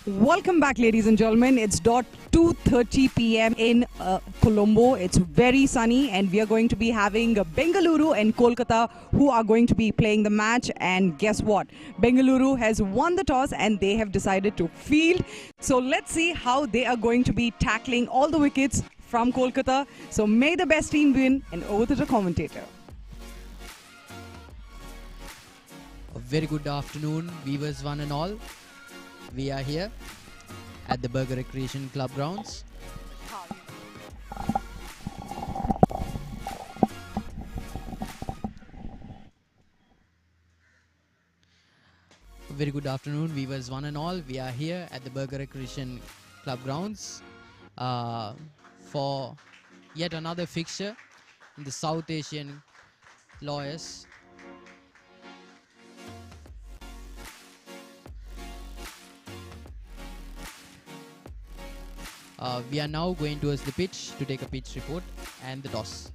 Welcome back, ladies and gentlemen. It's 2:30 p.m. in Colombo. It's very sunny, and we are going to be having Bengaluru and Kolkata, who are going to be playing the match. And guess what? Bengaluru has won the toss, and they have decided to field. So let's see how they are going to be tackling all the wickets from Kolkata. So may the best team win, and over to the commentator. A very good afternoon, viewers one and all. We are here at the Burger Recreation Club grounds. A very good afternoon, viewers one and all. We are here at the Burger Recreation Club grounds for yet another fixture in the South Asian Lawyers. We are now going towards the pitch to take a pitch report and the toss.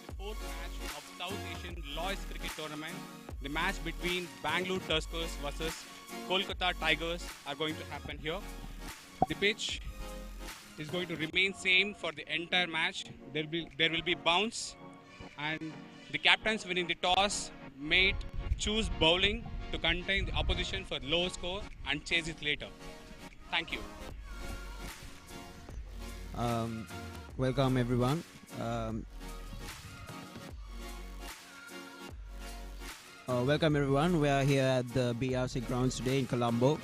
The fourth match of South Asian Lawyers Cricket Tournament, the match between Bangalore Tuskers versus Kolkata Tigers are going to happen here. The pitch is going to remain same for the entire match. There will be bounce, and the captains winning the toss may choose bowling to contain the opposition for low score and chase it later. Thank you. Welcome everyone. Welcome everyone. We are here at the BRC grounds today in Colombo.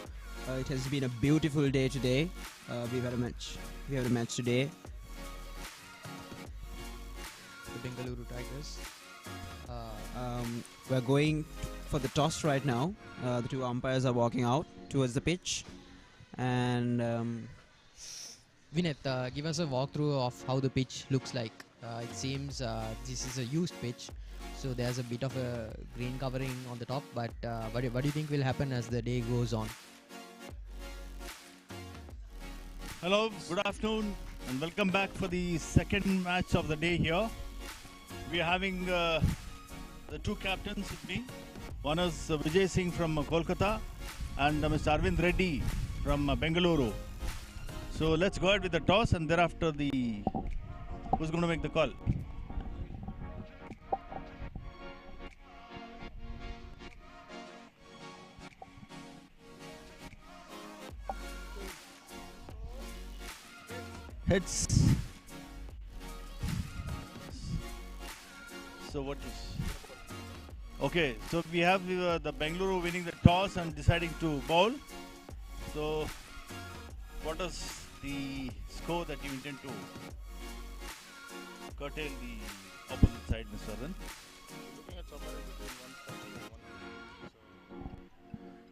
It has been a beautiful day today. We had a match today. The Bengaluru Tigers. We're going for the toss right now. The two umpires are walking out towards the pitch, and Vinith, give us a walkthrough of how the pitch looks like. It seems this is a used pitch, so there's a bit of a green covering on the top, but what do you think will happen as the day goes on? Hello, good afternoon, and welcome back for the second match of the day here. We are having the two captains with me. One is Vijay Singh from Kolkata and Mr. Arvind Reddy from Bengaluru. So let's go ahead with the toss, and thereafter who's going to make the call? Heads. So what is... Okay, so we have the Bengaluru winning the toss and deciding to bowl. So what is the score that you intend to curtail the opposite side, Mr. Arvind?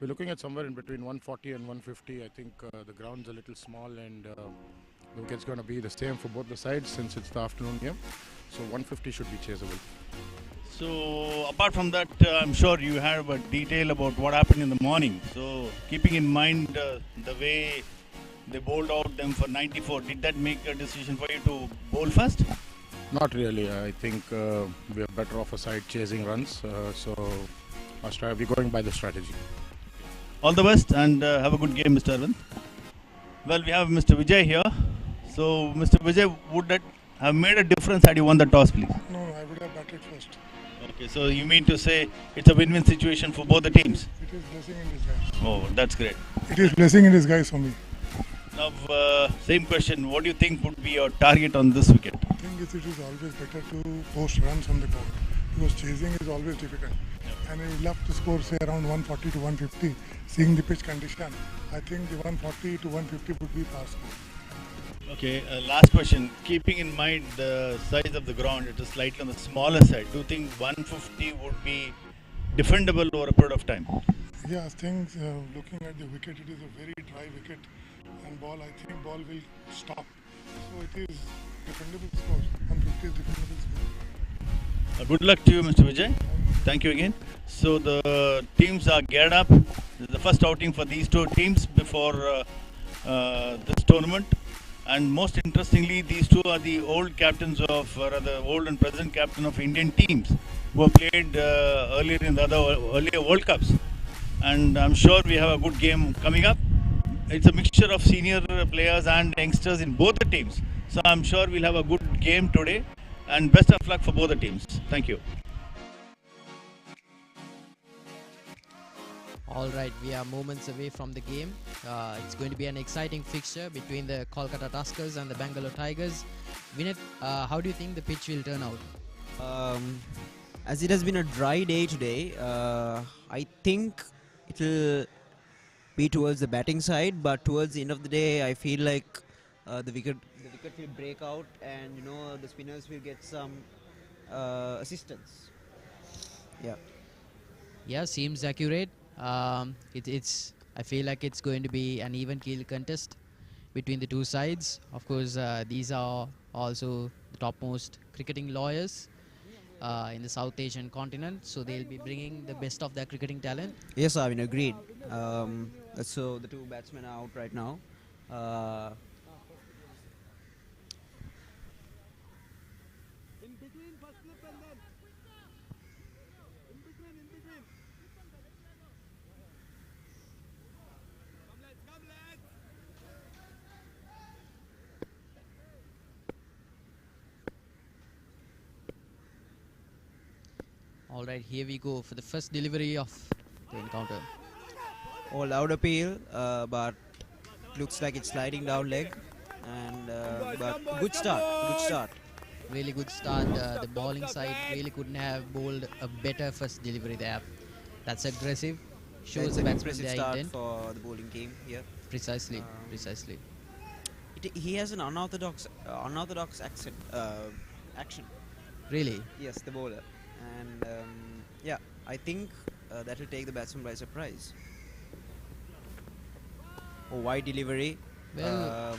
We're looking at somewhere in between 140 and 150. I think the ground's a little small, and the wicket's going to be the same for both the sides since it's the afternoon game. So 150 should be chaseable. So apart from that, I'm sure you have a detail about what happened in the morning. So keeping in mind the way they bowled out them for 94, did that make a decision for you to bowl fast? Not really. I think we're better off a side chasing runs. So we're going by the strategy. All the best, and have a good game, Mr. Arvind. Well, we have Mr. Vijay here. So Mr. Vijay, would that have made a difference had you won the toss, please? No, I would have batted first. Okay, so you mean to say it's a win-win situation for both the teams? It is blessing in disguise. Oh, that's great. It is blessing in disguise for me. Now, same question. What do you think would be your target on this wicket? I think it is always better to post runs on the board because chasing is always difficult. And you will have to score, say, around 140 to 150. Seeing the pitch condition, I think the 140 to 150 would be fast score. Okay, last question. Keeping in mind the size of the ground, it is slightly on the smaller side. Do you think 150 would be defendable over a period of time? Yeah, I think looking at the wicket, it is a very dry wicket, and I think ball will stop. So it is defendable score. 150 is defendable score. Good luck to you, Mr. Vijay. Thank you again. So the teams are geared up. This is the first outing for these two teams before this tournament. And most interestingly, these two are the old captains of, or rather, old and present captain of Indian teams who have played earlier in the earlier World Cups. And I'm sure we have a good game coming up. It's a mixture of senior players and youngsters in both the teams. So I'm sure we'll have a good game today. And best of luck for both the teams. Thank you. All right, we are moments away from the game. It's going to be an exciting fixture between the Kolkata Tuskers and the Bangalore Tigers. Vinith, how do you think the pitch will turn out? As it has been a dry day today, I think it will be towards the batting side, but towards the end of the day, I feel like the wicket will break out, and the spinners will get some assistance. Yeah. Yeah, seems accurate. I feel like it's going to be an even keel contest between the two sides. Of course, these are also the topmost cricketing lawyers in the South Asian continent, so they'll be bringing the best of their cricketing talent. Yes, I mean, agreed. So the two batsmen are out right now. All right, here we go for the first delivery of the encounter. Oh, loud appeal, but looks like it's sliding down leg. And but good start. Good start. Really good start. The bowling side really couldn't have bowled a better first delivery there. That's aggressive. Shows It's the an batsman impressive their start intent. for the bowling team here. Precisely, precisely. He has an unorthodox accent action. Really, Yes, the bowler, and yeah, I think that will take the batsman by surprise. Oh, wide delivery. well,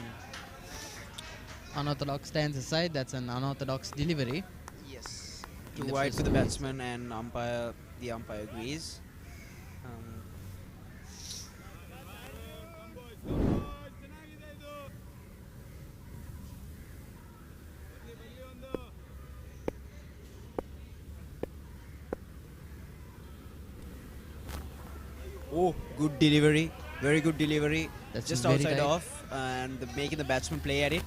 unorthodox stands aside. That's an unorthodox delivery. Yes, In too the wide first for the innings. batsman, and the umpire agrees. Oh, good delivery, very good delivery. That's Just very outside tight. off, and making the batsman play at it.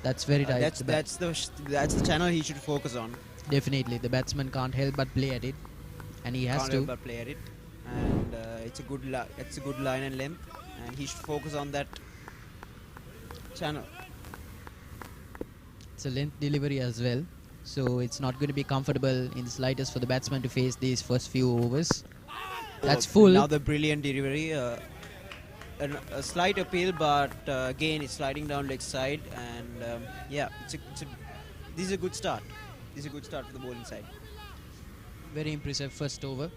That's very tight. That's the channel he should focus on. Definitely, the batsman can't help but play at it, and he has Can't to. help but play at it, and it's a good line and length, and he should focus on that channel. It's a length delivery as well, so it's not going to be comfortable in the slightest for the batsman to face these first few overs. That's full. Another brilliant delivery. A slight appeal, but again it's sliding down leg side, and yeah, this is a good start. This is a good start for the bowling side. Very impressive first over.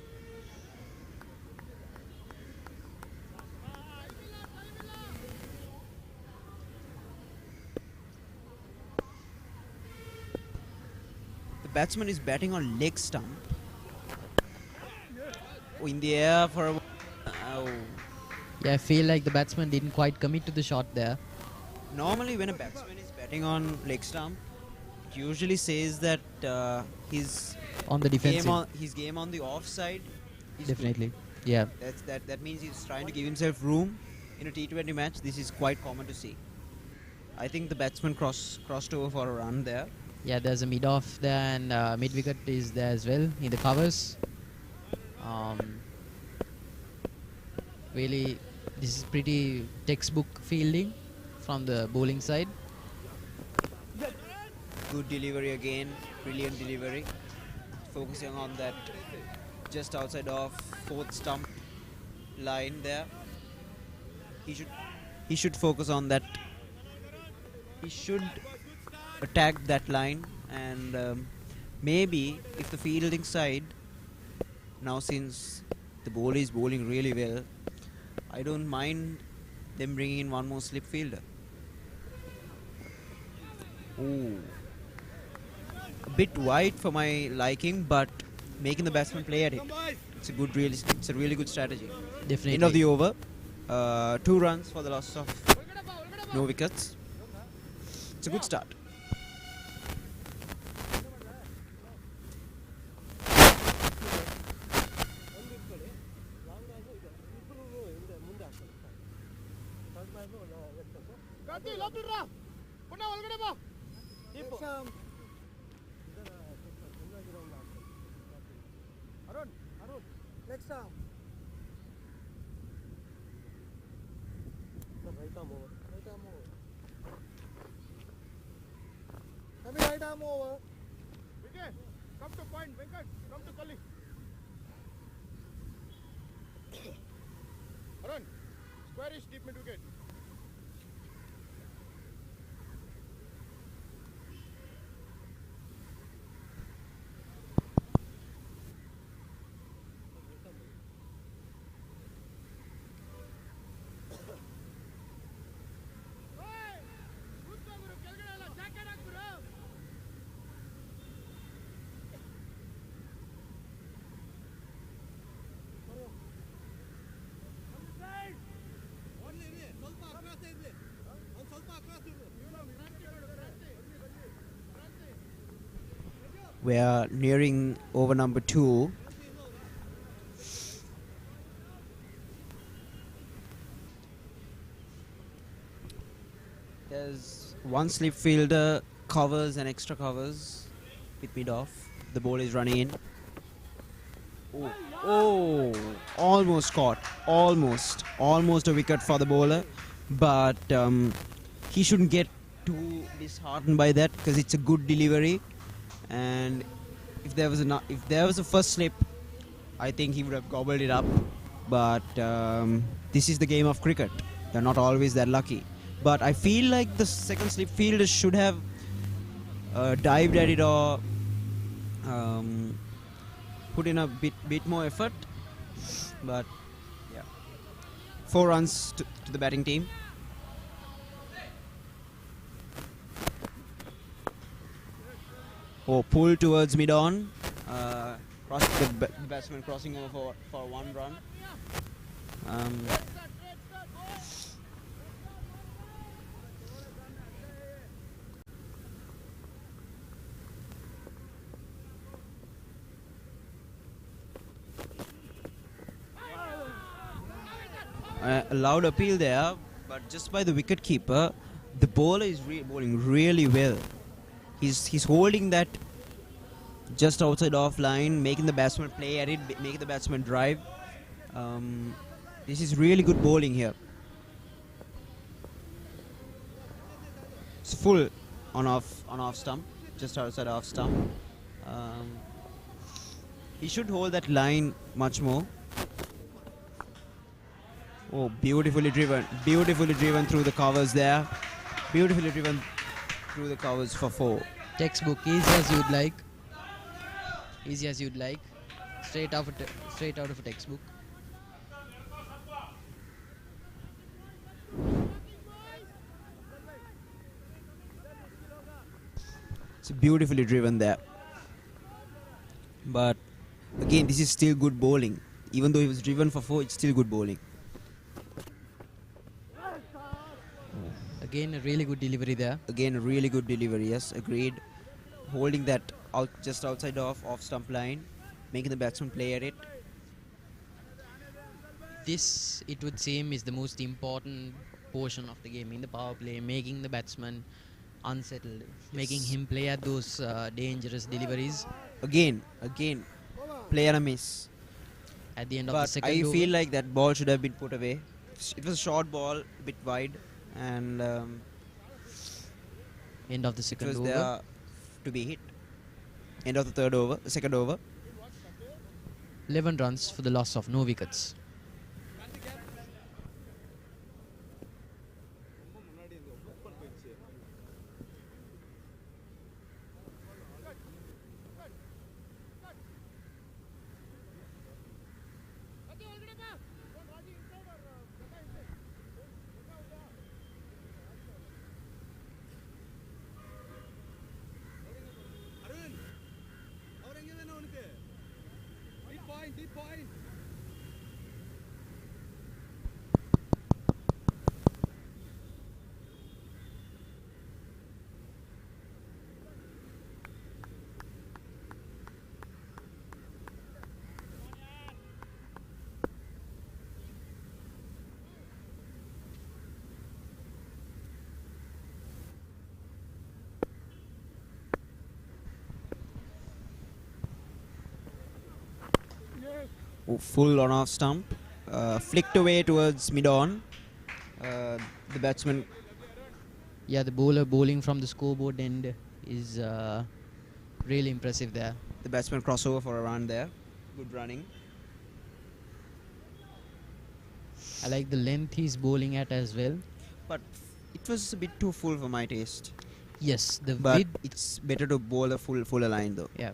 The batsman is batting on leg stump. Oh, in the air for a. Oh. Yeah, I feel like the batsman didn't quite commit to the shot there. Normally, when a batsman is batting on leg stump, it usually says that his On the defensive, game on the offside. Is good. definitely. Yeah, That means he's trying to give himself room in a T20 match. This is quite common to see. I think the batsman crossed over for a run there. yeah. There's a mid off there, and mid wicket is there as well in the covers. Really, this is pretty textbook fielding from the bowling side. Good delivery again, brilliant delivery. Focusing on that just outside of fourth stump line there. He should focus on that. He should attack that line, and maybe if the fielding side, now since the bowler is bowling really well, I don't mind them bringing in one more slip fielder. Ooh. A bit wide for my liking, but making the batsman play at it. It's a really good strategy. Definitely. End of the over. 2 runs for the loss of no wickets. It's a good start. Come to point, Venkat. Come to Kali. Arun, squarish deep mid wicket. We are nearing over number 2. There's one slip fielder, covers and extra covers with mid off. The ball is running in. Oh, almost caught. Almost a wicket for the bowler. But he shouldn't get too disheartened by that because it's a good delivery. And if there was a first slip, I think he would have gobbled it up. But this is the game of cricket. They're not always that lucky. But I feel like the second slip fielder should have dived at it or put in a bit more effort. But yeah, 4 runs to the batting team. Oh, pull towards mid-on. The batsman crossing over for 1 run. A loud appeal there, but just by the wicket keeper. The bowler is bowling really well. He's holding that just outside off line, making the batsman play at it, making the batsman drive. This is really good bowling here. It's full on off stump, just outside off stump. He should hold that line much more. Oh, beautifully driven through the covers there. Beautifully driven through the covers for 4. Textbook, easy as you'd like. Easy as you'd like. Straight out of a textbook. It's beautifully driven there. But again, this is still good bowling. Even though he was driven for 4, it's still good bowling. Again, a really good delivery there. Again, a really good delivery, yes, agreed. Holding that out just outside off stump line, making the batsman play at it. This, it would seem, is the most important portion of the game in the power play, making the batsman unsettled, making him play at those dangerous deliveries. Again, play and a miss. At the end of the second I over. feel like that ball should have been put away. It was a short ball, a bit wide, and end of the it second was over. there to be hit. End of the second over. 11 runs for the loss of no wickets. full on off stump, flicked away towards mid on. The batsman. Yeah, the bowler bowling from the scoreboard end is really impressive there. The batsman crossover for a run there. Good running. I like the length he's bowling at as well. But it was a bit too full for my taste. Yes, the But width. it's better to bowl a full line though. Yeah.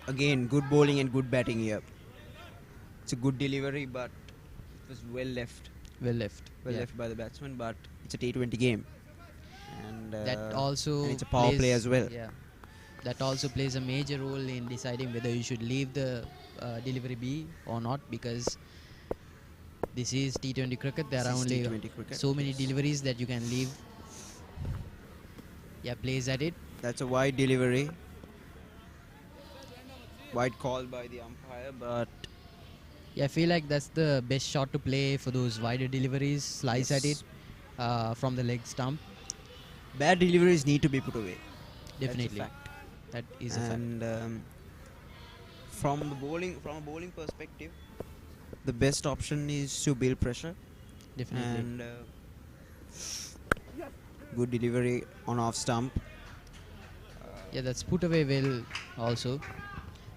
Again, good bowling and good batting here. It's a good delivery, but it was well left. Well left. Well yeah. left by the batsman, but it's a T20 game. And That also and it's a power play plays- as well. Yeah. That also plays a major role in deciding whether you should leave the delivery be or not, because this is T20 cricket. There This are is only T20 cricket, so many yes. deliveries that you can leave. Yeah, plays at it. That's a wide delivery. Wide call by the umpire, but Yeah, I feel like that's the best shot to play for those wider deliveries. Slice at it Yes. from the leg stump. bad deliveries need to be put away. Definitely. That's a fact. That is a fact. And from a bowling perspective, the best option is to build pressure. Definitely. And good delivery on off stump. Yeah, that's put away well also.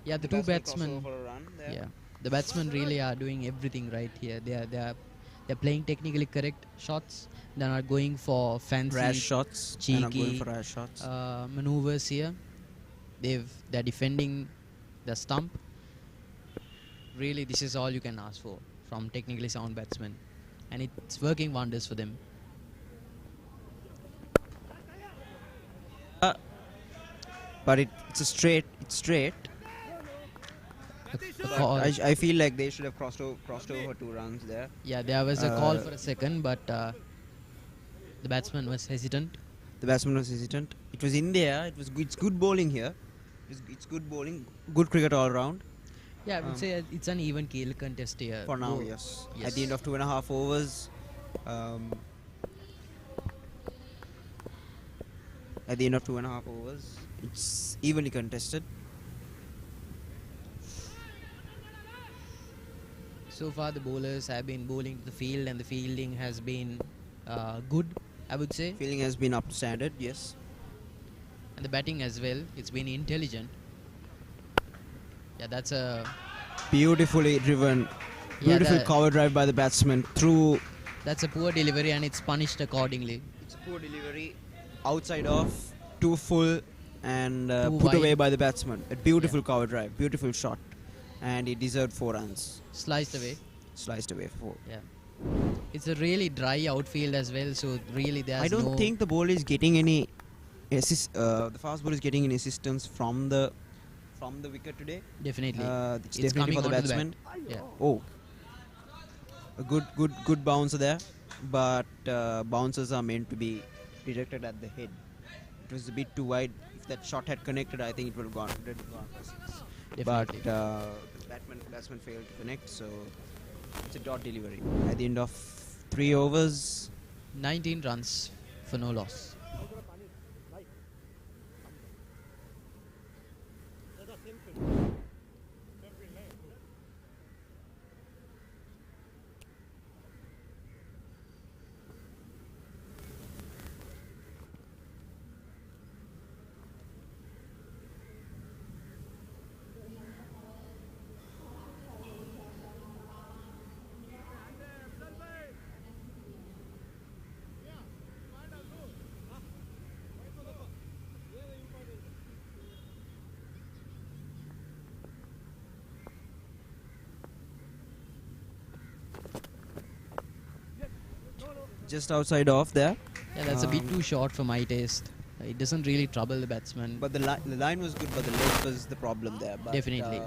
Yeah, the two batsmen. For a run there. Yeah, the batsmen really are doing everything right here. They're playing technically correct shots. They're not going for fancy Rash shots. They're not going cheeky for rash shots. maneuvers here. They're defending the stump. Really, this is all you can ask for from technically sound batsmen, and it's working wonders for them. But it's straight. I feel like they should have crossed over 2 runs there. Yeah, there was a call for a second, but the batsman was hesitant. The batsman was hesitant. It was in there. It's good bowling here. It's good bowling. Good cricket all round. Yeah, I would say it's an even keel contest here. For now, Though- yes. yes. At the end of 2.5 overs. At the end of 2.5 overs, it's evenly contested. So far, the bowlers have been bowling to the field, and the fielding has been good, I would say. Fielding has been up to standard, yes. And the batting as well. It's been intelligent. Yeah, that's a Beautifully driven. Yeah, Beautiful that- cover drive by the batsman through. that's a poor delivery, and it's punished accordingly. It's a poor delivery. Outside off, too full, and Too put away wide. by the batsman. A beautiful cover drive, beautiful shot, and he deserved 4 runs. Sliced away. Sliced away for 4. Yeah. It's a really dry outfield as well, so really there's I don't no think the bowler is getting any assist. The fast bowler is getting any assistance from the wicket today. Definitely. It's It's definitely for the coming onto the batsman. yeah. Oh, a good bouncer there, but bouncers are meant to be directed at the head. It was a bit too wide. If that shot had connected, I think it would have gone for 6. Definitely. But batsman failed to connect, so it's a dot delivery. At the end of 3 overs, 19 runs for no loss. just outside off there. Yeah, that's a bit too short for my taste. It doesn't really trouble the batsman. But the line was good, but the length was the problem there. But, Definitely.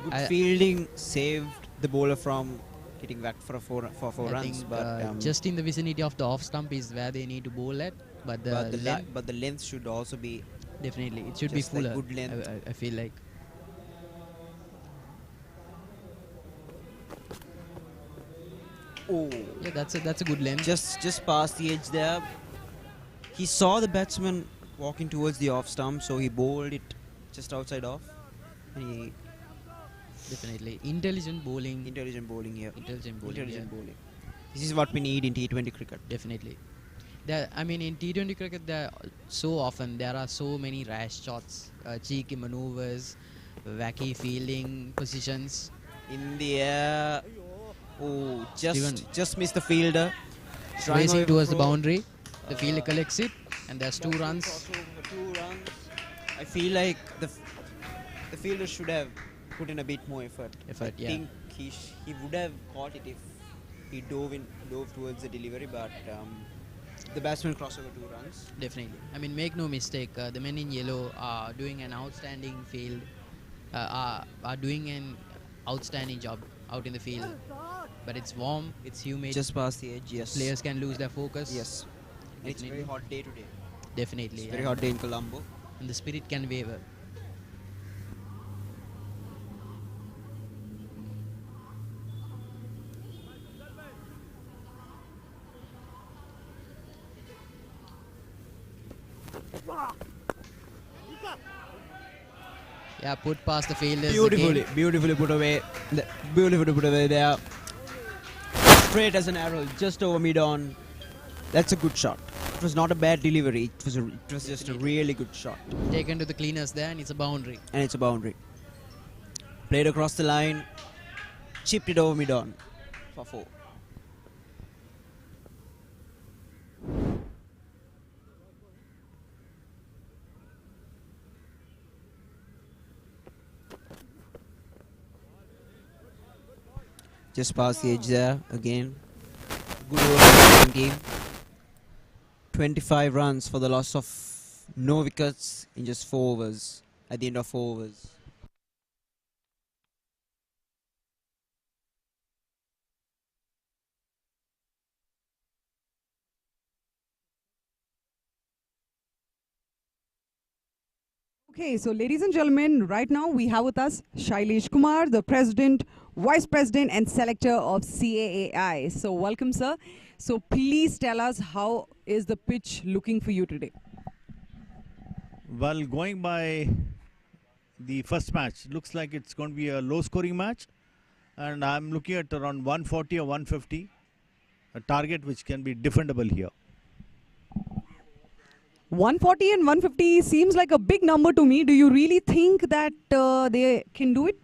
Good I- fielding saved the bowler from getting back for 4 I runs. think But just in the vicinity of the off stump is where they need to bowl at. But the but the length should also be. definitely it should be just like fuller. good length. I feel like. Oh, Yeah, that's a good length. just past the edge there. He saw the batsman walking towards the off stump, so he bowled it just outside off. And he Definitely. Intelligent bowling. intelligent bowling here. Intelligent bowling. Intelligent yeah. bowling. This is what we need in T20 cricket. Definitely. I mean, in T20 cricket, there are so many rash shots, cheeky maneuvers, wacky fielding positions. In the air, oh, Even just missed the fielder. Trying racing away towards the from- boundary. The fielder collects it, and there's 2 runs. crossover for 2 runs. I feel like the fielder should have put in a bit more effort. I Yeah. think he would have caught it if he dove towards the delivery, but the batsman crossed over 2 runs. Definitely. I mean, make no mistake, the men in yellow are doing an outstanding field, are doing an outstanding job out in the field. But it's warm, it's humid. Just past the edge, yes. Players can lose their focus. Yes. And it's a very hot day today. Definitely. It's a very hot day in Colombo. And the spirit can waver. Yeah, put past the fielders. Beautifully put away. Beautifully put away there. Straight as an arrow, just over mid-on. That's a good shot. It was not a bad delivery. It was just a really good shot. Taken to the cleaners there, and it's a boundary. And it's a boundary. Played across the line. Chipped it over mid-on for 4. Just past the edge there again. Good work by the team. 25 runs for the loss of no wickets in just 4 overs. At the end of 4 overs. Okay, so ladies and gentlemen, right now we have with us Shailesh Kumar, the President, Vice President and Selector of CAAI. So welcome, sir. So please tell us, how is the pitch looking for you today? Well, going by the first match, looks like it's going to be a low-scoring match. And I'm looking at around 140 or 150, a target which can be defendable here. 140 and 150 seems like a big number to me. Do you really think that they can do it?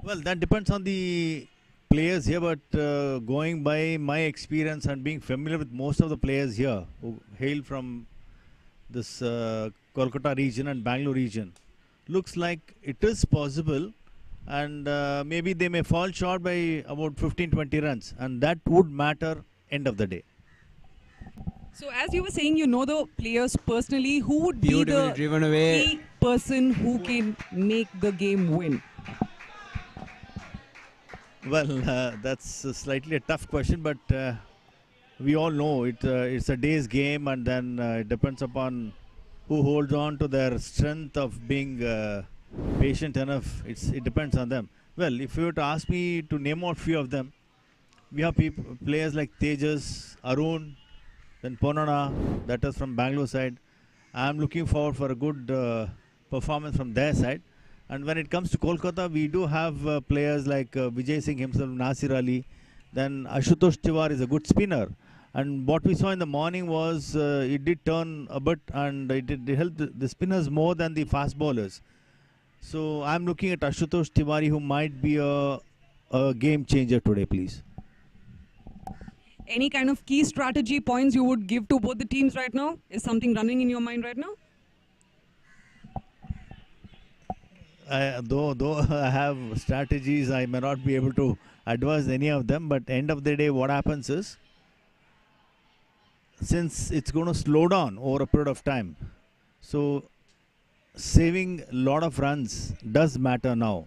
Well, that depends on the players here, but going by my experience and being familiar with most of the players here who hail from this Kolkata region and Bangalore region, looks like it is possible, and maybe they may fall short by about 15-20 runs, and that would matter end of the day. So as you were saying, you know the players personally. Who would be Beautifully the driven away. key person who can make the game win? Well, that's slightly a tough question, but we all know it's a day's game, and then it depends upon who holds on to their strength of being patient enough. It depends on them. Well, if you were to ask me to name out a few of them, we have players like Tejas, Arun, then Ponana, that is from Bangalore side. I'm looking forward for a good performance from their side. And when it comes to Kolkata, we do have players like Vijay Singh himself, Nasir Ali. Then Ashutosh Tiwari is a good spinner. And what we saw in the morning was it did turn a bit, and it helped the spinners more than the fast bowlers. So I'm looking at Ashutosh Tiwari, who might be a game changer today, please. Any kind of key strategy points you would give to both the teams right now? Is something running in your mind right now? Though I have strategies, I may not be able to advise any of them. But end of the day, what happens is, since it's going to slow down over a period of time, so saving a lot of runs does matter now,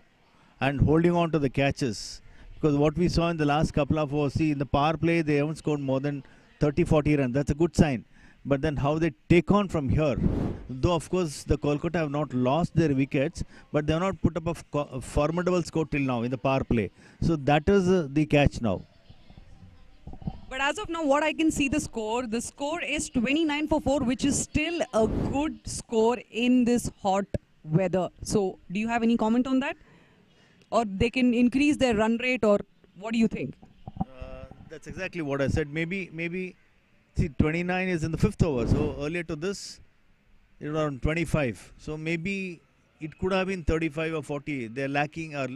and holding on to the catches. Because what we saw in the last couple of overs, see, in the power play, they haven't scored more than 30-40 runs. That's a good sign. But then how they take on from here, though of course the Kolkata have not lost their wickets, but they have not put up a formidable score till now in the power play. So that is the catch now. But as of now, what I can see the score is 29 for 4, which is still a good score in this hot weather. So, do you have any comment on that? Or they can increase their run rate, or what do you think? That's exactly what I said. Maybe, see, 29 is in the fifth over. So earlier to this, it was around 25. So maybe it could have been 35 or 40. They're lacking or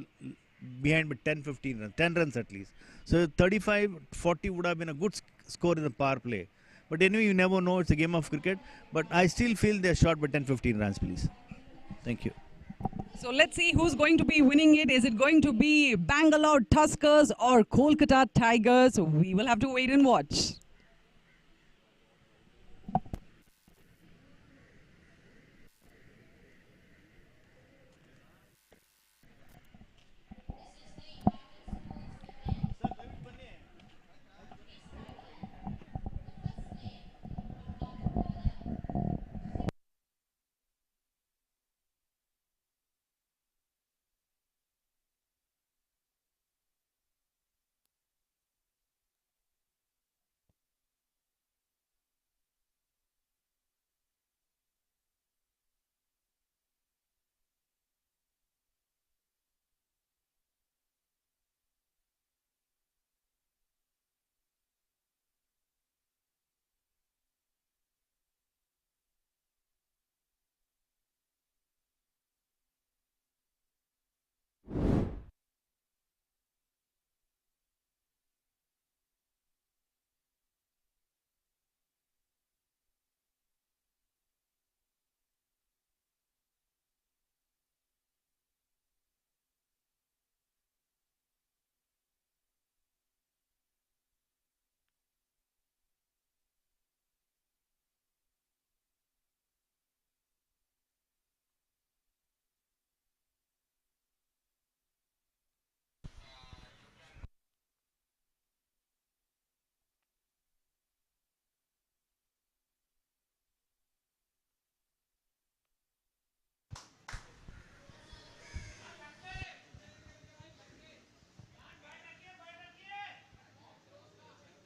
behind by 10, 15 runs, 10 runs at least. So 35, 40 would have been a good score in the power play. But anyway, you never know. It's a game of cricket. But I still feel they're short by 10, 15 runs, please. Thank you. So let's see who's going to be winning it. Is it going to be Bangalore Tuskers or Kolkata Tigers? We will have to wait and watch.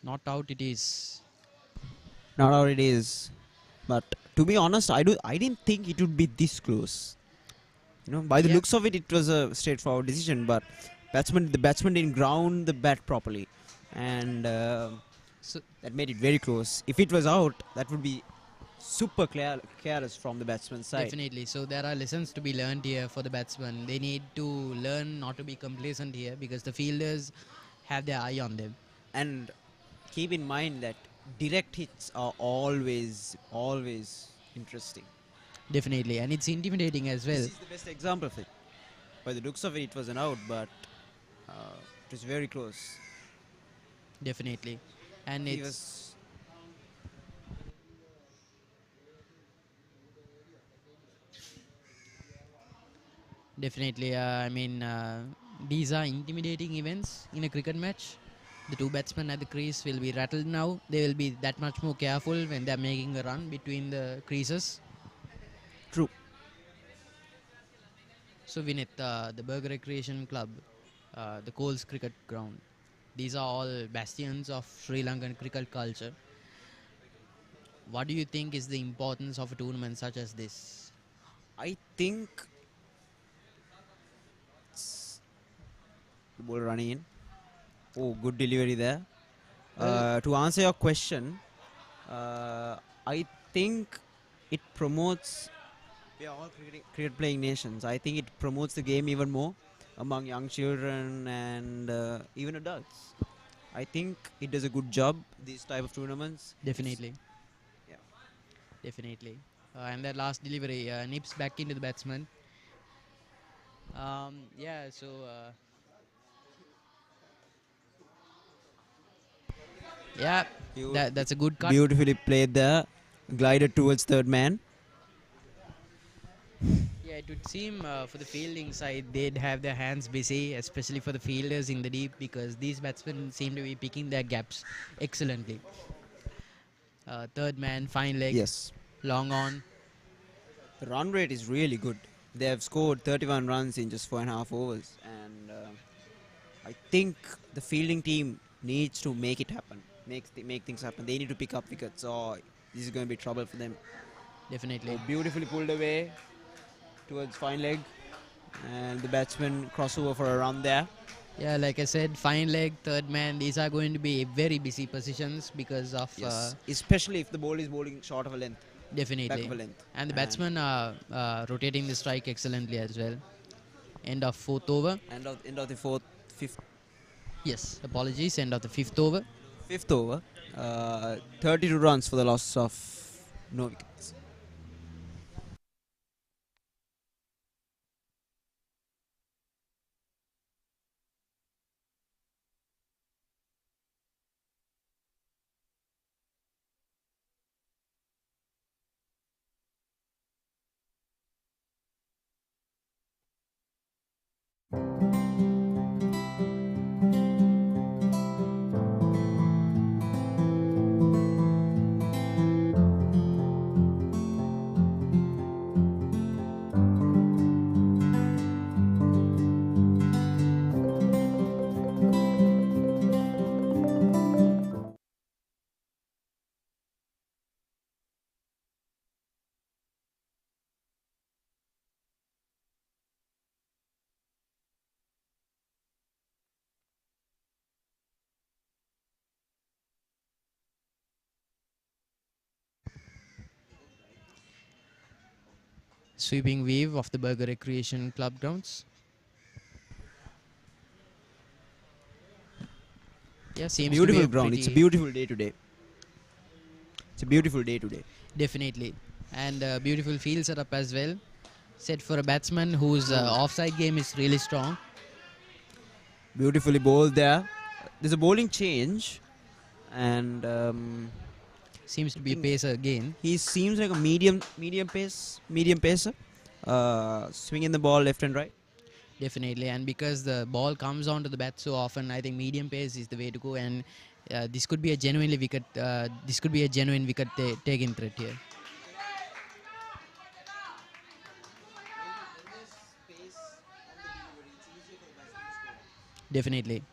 Not out it is. Not how it is. But to be honest, I didn't think it would be this close. By the Yeah. looks of it, it was a straightforward decision. But the batsman didn't ground the bat properly, and So that made it very close. If it was out, that would be super careless from the batsman's side. definitely. So there are lessons to be learned here for the batsmen. They need to learn not to be complacent here because the fielders have their eye on them. And keep in mind that direct hits are always interesting. Definitely, and it's intimidating as well. This is the best example of it. By the looks of it, it was an out, but it was very close. Definitely, and He it's was definitely. I mean, these are intimidating events in a cricket match. The two batsmen at the crease will be rattled now. They will be that much more careful when they're making a run between the creases. true. So Vinith, the Burger Recreation Club, the Coles Cricket Ground, these are all bastions of Sri Lankan cricket culture. What do you think is the importance of a tournament such as this? I think the ball running in. Oh, good delivery there. Well- To answer your question, I think it promotes. We are all cricket playing nations. I think it promotes the game even more among young children and even adults. I think it does a good job. These type of tournaments. Definitely. Yeah. Definitely. And that last delivery nips back into the batsman. Yeah, so yeah, that's a good cut. Beautifully played there. Glided towards third man. Yeah, it would seem for the fielding side they'd have their hands busy, especially for the fielders in the deep, because these batsmen seem to be picking their gaps excellently. Third man, fine leg, Yes. long on. The run rate is really good. They have scored 31 runs in just 4.5 overs, and I think the fielding team needs to make it happen. make things happen. They need to pick up wickets, or this is going to be trouble for them. Definitely. Oh, beautifully pulled away towards fine leg, and the batsman crossover for a run there. Yeah, like I said, fine leg, third man. These are going to be very busy positions because of Yes, especially if the ball is bowling short of a length, back definitely. of a length. And the batsmen are rotating the strike excellently as well. End of fourth over. End of the fourth, Yes, apologies. End of the fifth over. fifth over. 32 runs for the loss of no wickets. Sweeping wave of the Burger Recreation Club grounds. Yeah, seems to be Beautiful a ground. It's a pretty- beautiful day today. It's a beautiful day today. Definitely. And beautiful field setup as well. Set for a batsman whose offside game is really strong. Beautifully bowled there. There's a bowling change, and Seems to be a pacer again. he seems like a medium pacer. Swinging the ball left and right. Definitely. And because the ball comes onto the bat so often, I think medium pace is the way to go. And this could be a genuinely wicket. This could be a genuine wicket taking threat here. Definitely.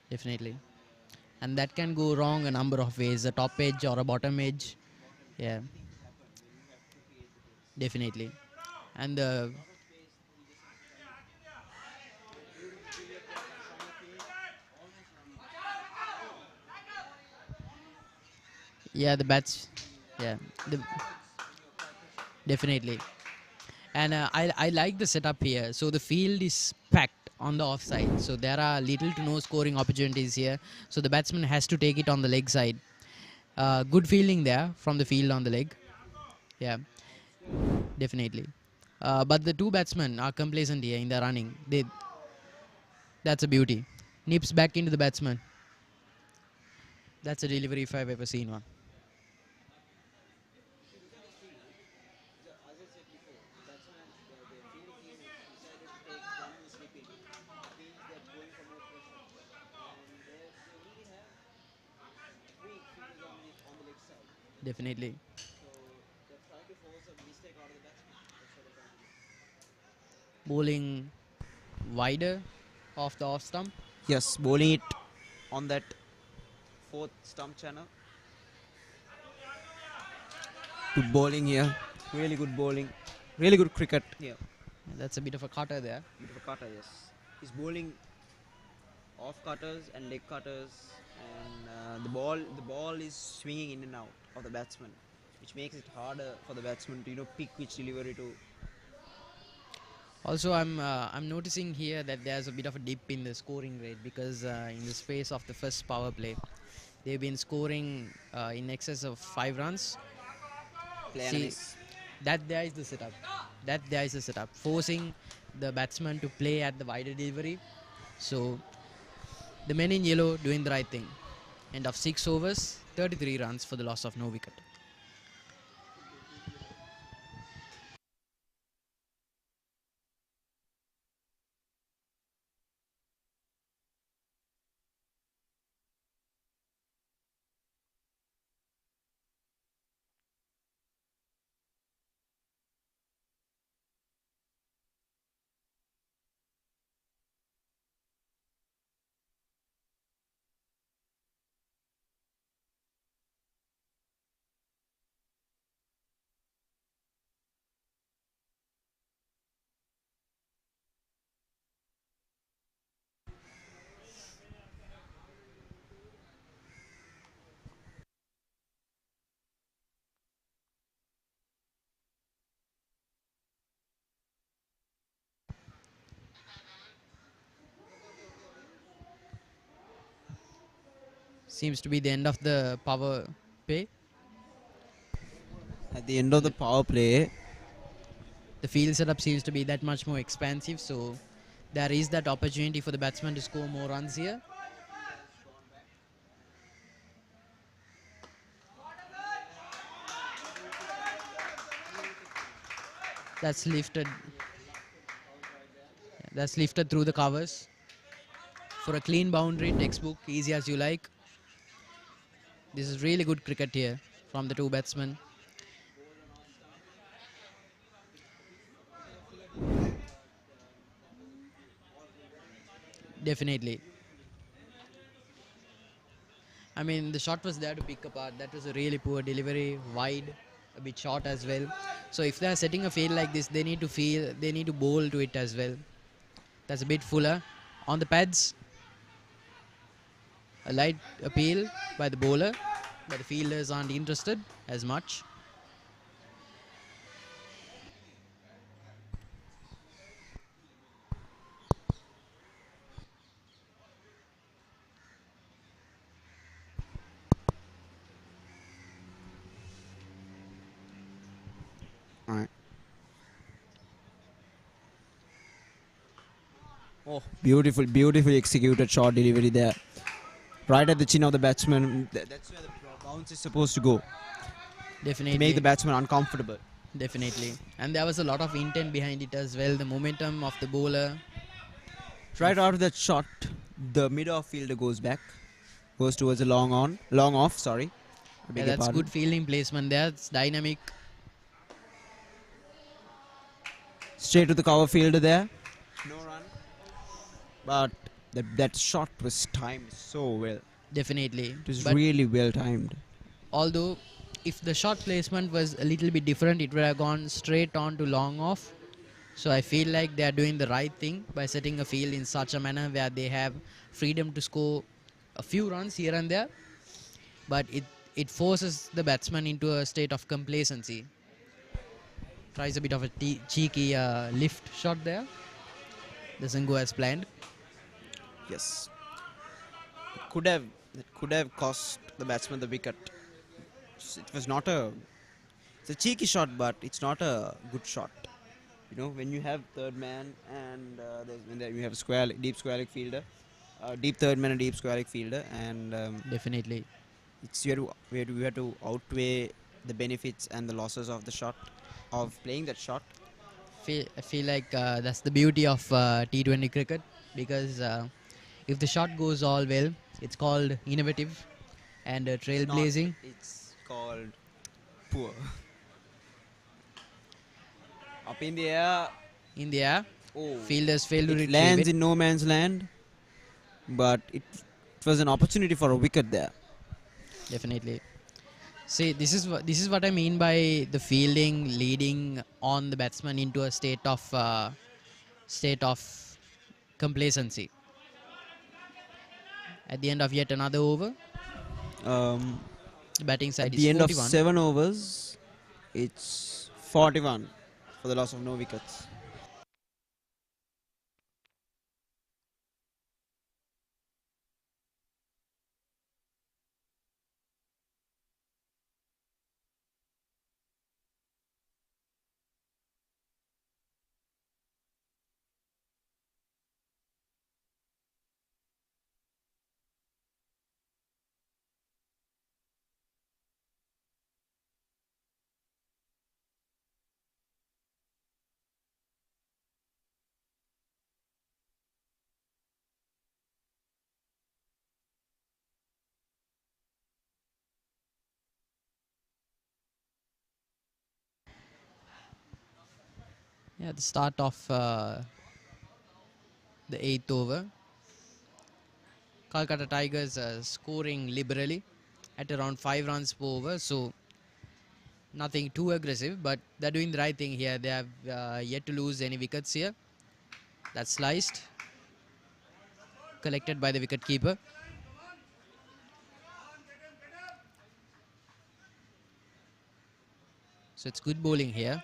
Definitely. And that can go wrong a number of ways, a top edge or a bottom edge. Yeah, definitely. And yeah, the bats, yeah, the, definitely. And I like the setup here. So the field is packed on the offside, so there are little to no scoring opportunities here. So the batsman has to take it on the leg side. Good fielding there from the field on the leg. Yeah, definitely. But the two batsmen are complacent here in the running. That's a beauty. Nips back into the batsman. That's a delivery if I've ever seen one. Definitely. Bowling wider off the off stump. Yes, bowling it on that fourth stump channel. Good bowling here. Really good bowling. Really good cricket. Yeah. That's a bit of a cutter there. Bit of a cutter, yes. He's bowling off cutters and leg cutters, and the ball is swinging in and out of the batsman, which makes it harder for the batsman to pick which delivery to. Also, I'm noticing here that there's a bit of a dip in the scoring rate because in the space of the first power play, they've been scoring in excess of 5 runs. Play See, miss. that there is the setup. That there is the setup, forcing the batsman to play at the wider delivery. So the men in yellow doing the right thing. End of 6 overs, 33 runs for the loss of no wicket. Seems to be the end of the power play. At the end of the power play, The field setup seems to be that much more expansive, so there is that opportunity for the batsman to score more runs here. That's lifted. That's lifted through the covers for a clean boundary, textbook, easy as you like. This is really good cricket here from the two batsmen. Definitely. I mean, the shot was there to pick apart. That was a really poor delivery, wide, a bit short as well. So if they are setting a field like this, they need to bowl to it as well. That's a bit fuller. On the pads, a light appeal by the bowler, but the fielders aren't interested as much. alright. Oh, beautifully executed shot delivery there. Right at the chin of the batsman. That's where the bounce is supposed to go. Definitely. To make the batsman uncomfortable. Definitely. And there was a lot of intent behind it as well. The momentum of the bowler. Right out of that shot, the mid-off fielder goes back. Goes towards the long off, sorry. I beg Yeah, your that's pardon. good fielding placement there. It's dynamic. Straight to the cover fielder there. No run. But that shot was timed so well. Definitely. It was But really well timed. although if the shot placement was a little bit different, it would have gone straight on to long off. So I feel like they are doing the right thing by setting a field in such a manner where they have freedom to score a few runs here and there, but it forces the batsman into a state of complacency. Tries a bit of a cheeky lift shot there. Doesn't go as planned. Yes. It could have cost the batsman the wicket. It was not a. It's a cheeky shot, but it's not a good shot. You know, when you have third man and when you have a deep square leg fielder, deep third man and deep square leg fielder, and Definitely. it's you have to outweigh the benefits and the losses of the shot, of playing that shot. I feel like that's the beauty of T20 cricket, because if the shot goes all well, it's called innovative and trailblazing. It's called poor. Up in the air. In the air, Oh. fielders fail to It retrieve lands it. in no man's land, but it was an opportunity for a wicket there. Definitely. See, this is what I mean by the fielding leading on the batsman into a state of complacency. At the end of yet another over, Um, the batting at side the is end of 41. 7 overs, it's 41 for the loss of no wickets. Yeah, the start of the 8th over. Kolkata Tigers scoring liberally at around 5 runs per over, so nothing too aggressive, but they're doing the right thing here. They have yet to lose any wickets here. That's sliced, collected by the wicketkeeper. So it's good bowling here.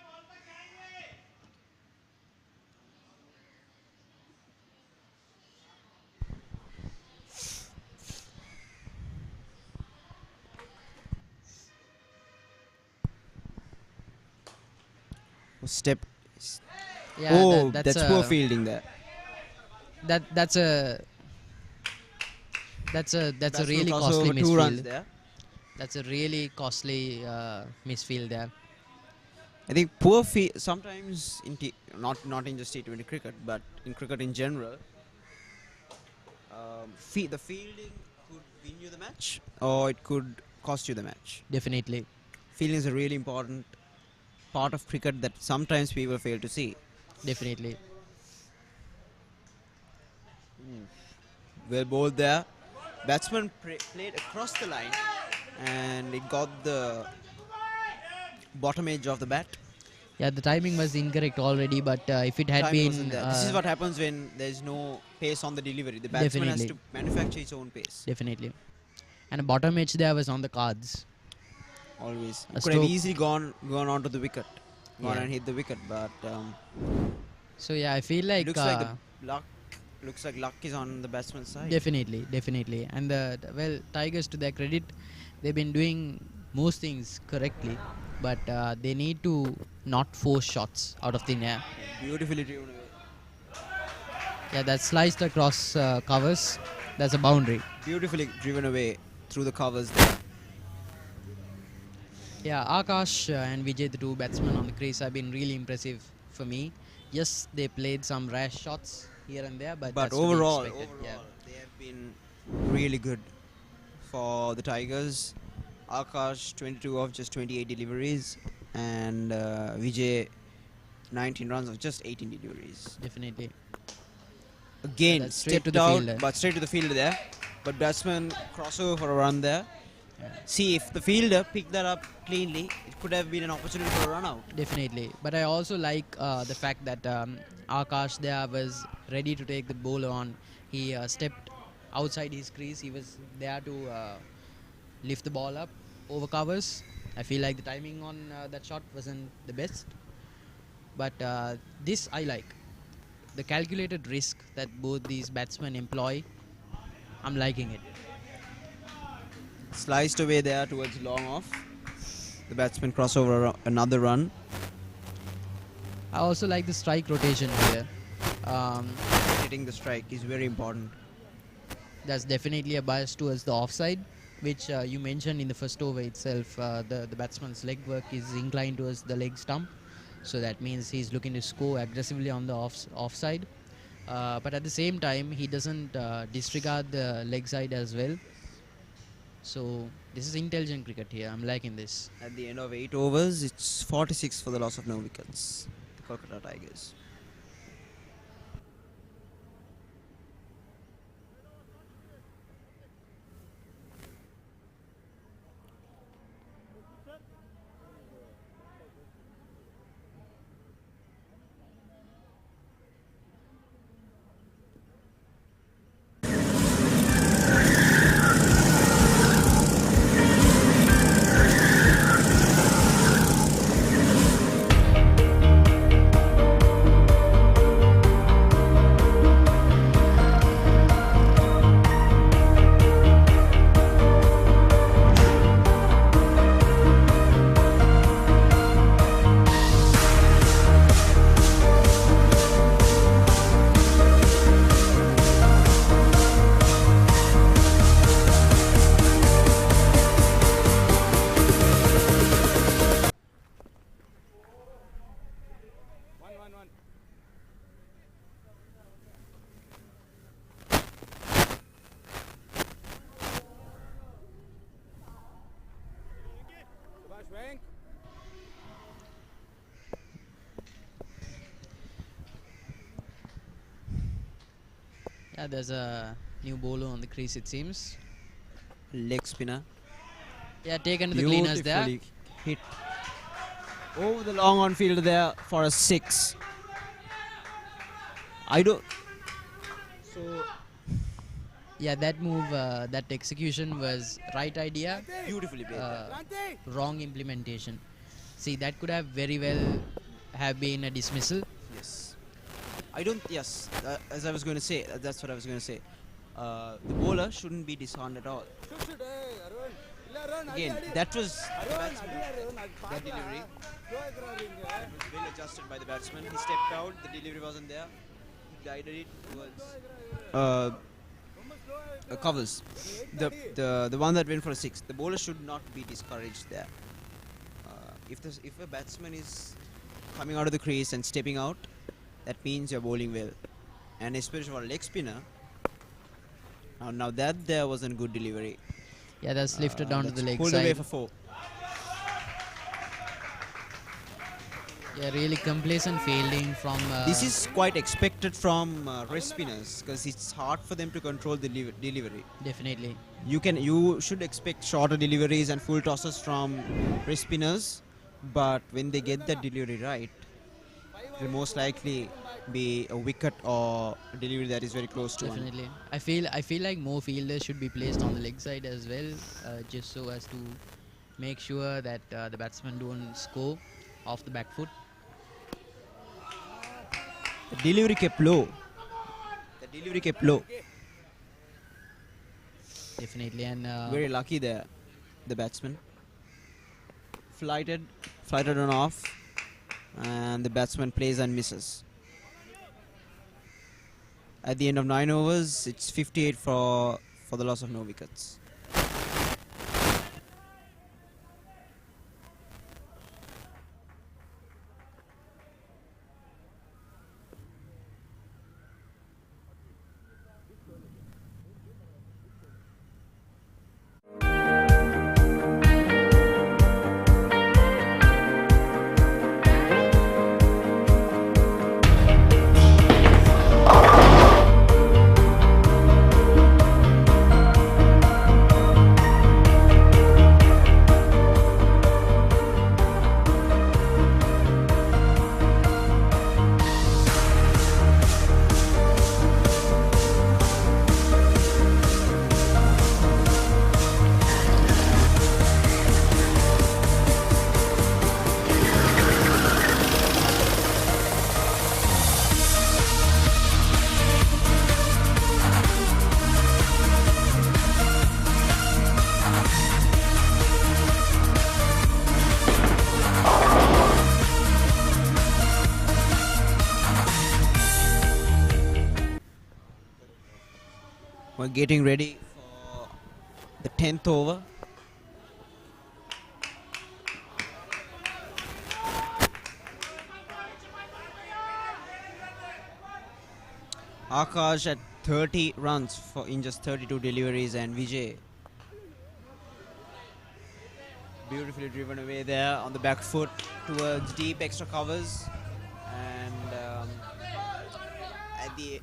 Step. Yeah, Oh, that's that's poor fielding there. that's a Batsman really cross costly over 2 runs misfield. there. That's a really costly misfield there. I think poor sometimes not in just T20 cricket, but in cricket in general, the fielding could win you the match or it could cost you the match. Definitely. Fielding is a really important part of cricket that sometimes people fail to see. Definitely. Well bowled there. Batsman played across the line and it got the bottom edge of the bat. Yeah, the timing was incorrect already, but if it had Timing been... wasn't there. This is what happens when there's no pace on the delivery. The batsman has to manufacture his own pace. Definitely. And a bottom edge there was on the cards. Always. A Could have stroke. easily gone onto the wicket. Gone Yeah. and hit the wicket, but So yeah, I feel like... looks like the luck is on the batsman's side. Definitely. And well, Tigers, to their credit, they've been doing most things correctly, but they need to not force shots out of thin air. Beautifully driven away. Yeah, that sliced across covers. That's a boundary. Beautifully driven away through the covers there. Yeah, Akash and Vijay, the two batsmen on the crease, have been really impressive for me. Yes, they played some rash shots here and there, but that's to be overall, expected. Yeah. they have been really good for the Tigers. Akash 22 of just 28 deliveries and Vijay 19 runs of just 18 deliveries. Definitely. Again, That's straight stepped to the out, fielder. but straight to the fielder there. But batsman crossover for a run there. Yeah. See, if the fielder picked that up cleanly, it could have been an opportunity for a run out. Definitely. But I also like the fact that Akash there was ready to take the bowler on. He stepped outside his crease. He was there to lift the ball up over covers. I feel like the timing on that shot wasn't the best. But this I like. The calculated risk that both these batsmen employ, I'm liking it. Sliced away there towards long off. The batsman crossover another run. I also like the strike rotation here. Hitting the strike is very important. There's definitely a bias towards the offside, which you mentioned in the first over itself. The batsman's leg work is inclined towards the leg stump, so that means he's looking to score aggressively on the offside. But at the same time, he doesn't disregard the leg side as well. So this is intelligent cricket here. I'm liking this. At the end of 8 overs, it's 46 for the loss of no wickets. The Kolkata Tigers. Yeah, there's a new bowler on the crease, it seems. Leg spinner. Yeah, taken to the cleaners there. Beautifully hit over the long on field there for a 6. I don't. So Yeah, that move, that execution was right idea, beautifully played. wrong implementation. See, that could have very well have been a dismissal. Yes. I don't. Yes. As I was going to say, that's what I was going to say. The bowler shouldn't be disarmed at all. Again, that was the batsman. That delivery. It was well adjusted by the batsman. He stepped out. The delivery wasn't there. He guided it towards covers. The one that went for a six. The bowler should not be discouraged there. If a batsman is coming out of the crease and stepping out, that means you're bowling well. And especially for a leg spinner. Now that there wasn't good delivery. Yeah, that's lifted down to the leg pulled side. away for 4. Yeah, really complacent fielding from. This is quite expected from wrist spinners because it's hard for them to control the delivery. Definitely. You should expect shorter deliveries and full tosses from wrist spinners, but when they get that delivery right, it will most likely be a wicket or a delivery that is very close to one. Definitely. I feel like more fielders should be placed on the leg side as well, just so as to make sure that the batsmen don't score off the back foot. The delivery kept low. Definitely, and Very lucky there, the batsman. Flighted on off, and the batsman plays and misses. At the end of 9 overs, it's 58 for the loss of no wickets. We're getting ready for the 10th over. Akash at 30 runs in just 32 deliveries, and Vijay beautifully driven away there on the back foot towards deep extra covers, and at the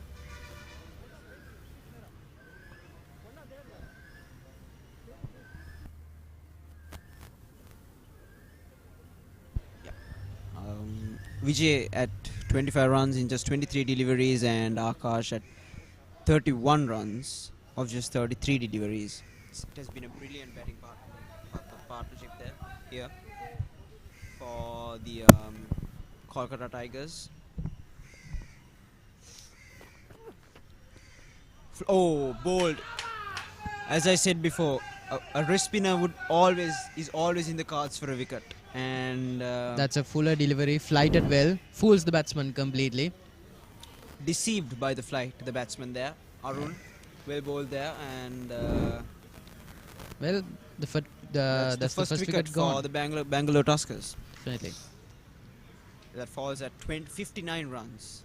Vijay at 25 runs in just 23 deliveries, and Akash at 31 runs of just 33 deliveries. It has been a brilliant batting partnership here for the Kolkata Tigers. Oh, bold! As I said before, a wrist spinner is always in the cards for a wicket. And that's a fuller delivery, flighted well, fools the batsman completely. Deceived by the flight, the batsman there, Arun, well bowled there, and well, that's the first wicket for gone. the Bangalore Tuskers. Definitely. That falls at 59 runs.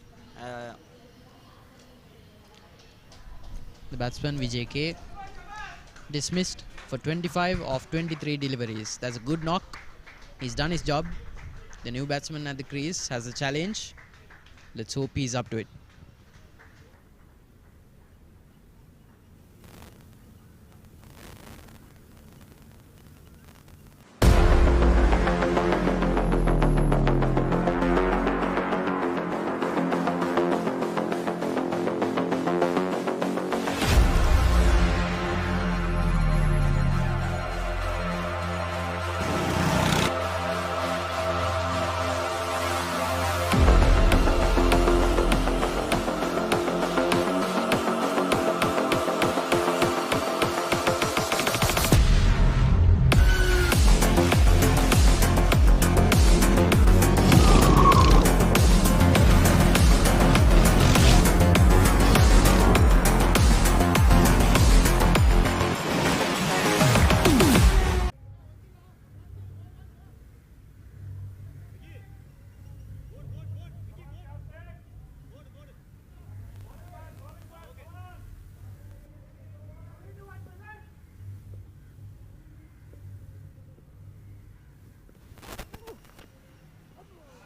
The batsman Vijay K dismissed for 25 of 23 deliveries. That's a good knock. He's done his job. The new batsman at the crease has a challenge. Let's hope he's up to it.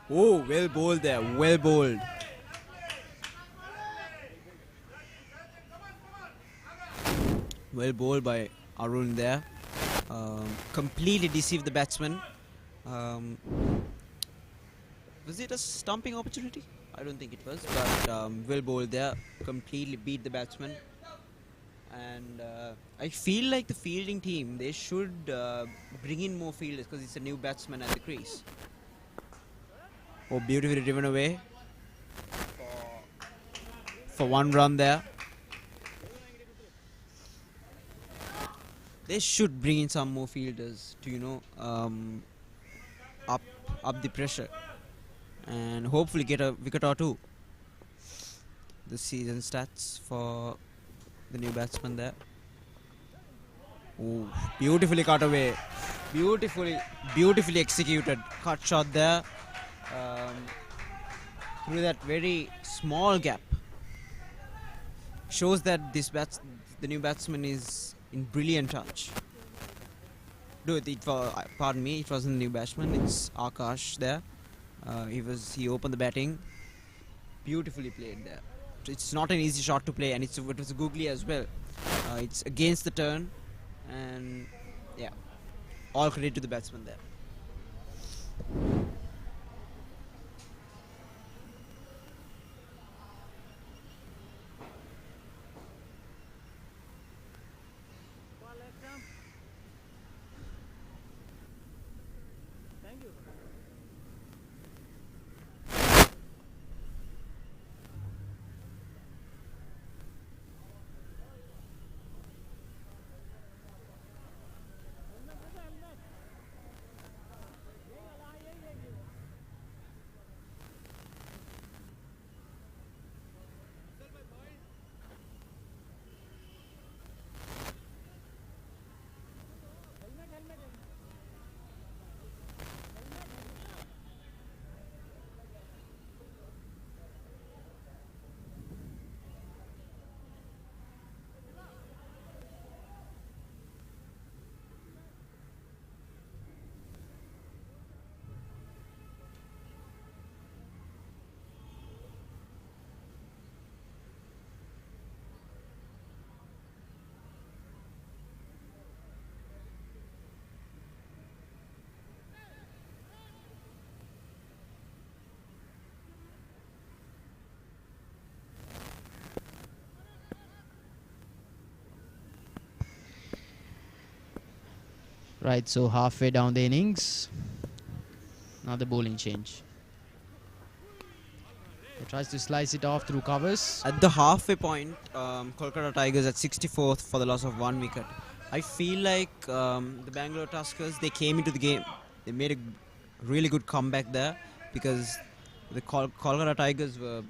Oh, well bowled there. Well bowled. Well bowled by Arun there. Completely deceived the batsman. Um, was it a stumping opportunity? I don't think it was, but well bowled there. Completely beat the batsman. And I feel like the fielding team, they should bring in more fielders because it's a new batsman at the crease. Oh, beautifully driven away for one run there. They should bring in some more fielders to, up the pressure and hopefully get a wicket or two. The season stats for the new batsman there. Oh, beautifully cut away. Beautifully executed. Cut shot there. Through that very small gap. Shows that the new batsman is in brilliant touch. Pardon me, it wasn't the new batsman, it's Akash there. He opened the batting. Beautifully played there. It's not an easy shot to play, and it was googly as well. It's against the turn, and yeah, all credit to the batsman there. Right, so halfway down the innings. Now the bowling change. He tries to slice it off through covers. At the halfway point, Kolkata Tigers at 64th for the loss of 1 wicket. I feel like the Bangalore Tuskers, they came into the game. They made a really good comeback there because the Kolkata Tigers were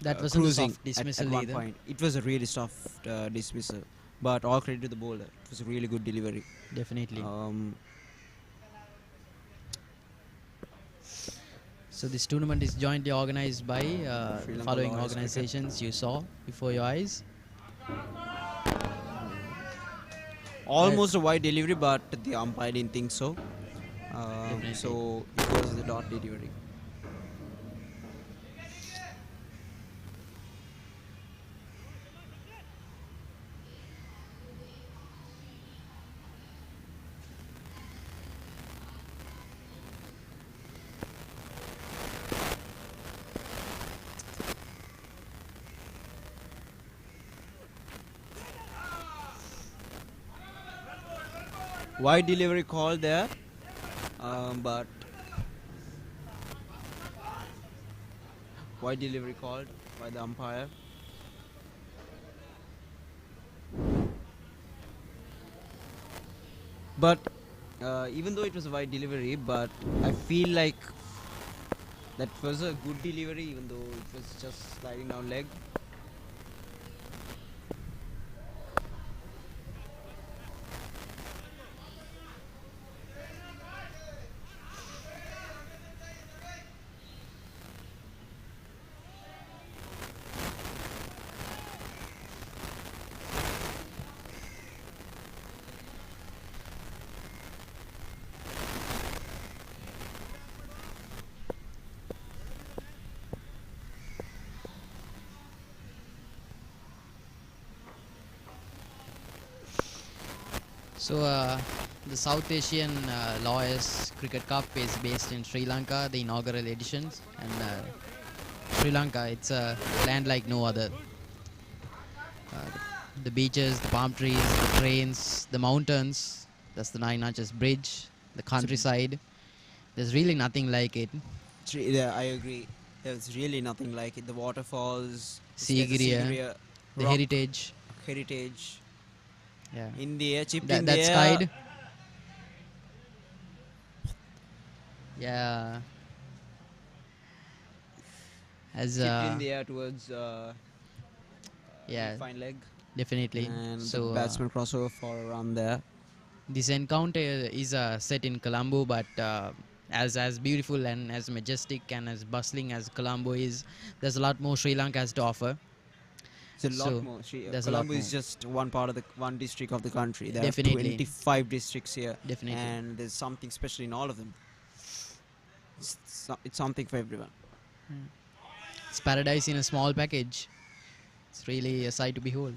That wasn't a cruising soft dismissal at one either. point. It was a really soft dismissal, but all credit to the bowler. It was a really good delivery. Definitely. So this tournament is jointly organized by the following Lawyers organizations you saw before your eyes. Almost a wide delivery, but the umpire didn't think so. Definitely. So it was the dot delivery. Wide delivery call there, but wide delivery called by the umpire. But even though it was a wide delivery, but I feel like that was a good delivery, even though it was just sliding down leg. So the South Asian Lawyers Cricket Cup is based in Sri Lanka, the inaugural editions, and Sri Lanka, it's a land like no other. The beaches, the palm trees, the trains, the mountains, that's the Nine Arches Bridge, the countryside. There's really nothing like it. Yeah, I agree. There's really nothing like it. The waterfalls, Sigiriya, the rock, heritage. Yeah. in the air, chipped That, in the that's air. Kide. Yeah. As Chipped in the air towards yeah, fine leg. definitely. And So the batsman crossover for around there. this encounter is set in Colombo, but as beautiful and as majestic and as bustling as Colombo is, there's a lot more Sri Lanka has to offer. It's a lot So, more. there's a lot Colombo is more. just one district of the country. There Definitely. are 25 districts here, Definitely. and there's something special in all of them. It's something for everyone. It's paradise in a small package. It's really a sight to behold.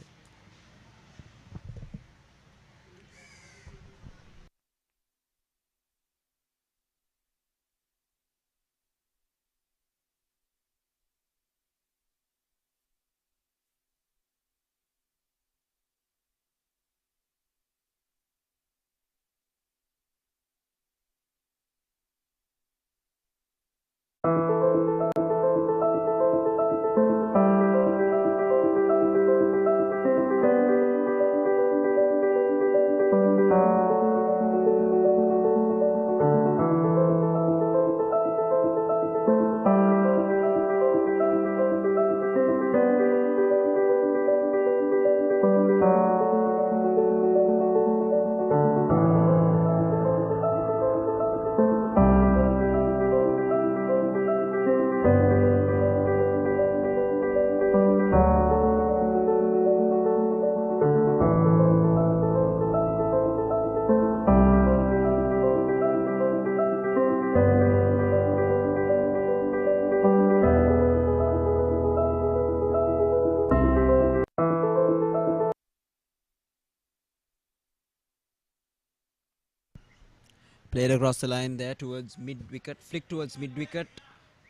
Played across the line there towards mid wicket, flick towards mid wicket.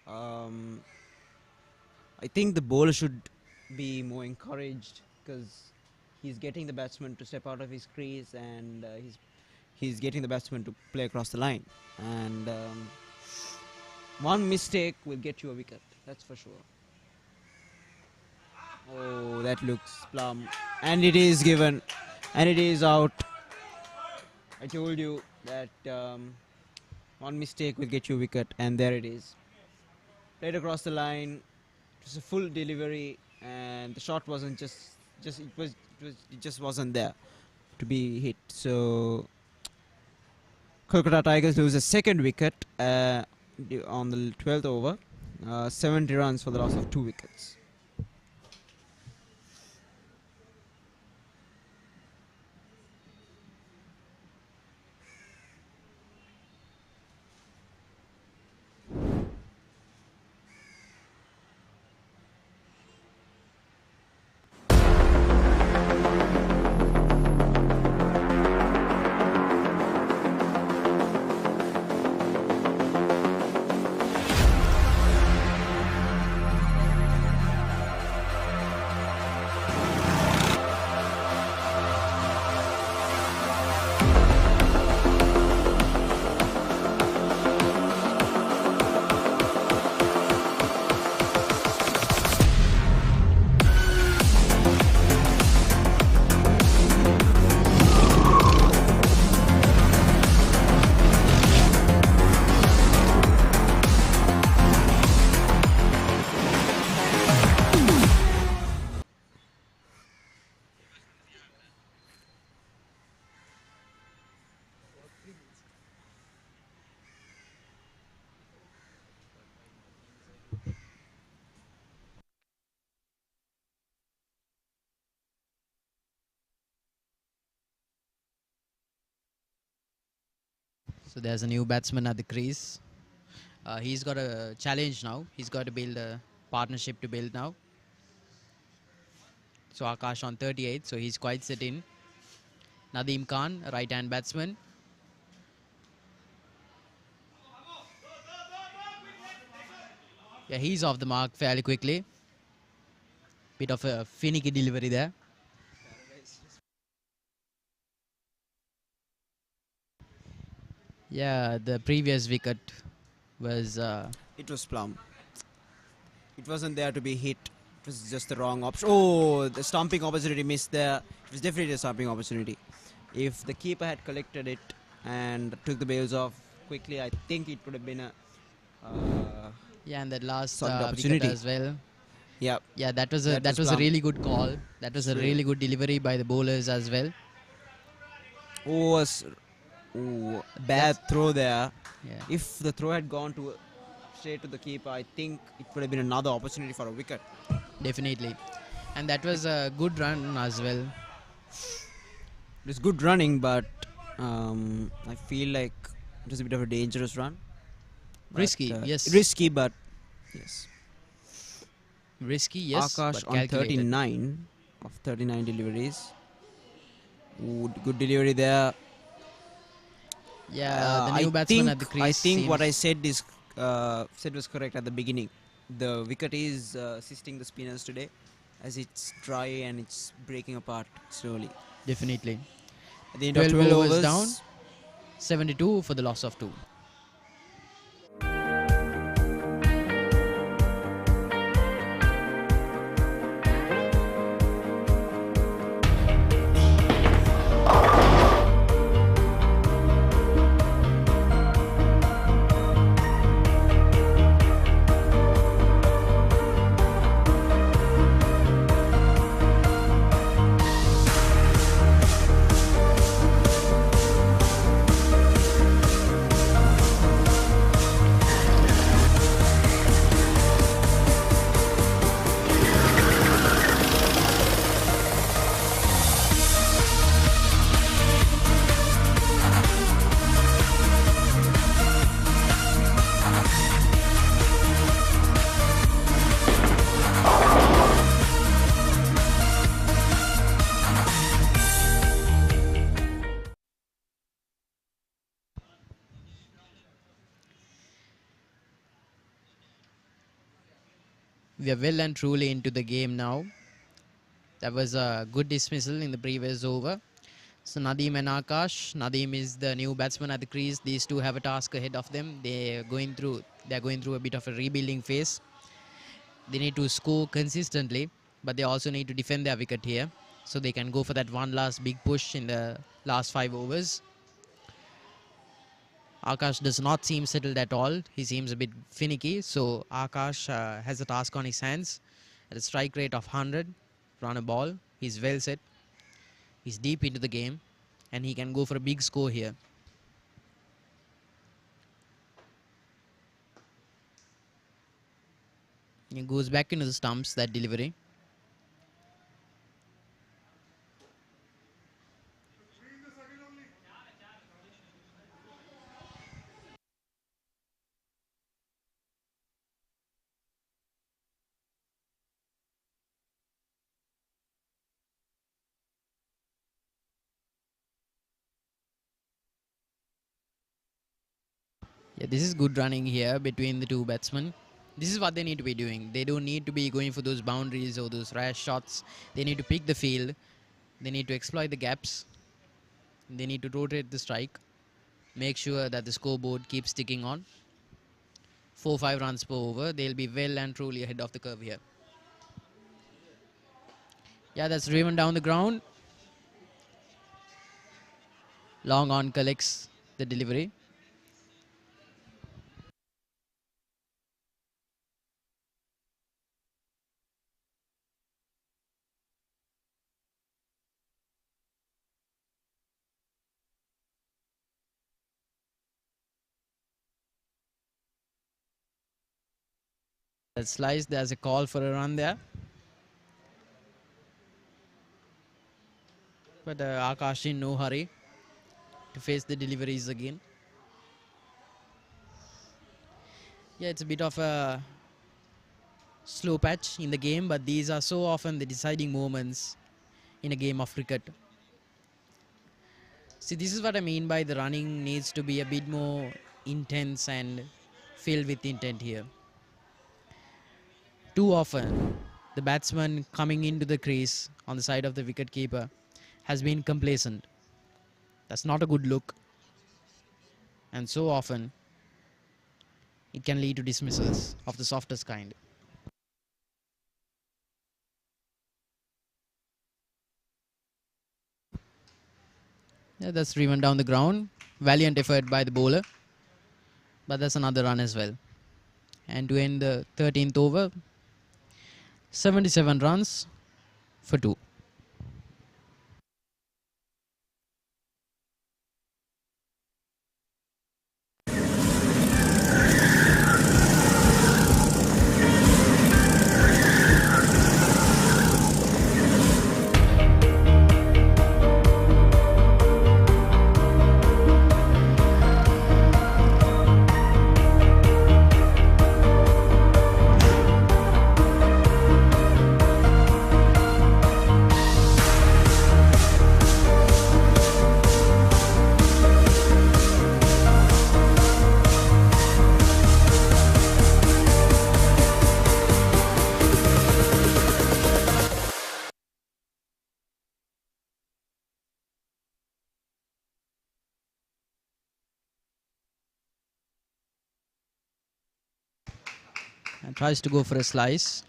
I think the bowler should be more encouraged because he's getting the batsman to step out of his crease, and he's getting the batsman to play across the line. And one mistake will get you a wicket, that's for sure. Oh, that looks plumb, and it is given, and it is out. I told you that one mistake will get you a wicket, and there it is. Played across the line. It was a full delivery, and the shot wasn't it just wasn't there to be hit. So Kolkata Tigers lose a second wicket on the 12th over. 70 runs for the loss of 2 wickets. So there's a new batsman at the crease. He's got a challenge now. He's got to build a partnership to build now. So Akash on 38, so he's quite set in. Nadeem Khan, right-hand batsman. Yeah, he's off the mark fairly quickly. Bit of a finicky delivery there. Yeah, the previous wicket was It was plumb. It wasn't there to be hit. It was just the wrong option. Oh, the stomping opportunity missed there. It was definitely a stomping opportunity. If the keeper had collected it and took the bails off quickly, I think it would have been a yeah, and that last solid wicket opportunity. as well. Yeah. Yeah, that was a That was a plumb. really good call. That was a Straight. really good delivery by the bowlers as well. Bad throw there. Yeah, If the throw had gone to straight to the keeper, I think it would have been another opportunity for a wicket. definitely. And that was a good run as well. It was good running, but I feel like it was a bit of a dangerous run. Risky, But, yes. Risky, but yes. Risky, yes, Akash but on calculated. 39 of 39 deliveries. Ooh, good delivery there. Yeah, the new batsman at the crease. I think what I seems- said was correct at the beginning. The wicket is assisting the spinners today, as it's dry and it's breaking apart slowly. Definitely. At the end of 12 12 overs overs down. 72 for the loss of 2. We are well and truly into the game now. That was a good dismissal in the previous over. So Nadeem and Akash. Nadeem is the new batsman at the crease. These two have a task ahead of them. They're going through a bit of a rebuilding phase. They need to score consistently, but they also need to defend their wicket here, so they can go for that one last big push in the last 5 overs. Akash does not seem settled at all. He seems a bit finicky, so Akash has a task on his hands. At a strike rate of 100, run a ball. He's well set. He's deep into the game, and he can go for a big score here. He goes back into the stumps, that delivery. Yeah, this is good running here between the two batsmen. This is what they need to be doing. They don't need to be going for those boundaries or those rash shots. They need to pick the field. They need to exploit the gaps. They need to rotate the strike. Make sure that the scoreboard keeps ticking on. 4-5 runs per over. They'll be well and truly ahead of the curve here. Yeah, that's driven down the ground. Long on collects the delivery. That slice, there's a call for a run there. But Akash in no hurry to face the deliveries again. Yeah, it's a bit of a slow patch in the game, but these are so often the deciding moments in a game of cricket. See, this is what I mean by the running needs to be a bit more intense and filled with intent here. Too often, the batsman coming into the crease on the side of the wicketkeeper has been complacent. That's not a good look. And so often, it can lead to dismissals of the softest kind. Yeah, that's driven down the ground. Valiant effort by the bowler. But that's another run as well. And to end the 13th over, 77 runs for 2. And tries to go for a slice.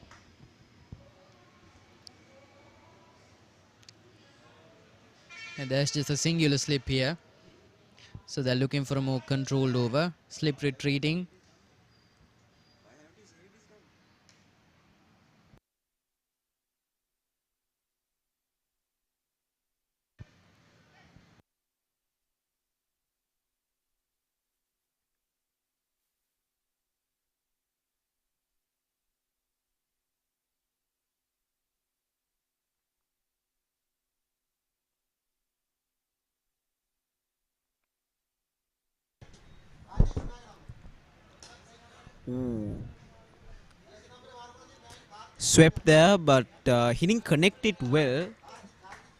And there's just a singular slip here. So they're looking for a more controlled over. Slip retreating. Ooh. Swept there, but he didn't connect it well,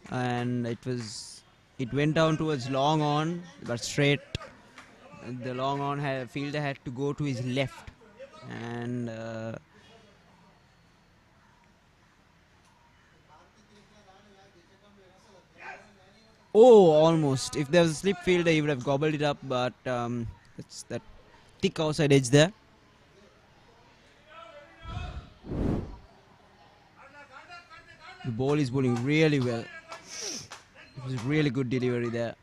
and it went down towards long on, but straight. The long on fielder had to go to his left, and oh, almost. If there was a slip fielder, he would have gobbled it up, but it's that thick outside edge there. The ball is bowling really well. It was a really good delivery there.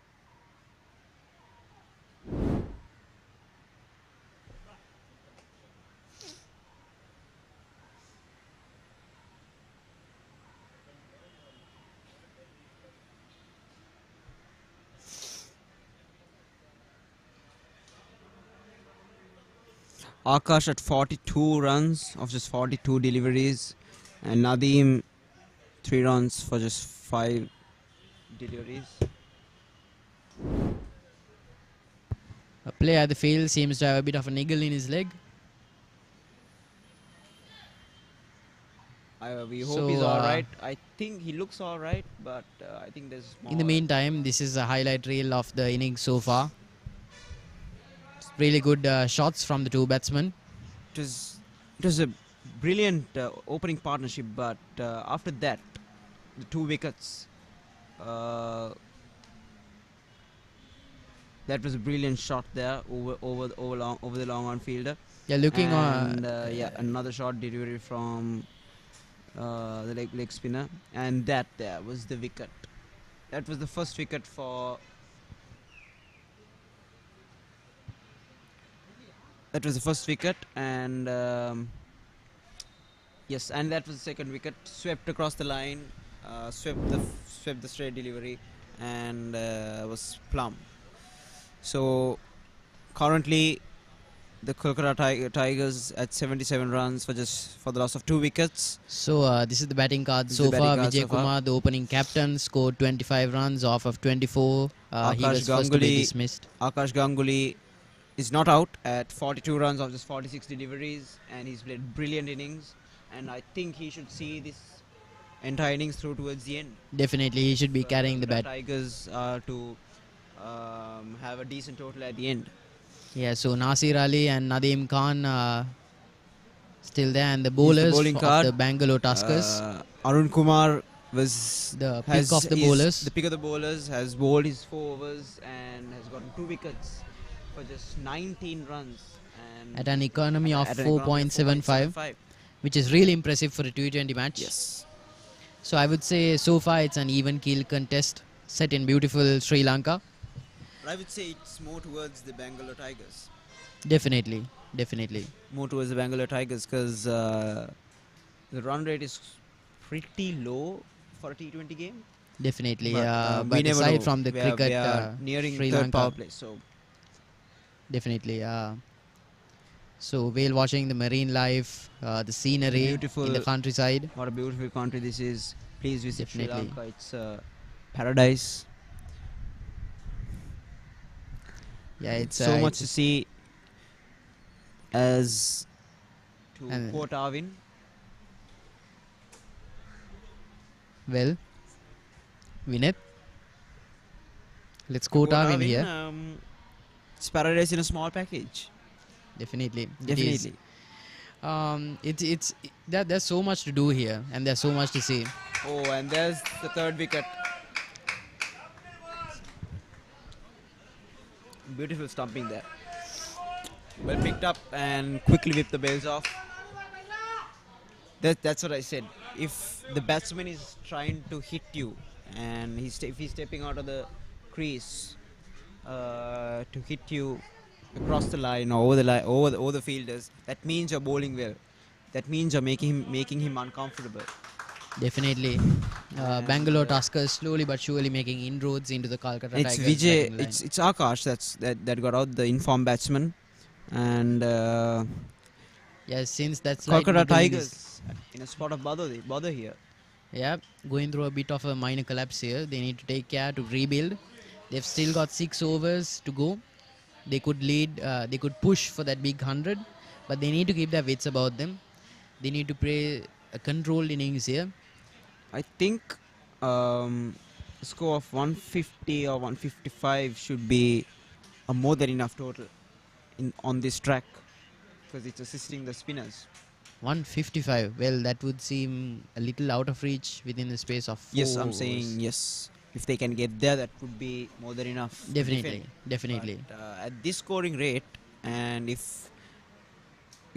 Akash at 42 runs of just 42 deliveries, and Nadeem 3 runs for just 5 deliveries. A player at the field seems to have a bit of a niggle in his leg. We hope So, he's alright. I think he looks alright, but I think there's more. In the meantime, this is a highlight reel of the innings so far. Really good shots from the two batsmen. It was a brilliant opening partnership, but after that, the 2 wickets. That was a brilliant shot there over the long on fielder. Yeah, looking and, another shot delivery from the leg spinner, and that there was the wicket. That was the first wicket for. That was the first wicket, and yes, and that was the second wicket. Swept across the line, swept the straight delivery, and was plumb. So currently, the Kolkata Tigers at 77 runs for the loss of 2 wickets. So this is the batting card so far. Vijay Kumar, the opening captain, scored 25 runs off of 24. He was first to be dismissed. Akash Ganguly is not out at 42 runs of just 46 deliveries, and he's played brilliant innings, and I think he should see this entire innings through towards the end. Definitely, he should be carrying the bat. Tigers to have a decent total at the end. Yeah, so Nasir Ali and Nadeem Khan still there, and the He's the bowlers bowling of card. the Bangalore Tuskers. Arun Kumar was The pick of the is bowlers. The pick of the bowlers has bowled his 4 overs and has gotten 2 wickets for just 19 runs. And At an economy of at an economy of 4.75, which is really impressive for a T20 match. Yes. So I would say so far it's an even keel contest set in beautiful Sri Lanka. But I would say it's more towards the Bangalore Tigers. Definitely, definitely. More towards the Bangalore Tigers because the run rate is pretty low for a T20 game. Definitely. But, we But never aside know. from the we cricket, are nearing Sri third Lanka, power play. So definitely. So whale watching, the marine life, the scenery Beautiful. in the countryside. what a beautiful country this is. Please visit Sri Definitely. Lanka. It's paradise. Yeah, it's so much to see. As to And- quote Arvin, Well, Vinith, let's quote Arvin here. It's paradise in a small package. Definitely. Definitely. It's that there's so much to do here, and there's so much to see. Oh, and there's the third wicket. Beautiful stumping there. Well picked up and quickly whipped the bails off. That's what I said. If the batsman is trying to hit you and if he's stepping out of the crease to hit you across the line or over the fielders, that means you're bowling well. That means you're making him uncomfortable. Definitely. And, Bangalore Tuskers slowly but surely making inroads into the Kolkata It's Tigers Vijay. batting line. It's Akash that got out, the informed batsman, and Yeah, since that's right. Kolkata middle in his- Tigers in a spot of bother here. Yeah, going through a bit of a minor collapse here. They need to take care to rebuild. They've still got 6 overs to go. They could lead, they could push for that big 100, but they need to keep their wits about them. They need to play a controlled innings here. I think a score of 150 or 155 should be a more than enough total on this track because it's assisting the spinners. 155. Well, that would seem a little out of reach within the space of 4 Yes, I'm overs. saying yes. If they can get there, that would be more than enough. to Definitely, defend. definitely. But, at this scoring rate, and if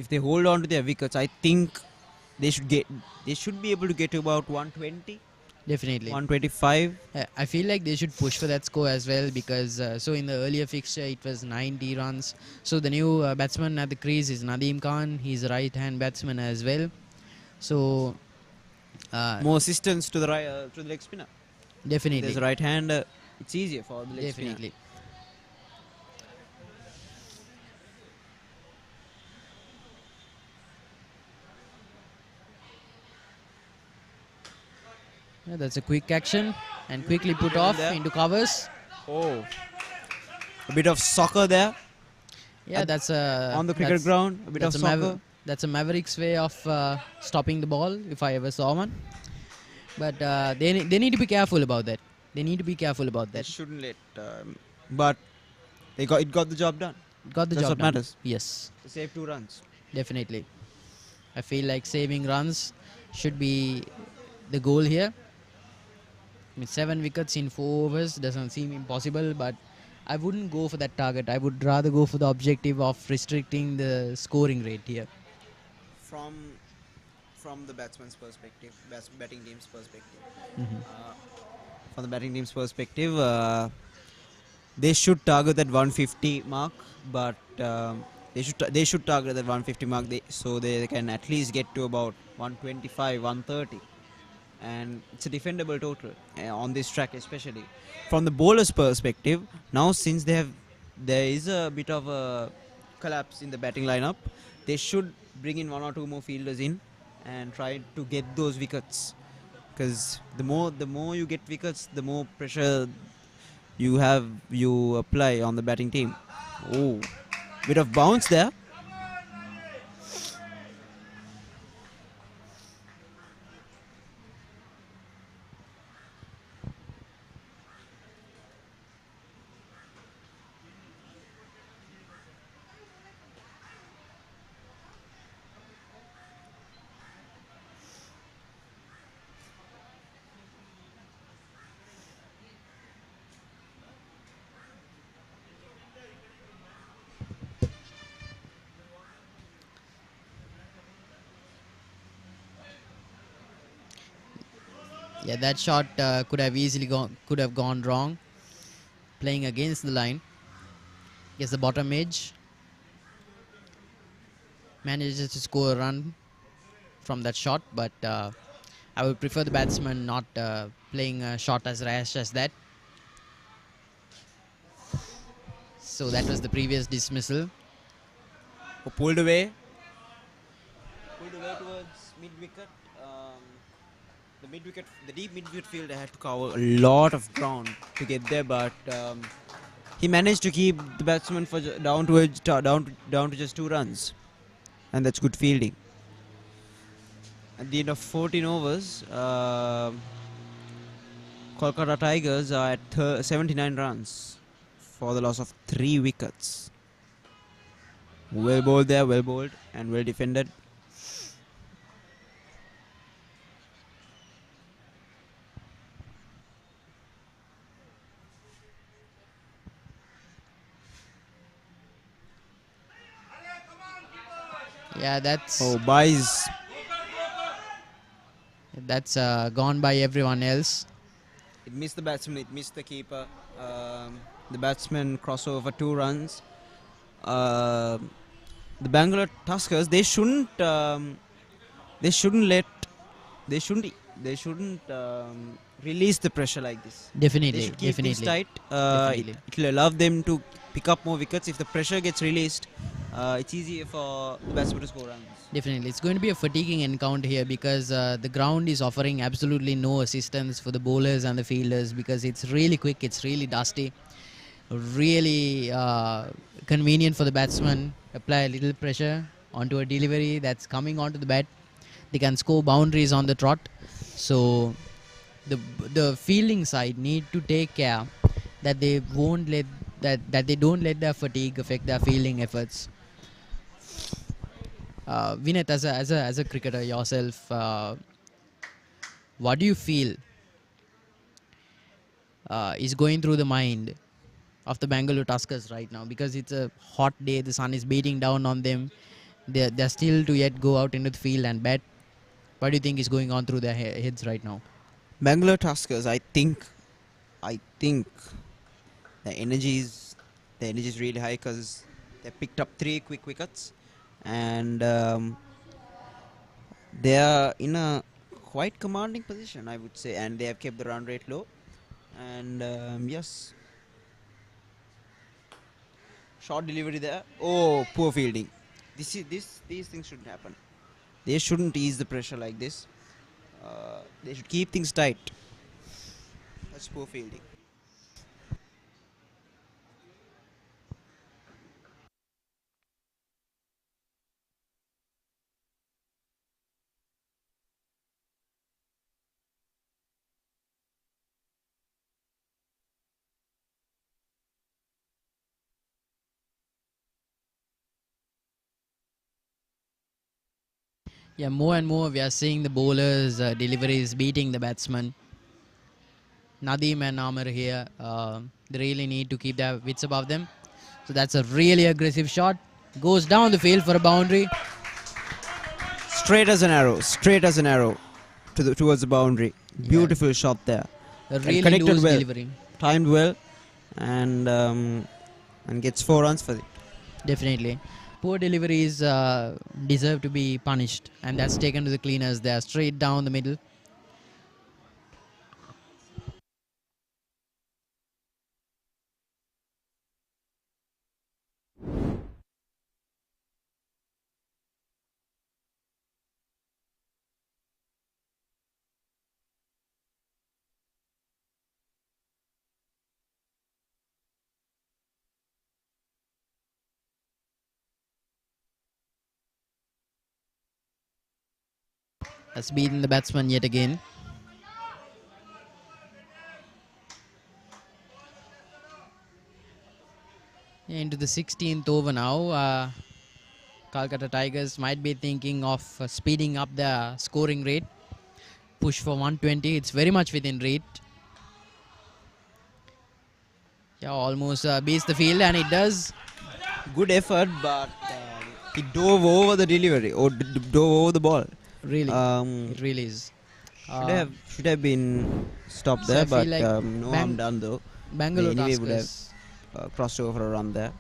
they hold on to their wickets, I think they should be able to get to about 120, Definitely. 125. I feel like they should push for that score as well because so in the earlier fixture it was 90 runs. So the new batsman at the crease is Nadeem Khan. He's a right-hand batsman as well. So More assistance to the leg spinner. definitely, There's a right hand. It's easier for the leg definitely. spinner. Yeah, that's a quick action and quickly put Good off there. into covers. Oh, a bit of soccer there Yeah, that's a on the cricket that's- ground. A bit of that's soccer. That's a Mavericks way of stopping the ball, if I ever saw one. But they need to be careful about that. They need to be careful about They that. shouldn't let. But it got the job done. Got the That's job what done. matters. Yes, To save 2 runs. definitely. I feel like saving runs should be the goal here. I mean, 7 wickets in 4 overs doesn't seem impossible, but I wouldn't go for that target. I would rather go for the objective of restricting the scoring rate here. From the batsman's perspective, batting team's perspective. Mhm. From the batting team's perspective, they should target that 150 mark, but they should target that 150 mark so they can at least get to about 125, 130, and it's a defendable total on this track, especially from the bowler's perspective. Now, since there is a bit of a collapse in the batting lineup, they should bring in 1 or 2 more fielders in and try to get those wickets, because the more you get wickets, the more pressure you apply on the batting team. Oh, bit of bounce there. Yeah, that shot could have easily gone wrong. Playing against the line. Gets the bottom edge. Manages to score a run from that shot, but I would prefer the batsman not playing a shot as rash as that. So that was the previous dismissal. Who pulled away. Pulled away towards mid-wicket. The deep mid-wicket fielder had to cover a lot of ground to get there, but he managed to keep the batsman for down to just 2 runs, and that's good fielding. At the end of 14 overs, Kolkata Tigers are at 79 runs for the loss of 3 wickets. Well bowled there, well bowled and well defended. Yeah, that's gone by everyone else. It missed the batsman, it missed the keeper. The batsman crossed over for 2 runs. The Bangalore Tuskers, they shouldn't release the pressure like this. Definitely, They should keep things definitely. tight. Definitely. It will allow them to pick up more wickets. If the pressure gets released, it's easier for the batsman to score runs. Definitely. It's going to be a fatiguing encounter here because the ground is offering absolutely no assistance for the bowlers and the fielders because it's really quick, it's really dusty, really convenient for the batsman. Apply a little pressure onto a delivery that's coming onto the bat. They can score boundaries on the trot. So the fielding side need to take care that they won't let that they don't let their fatigue affect their fielding efforts. Vinay, as a cricketer yourself, what do you feel is going through the mind of the Bangalore Tuskers right now? Because it's a hot day, the sun is beating down on them. They're still to yet go out into the field and bat. What do you think is going on through their heads right now? Bangalore Tuskers, I think the energy is really high because they picked up 3 quick wickets, and they are in a quite commanding position, I would say, and they have kept the run rate low. And yes, short delivery there. Oh, poor fielding. These things shouldn't happen. They shouldn't ease the pressure like this. They should keep things tight. That's poor fielding. Yeah, more and more we are seeing the bowlers' deliveries beating the batsman. Nadeem and Amar here, they really need to keep their wits above them. So that's a really aggressive shot. Goes down the field for a boundary. Straight as an arrow towards the boundary. Beautiful shot there. A really connected loose well, delivery. timed well, and gets 4 runs for it. Definitely. Poor deliveries deserve to be punished, and that's taken to the cleaners. They are straight down the middle. Has beaten the batsman yet again. Into the 16th over now. Kolkata Tigers might be thinking of speeding up their scoring rate. Push for 120. It's very much within reach. Yeah, almost beats the field, and it does. Good effort, but he dove over the delivery or dove over the ball. Really, it really is. Should have been stopped So there, I feel but like no Bang- harm done though. Bangalore Anyway, would have Tuskers. crossed over for a run there.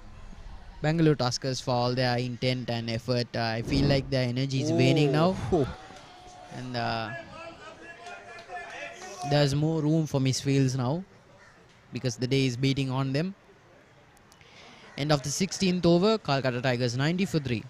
Bangalore Tuskers, for all their intent and effort, I feel like their energy is waning now, Oh. and there's more room for misfields now because the day is beating on them. End of the 16th over, Kolkata Tigers 90 for 3.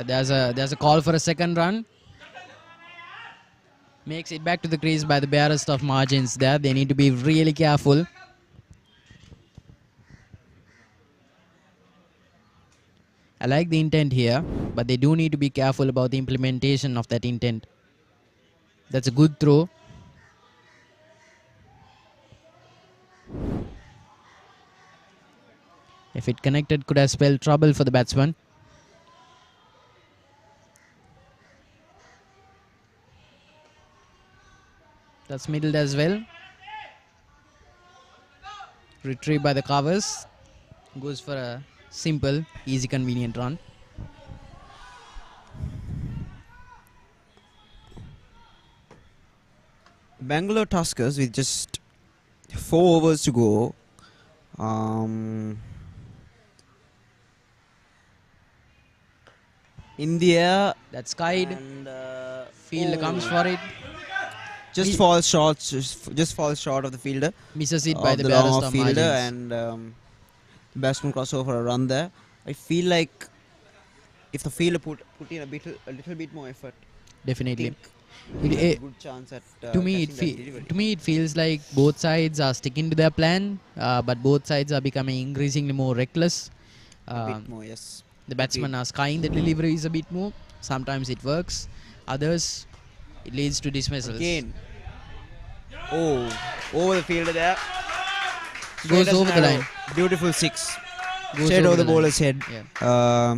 There's a call for a second run. Makes it back to the crease by the barest of margins there. They need to be really careful. I like the intent here, but they do need to be careful about the implementation of that intent. That's a good throw. If it connected, could have spelled trouble for the batsman. That's middled as well. Retrieved by the covers. Goes for a simple, easy, convenient run. Bangalore Tuskers with just 4 overs to go. India That's skied. and Fielder comes for it. just falls short. Just falls short of the fielder. Misses it by Of the the barest long of off fielder, margins. and the batsman cross over for a run there. I feel like if the fielder put in a little bit more effort, Definitely. think It- he has a it- good chance at To me, catching that delivery. to me, it feels like both sides are sticking to their plan, but both sides are becoming increasingly more reckless. A bit more, yes. The batsmen are skying the deliveries a bit more. Sometimes it works. Others, it leads to dismissals. Again. Oh, over the fielder there. Goes Straight as over an the arrow. line. Beautiful 6. Goes Straight over the line. bowler's head. Yeah.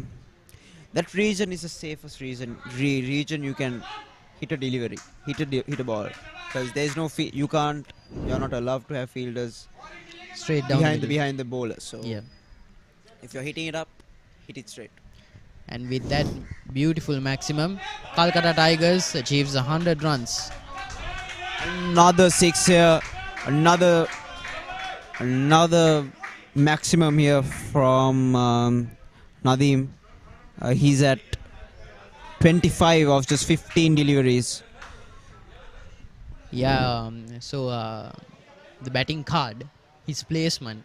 That region is the safest region you can hit a delivery, hit a ball, because there's no you're not allowed to have fielders Straight down the middle. behind the bowler. So Yeah. if you're hitting it up, hit it straight. And with that beautiful maximum, Kolkata Tigers achieves 100 runs. Another 6 here, another maximum here from Nadeem. He's at 25 of just 15 deliveries. Yeah, the batting card, his placement.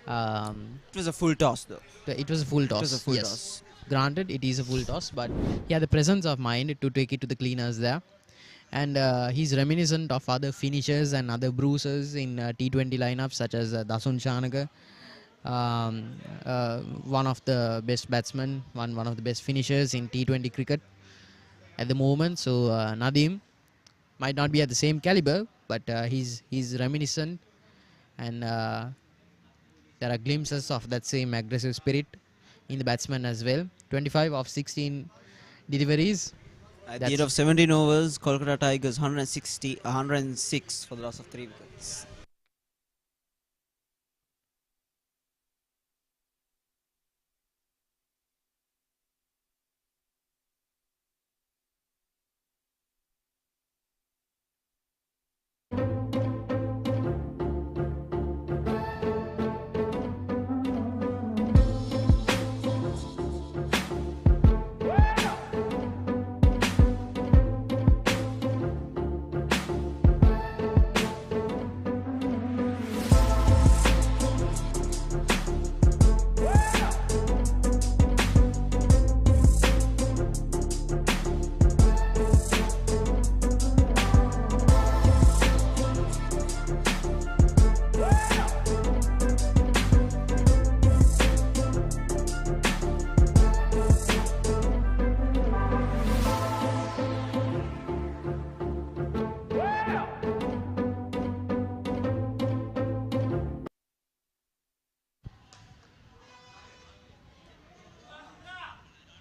It was a full toss though. It was a full toss. It was a full yes. toss. Granted, it is a full toss, but he had the presence of mind to take it to the cleaners there. And he's reminiscent of other finishers and other bruisers in T20 lineups such as Dasun Chanaka, one of the best batsmen, one of the best finishers in T20 cricket at the moment. So Nadeem might not be at the same caliber, but he's reminiscent, and there are glimpses of that same aggressive spirit in the batsman as well. 25 of 16 deliveries. At the end of 17 overs, Kolkata Tigers 106 for the loss of 3 wickets.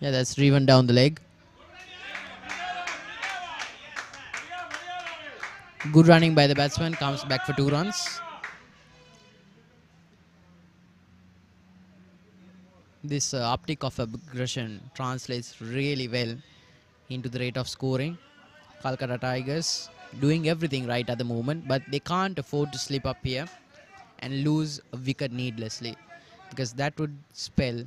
Yeah, that's driven down the leg. Good running by the batsman, comes back for 2 runs. This uptick of aggression translates really well into the rate of scoring. Kolkata Tigers doing everything right at the moment, but they can't afford to slip up here and lose a wicket needlessly, because that would spell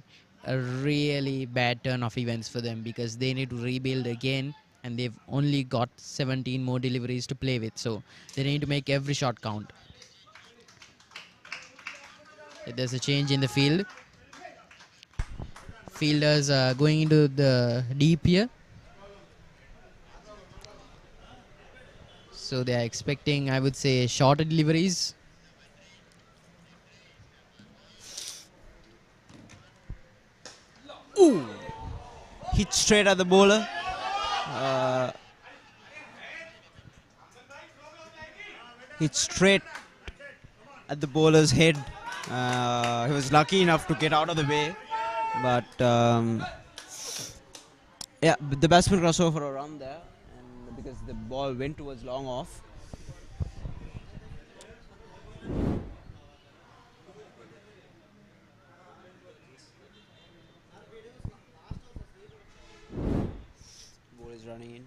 a really bad turn of events for them, because they need to rebuild again and they've only got 17 more deliveries to play with, so they need to make every shot count. There's a change in the field. Fielders going into the deep here, so they are expecting, I would say, shorter deliveries. Ooh! Hit straight at the bowler. Hit straight at the bowler's head. He was lucky enough to get out of the way, but yeah, the batsman crossed over for a run there, and because the ball went towards long off. Ball is running in.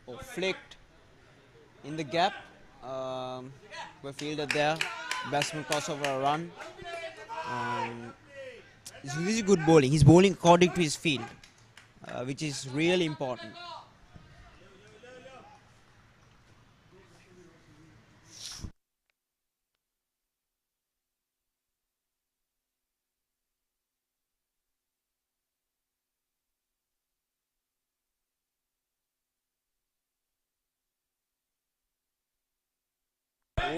Oh, flicked in the gap. We fielded there. Batsman crossed over a run. This is good bowling. He's bowling according to his field, which is really important.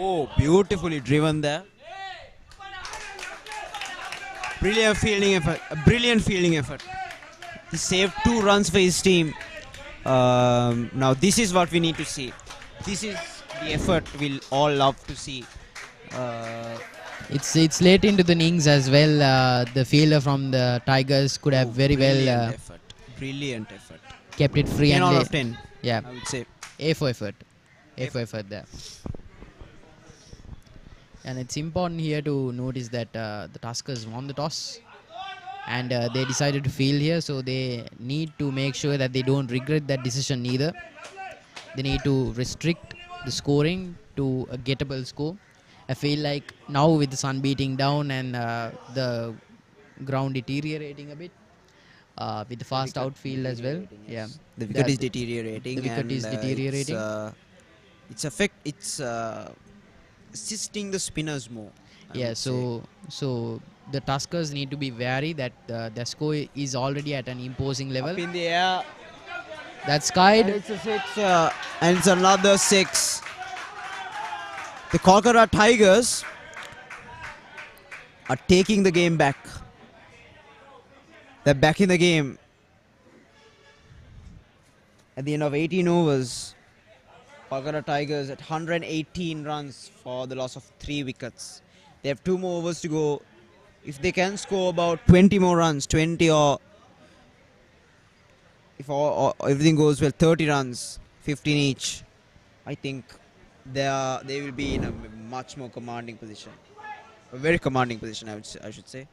Oh, beautifully driven there. Brilliant fielding effort. A brilliant fielding effort. He saved 2 runs for his team. Now this is what we need to see. This is the effort we'll all love to see. It's late into the innings as well. The fielder from the Tigers could have very well Brilliant effort. kept it free 10 and out of 10. yeah, I would say. A for effort. A for effort there. And it's important here to notice that the Tuskers won the toss and they decided to field here, so they need to make sure that they don't regret that decision either. They need to restrict the scoring to a gettable score. I feel like now with the sun beating down and the ground deteriorating a bit, with the fast outfield as well. Yeah, The wicket is deteriorating. The wicket is deteriorating. It's assisting the spinners more. Yeah, so the Tuskers need to be wary that their score is already at an imposing level. Up in the air. That's skied. And it's a 6. And it's another 6. The Kolkata Tigers are taking the game back. They're back in the game. At the end of 18 overs, Kolkata Tigers at 118 runs for the loss of 3 wickets. They have 2 more overs to go. If they can score about 20 more runs, 20 or if everything goes well, 30 runs, 15 each, I think they will be in a much more commanding position. A very commanding position, I should say.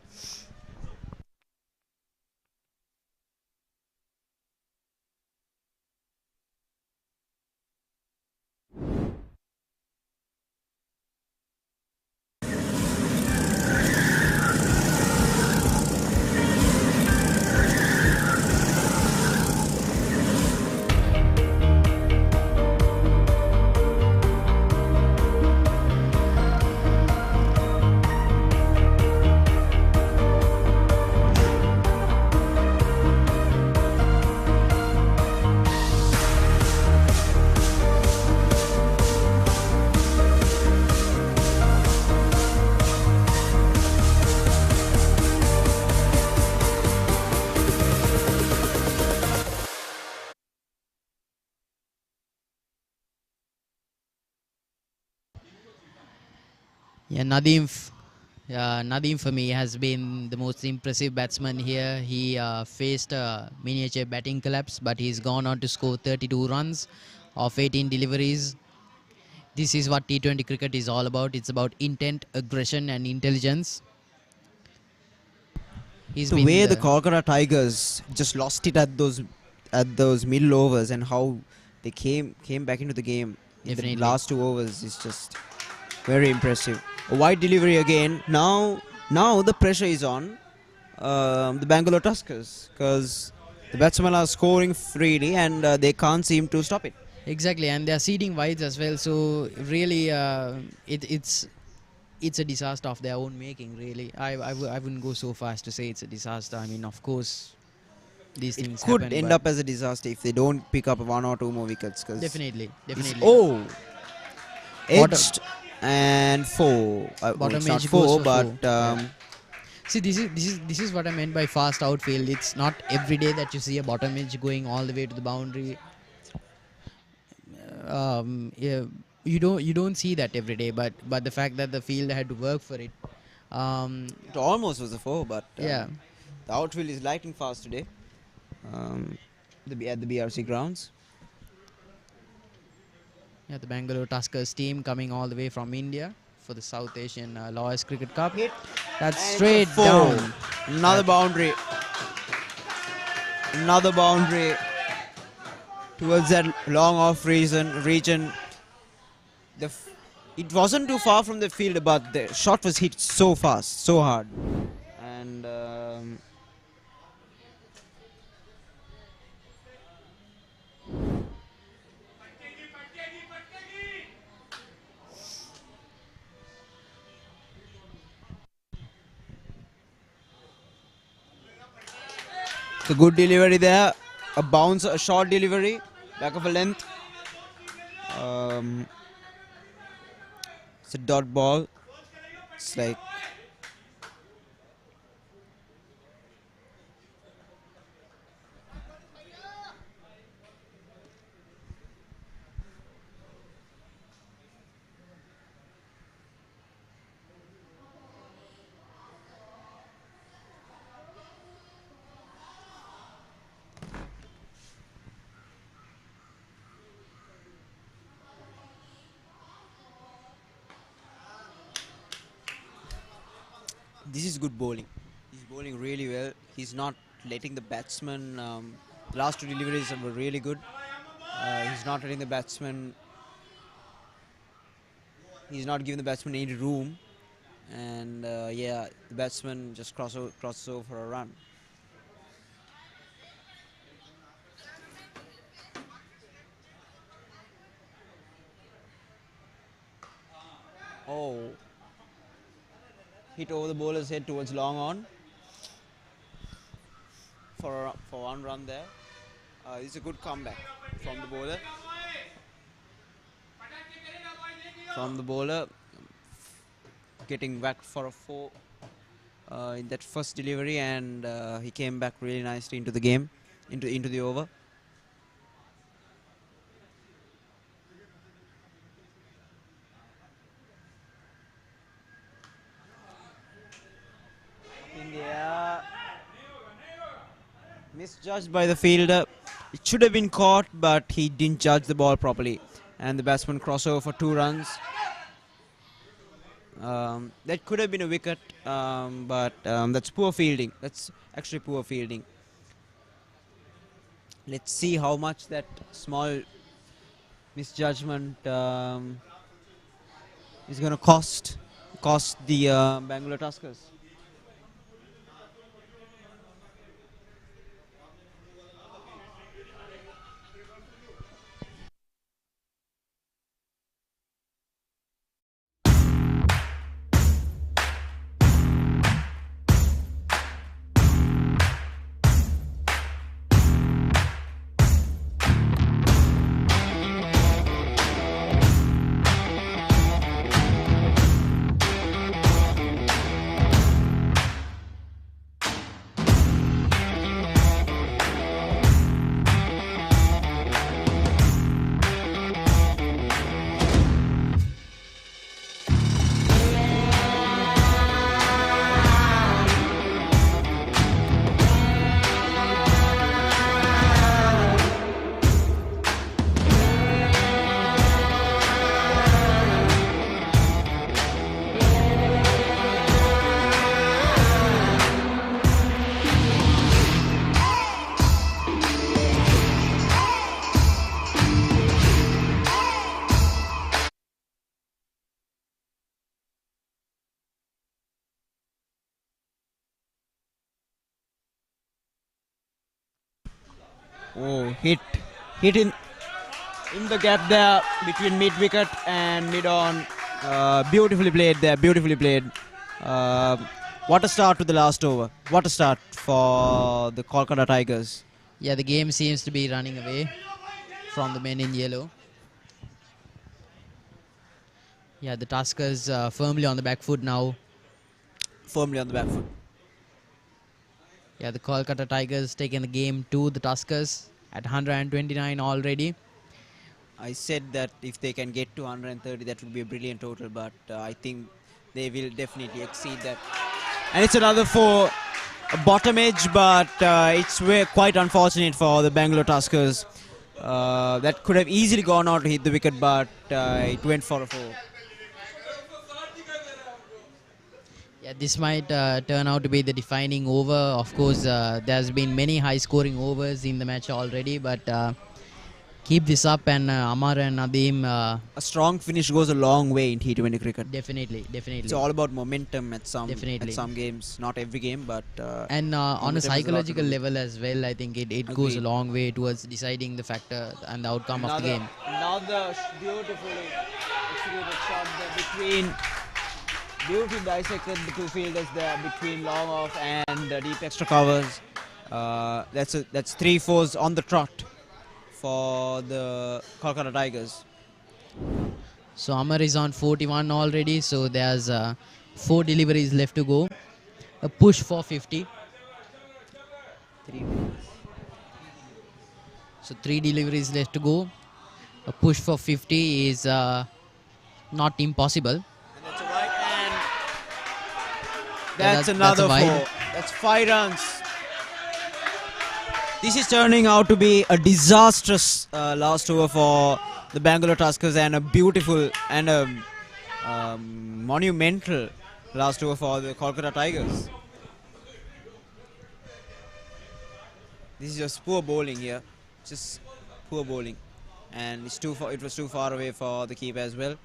Yeah, Nadeem Nadeem for me has been the most impressive batsman here. He faced a miniature batting collapse, but he's gone on to score 32 runs of 18 deliveries. This is what T20 cricket is all about. It's about intent, aggression, and intelligence. He's The been way the Kolkata Tigers just lost it at those middle overs, and how they came back into the game in Definitely. the last 2 overs is just very impressive. A wide delivery again. Now the pressure is on the Bangalore Tuskers, because the batsmen are scoring freely and they can't seem to stop it. Exactly, and they're seeding wides as well. So really, it's a disaster of their own making. Really, I wouldn't go so far as to say it's a disaster. I mean, of course, these It things could happen, end but up as a disaster if they don't pick up 1 or 2 more wickets. definitely. Edged and 4. Bottom it's not edge 4, goes for but 4. See, this is what I meant by fast outfield. It's not every day that you see a bottom edge going all the way to the boundary. Yeah, you don't see that every day, but the fact that the field had to work for it. it almost was a 4. But Yeah, the outfield is lightning fast today. At the BRC grounds. yeah, the Bangalore Tuskers team coming all the way from India for the South Asian Lawyers Cricket Cup. Hit. That's And straight 4. down. Another boundary. Another boundary towards that long off region. It wasn't too far from the field, but the shot was hit so fast, so hard. And it's a good delivery there. A bounce, a short delivery, back of a length. It's a dot ball. It's like this is good bowling. He's bowling really well. He's not letting the batsman. The last 2 deliveries were really good. He's not letting the batsman. He's not giving the batsman any room, and yeah, the batsman just crosses over for a run. Oh. Hit over the bowler's head towards long on for 1 run there. This is a good comeback from the bowler. Getting back for a 4 in that first delivery, and he came back really nicely into the game, into the over. India misjudged by the fielder. It should have been caught, but he didn't judge the ball properly, and the batsman crossover for 2 runs. That could have been a wicket, but that's poor fielding. That's actually poor fielding. Let's see how much that small misjudgment is going to cost the Bangalore Tuskers. Oh, hit in the gap there between mid wicket and mid on. Beautifully played there. Beautifully played. What a start to the last over. What a start for the Kolkata Tigers. Yeah, the game seems to be running away from the men in yellow. Yeah, the Tuskers firmly on the back foot now. Firmly on the back foot. Yeah, the Kolkata Tigers taking the game to the Tuskers at 129 already. I said that if they can get to 130, that would be a brilliant total, but I think they will definitely exceed that. And it's another for a bottom edge, but it's quite unfortunate for the Bangalore Tuskers. That could have easily gone out to hit the wicket, but it went for a 4. Yeah, this might turn out to be the defining over. Of course, there's been many high-scoring overs in the match already, but keep this up, and Amar and Nadeem... a strong finish goes a long way in T20 cricket. Definitely. It's all about momentum at some Definitely. games. Not every game, but... and on a psychological level as well, I think it goes a Agreed. long way towards deciding the factor and the outcome of the game. Another beautifully executed shot there between... Beautifully dissected the two fielders there between long off and deep extra covers. That's 3 fours on the trot for the Kolkata Tigers. So Amar is on 41 already, so there's 4 deliveries left to go. A push for 50. 3 So 3 deliveries left to go. A push for 50 is not impossible. That's a wide, and Yeah, that's that's another a wide. 4. That's 5 runs. This is turning out to be a disastrous last over for the Bangalore Tuskers, and a beautiful and a monumental last over for the Kolkata Tigers. This is just poor bowling here, just poor bowling, and it's too far. It was too far away for the keeper as well.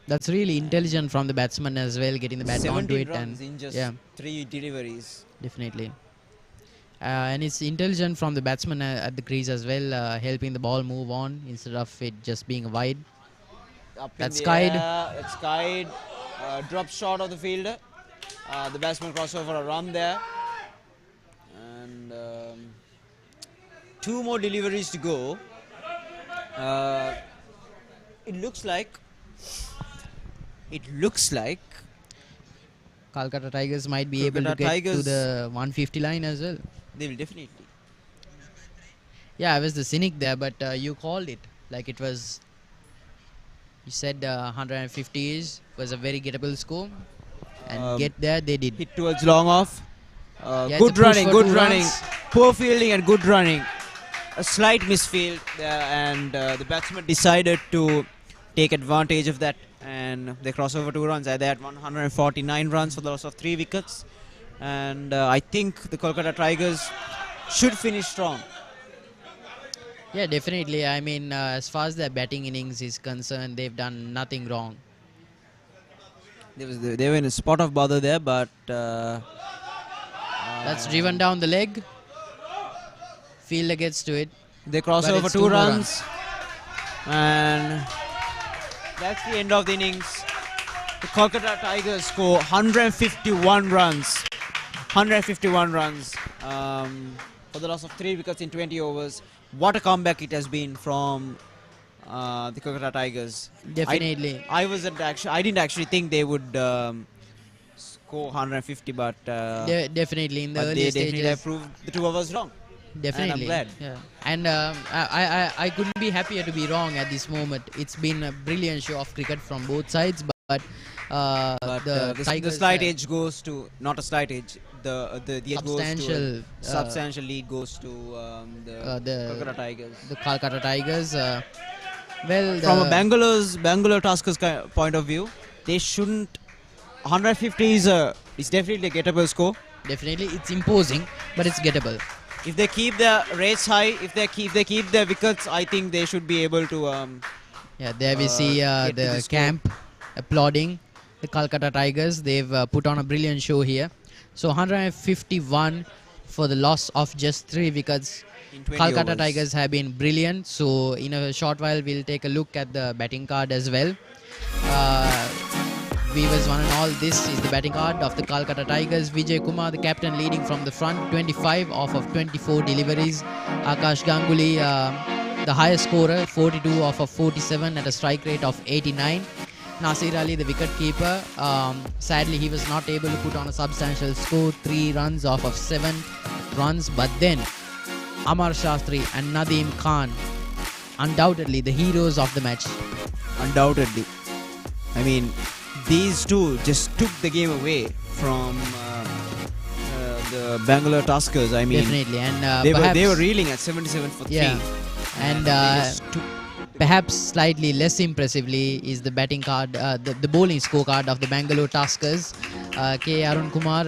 That's really intelligent from the batsman as well, getting the bat onto 17 it, runs and in just yeah, 3 deliveries. definitely. And it's intelligent from the batsman at the crease as well, helping the ball move on instead of it just being wide. Up in That's the skied. air, it's skied. Drop shot of the fielder. The batsman crossed over a run there. And 2 more deliveries to go. It looks like Kolkata Tigers might be able to Kolkata get to Tigers- the 150 line as well. they will definitely. Yeah, I was the cynic there, but you called it. Like it was, you said 150 was a very gettable score. And get there, they did. Hit towards long off. Yeah, it's a Good push running, for good 2 running. runs. Poor fielding and good running. A slight misfield there, and the batsman decided to take advantage of that, and they cross over 2 runs. They had 149 runs for the loss of 3 wickets, and I think the Kolkata Tigers should finish strong. Yeah, definitely. I mean, as far as their batting innings is concerned, they've done nothing wrong. They were in a spot of bother there, but That's driven down the leg. Fielder gets to it. they cross But over it's 2 2 more runs, and that's the end of the innings. The Kolkata Tigers score 151 runs. 151 runs for the loss of 3 wickets in 20 overs. What a comeback it has been from the Kolkata Tigers. Definitely. I didn't actually think they would score 150, but Definitely in the but early they definitely stages. have proved the 2 of us wrong. Definitely. And I'm glad. Yeah. And I couldn't be happier to be wrong at this moment. It's been a brilliant show of cricket from both sides, but the the Tigers slight edge goes to, not a slight edge, the edge goes to substantial lead goes to the Kolkata Tigers. the Kolkata Tigers. Well, From a Bangalore Tuskers point of view, they shouldn't. 150 is definitely a gettable score. definitely it's imposing, but it's gettable. If they keep their rates high, if they keep their wickets, I think they should be able to. Yeah, there we see get to the the score. camp applauding the Kolkata Tigers. They've put on a brilliant show here. So 151 for the loss of just 3 wickets In 20 Kolkata overs. Tigers have been brilliant. So in a short while, we'll take a look at the batting card as well. Viewers, one and all, this is the batting card of the Kolkata Tigers. Vijay Kumar, the captain, leading from the front, 25 off of 24 deliveries. Akash Ganguly, the highest scorer, 42 off of 47 at a strike rate of 89. Nasir Ali, the wicket keeper, sadly he was not able to put on a substantial score, 3 runs off of 7 runs. But then Amar Shastri and Nadeem Khan, undoubtedly the heroes of the match. Undoubtedly. I mean, these two just took the game away from the Bangalore Tuskers. I mean, Definitely, and they were reeling at 77 for 3. Yeah, and they just took perhaps slightly less impressively is the batting card, the bowling scorecard of the Bangalore Tuskers. K. Arun Kumar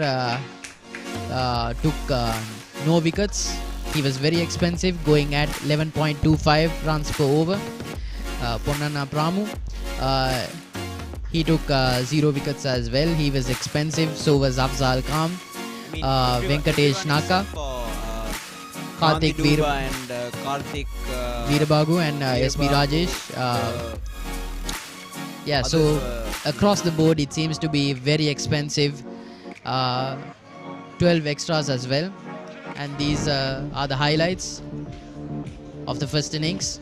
took no wickets. He was very expensive, going at 11.25 runs per over. Ponnana Pramu, he took 0 wickets as well. He was expensive. So was Afzal Khan. I mean, Venkatesh Naka, Karthik Veerba and Karthik Veerabagu and SB Rajesh. Yeah, so across the board it seems to be very expensive. 12 extras as well. And these are the highlights of the first innings.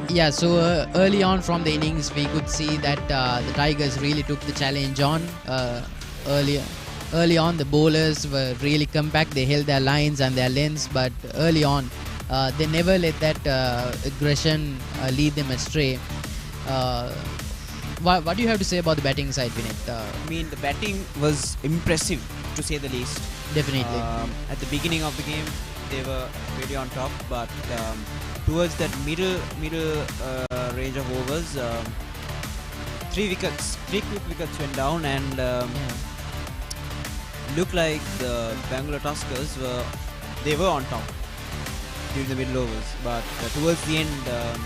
Yeah, so early on from the innings, we could see that the Tigers really took the challenge on. Early on, the bowlers were really compact. They held their lines and their lengths, but early on, they never let that aggression lead them astray. What do you have to say about the batting side, Vinit? I mean, the batting was impressive, to say the least. Definitely. At the beginning of the game, they were really on top, but towards that middle range of overs, 3 quick wickets went down, and looked like the Bangalore Tuskers were on top during the middle overs. But towards the end, the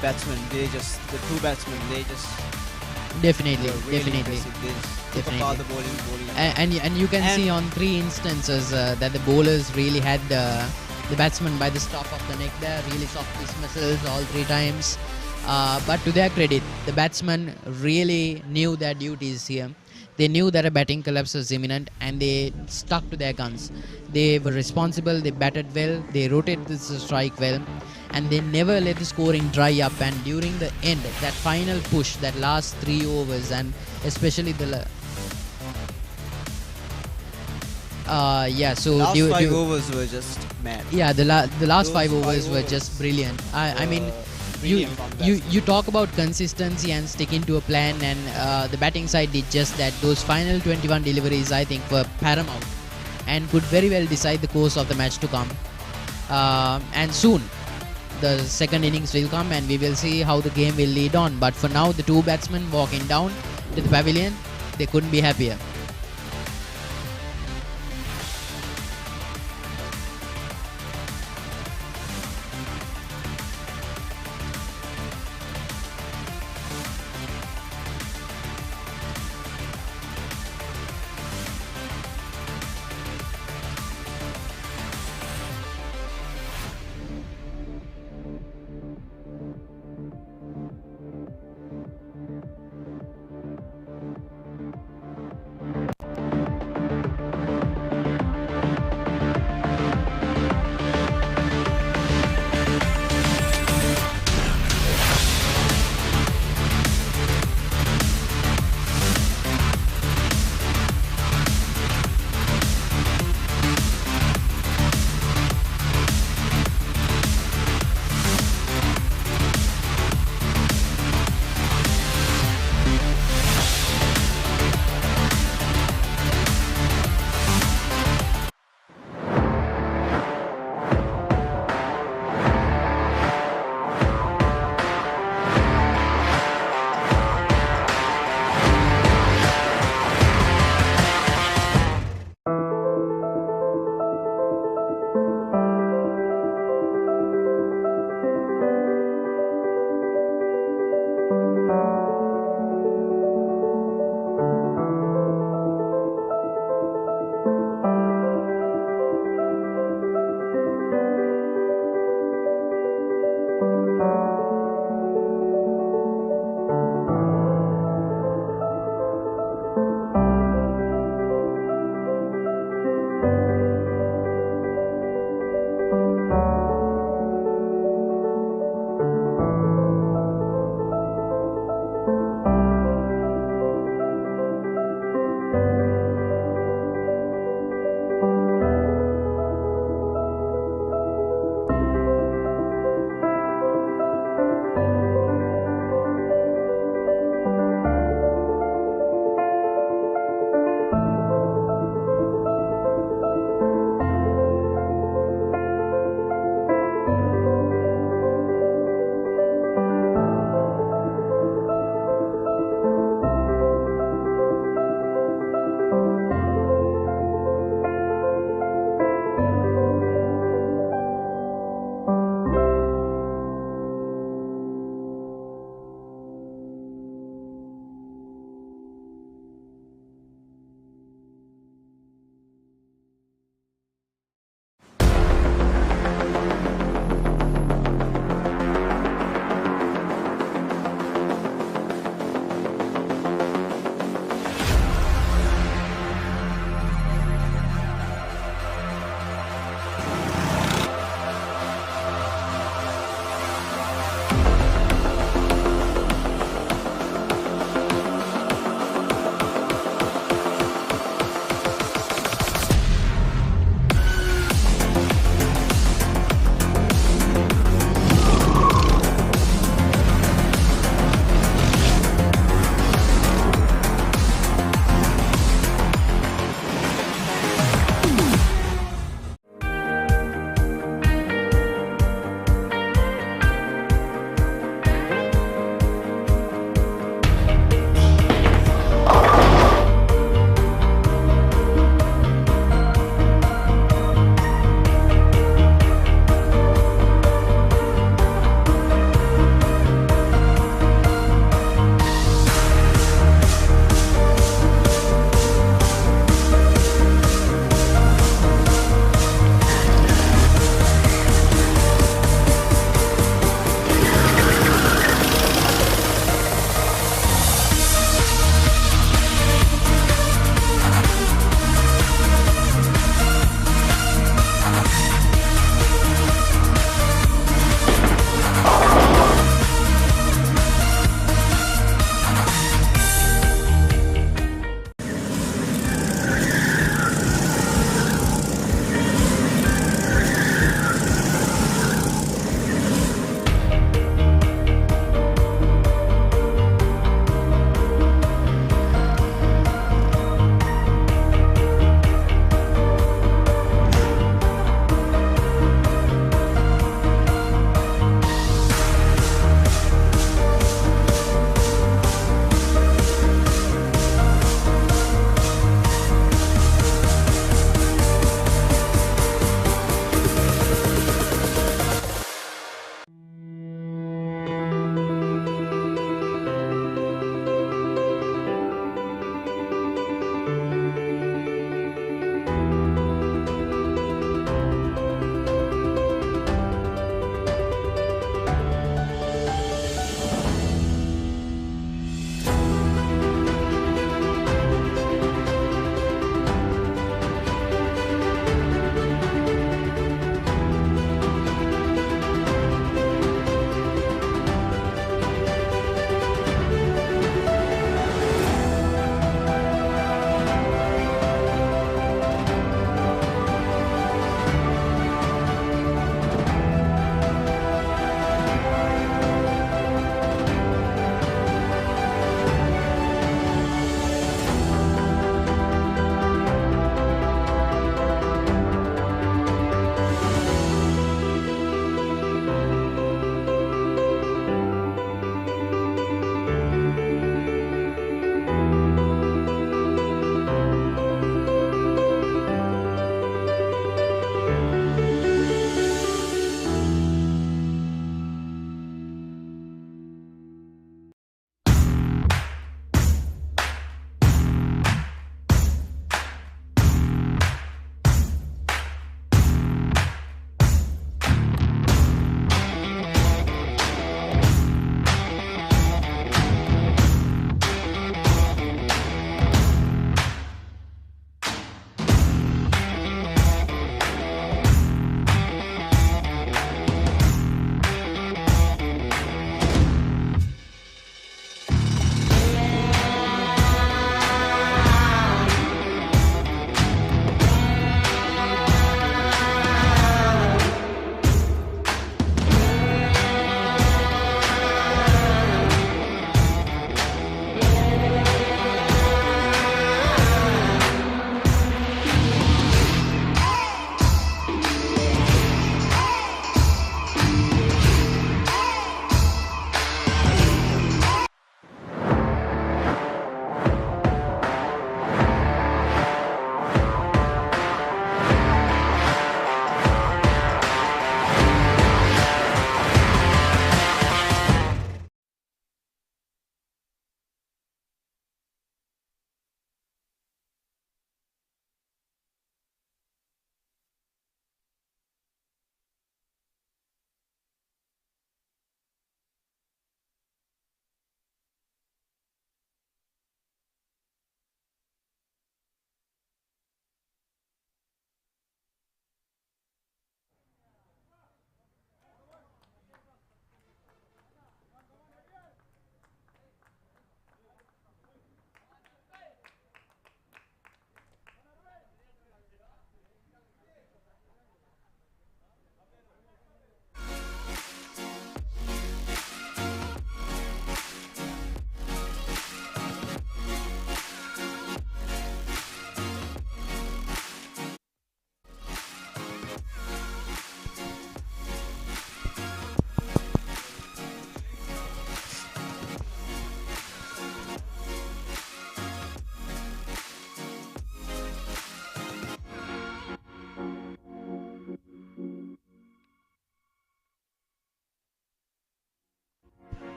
two batsmen, they just Definitely, really definitely. impressive. They just took Definitely. apart the bowling. And you can see on 3 instances that the bowlers really had the batsman by the scruff of the neck there, really soft dismissals all 3 times. But to their credit, the batsmen really knew their duties here. They knew that a batting collapse was imminent and they stuck to their guns. They were responsible, they batted well, they rotated the strike well, and they never let the scoring dry up. And during the end, that final push, that last 3 overs, and especially the so Last 5 overs were just mad. yeah, the last Those 5 overs 5 were overs just brilliant. I mean, brilliant from the you talk about consistency and sticking to a plan, and the batting side did just that. Those final 21 deliveries, I think, were paramount and could very well decide the course of the match to come. And soon the second innings will come and we will see how the game will lead on. But for now, the 2 batsmen walking down to the pavilion, they couldn't be happier.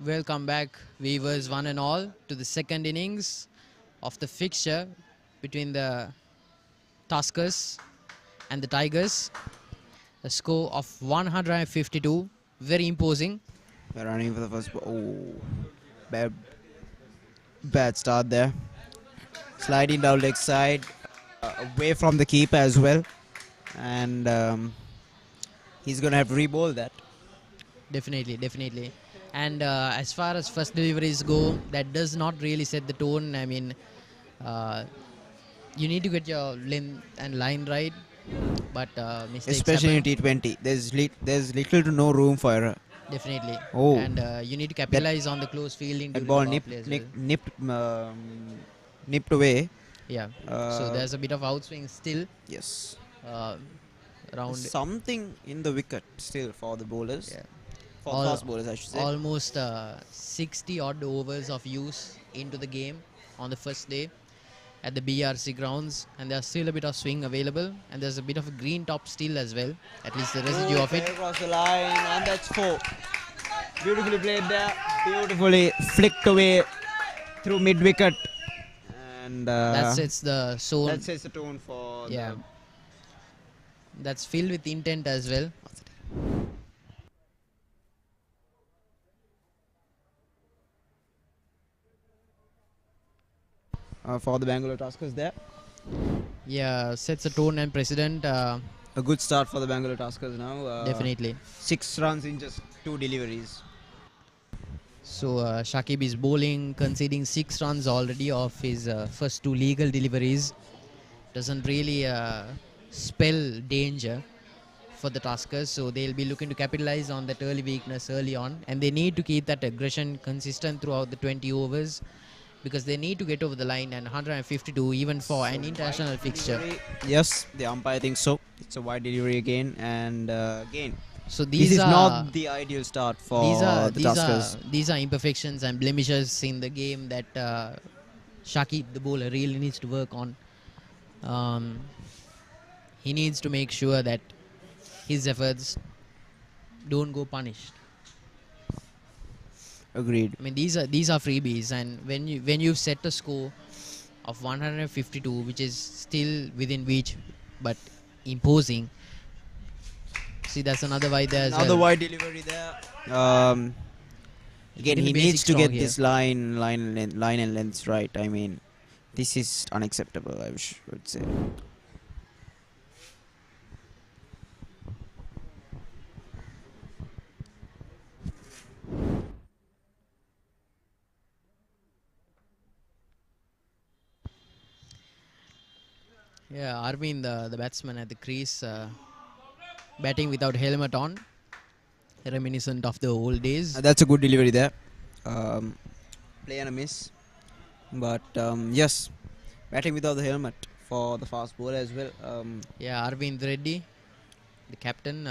Welcome back, viewers one and all, to the second innings of the fixture between the Tuskers and the Tigers. A score of 152, very imposing. We're running for the first ball. Oh, bad start there. Sliding down leg side, away from the keeper as well. And he's going to have to re-bowl that. Definitely. And as far as first deliveries go, that does not really set the tone. I mean, you need to get your length and line right, but mistakes Especially happen. in T20, there's little to no room for error. Definitely. Oh. And you need to capitalize on the close fielding. That during ball the power play as well. nipped away. Yeah. So there's a bit of outswing still. Yes. Around Something in the wicket still for the bowlers. Yeah. For fast bowlers, I should say. Almost 60 odd overs of use into the game on the first day at the BRC grounds, and there's still a bit of swing available, and there's a bit of a green top still as well, at least the residue of it. Across the line, and that's 4. Beautifully played there. Beautifully flicked away through mid wicket, and That sets the zone. that sets the tone for Yeah. That's filled with intent as well. for the Bangalore Tuskers there. Yeah, sets a tone and precedent. A good start for the Bangalore Tuskers now. Definitely. 6 runs in just 2 deliveries. So Shakib is bowling, conceding 6 runs already off his first 2 legal deliveries. Doesn't really spell danger for the Tuskers, so they'll be looking to capitalize on that early weakness early on, and they need to keep that aggression consistent throughout the 20 overs, because they need to get over the line, and 152 even for an international fixture. Yes, the umpire thinks so. It's a wide delivery again, and again. So This these is are not the ideal start for the Tuskers. these are imperfections and blemishes in the game that Shakib, the bowler, really needs to work on. He needs to make sure that his efforts don't go punished. Agreed. I mean, these are freebies, and when you've set a score of 152, which is still within reach but imposing. See, that's another wide there as well. Another wide delivery there. Again, Getting he the needs basics to wrong get here. this line and lengths right. I mean, this is unacceptable, I would say. Yeah, Arvind, the batsman at the crease, batting without helmet on, reminiscent of the old days. That's a good delivery there. Play and a miss. But yes, batting without the helmet for the fast bowler as well. Yeah, Arvind Reddy, the captain.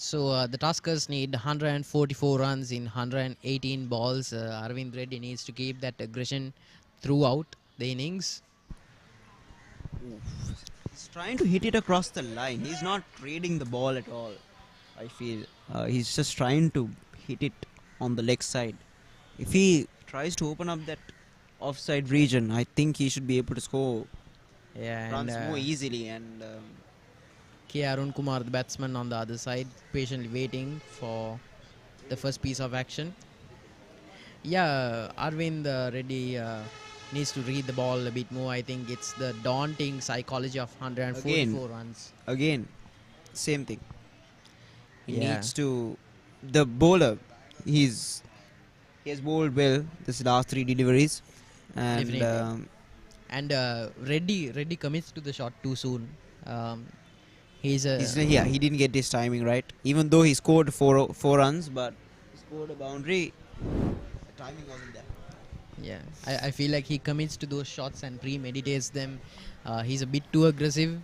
So the Tuskers need 144 runs in 118 balls. Arvind Reddy needs to keep that aggression throughout the innings. He's trying to hit it across the line. He's not reading the ball at all, I feel. He's just trying to hit it on the leg side. If he tries to open up that offside region, I think he should be able to score Yeah, runs and more easily. And K. Arun Kumar, the batsman on the other side, patiently waiting for the first piece of action. Yeah, Arvind Reddy needs to read the ball a bit more. I think it's the daunting psychology of 144 runs. again, same thing. He Yeah. needs to. The bowler, he has bowled well this last 3 deliveries, and Definitely. And Reddy commits to the shot too soon. He he didn't get his timing right. Even though he scored four runs, but he scored a boundary. The timing wasn't there. Yeah, I feel like he commits to those shots and premeditates them. He's a bit too aggressive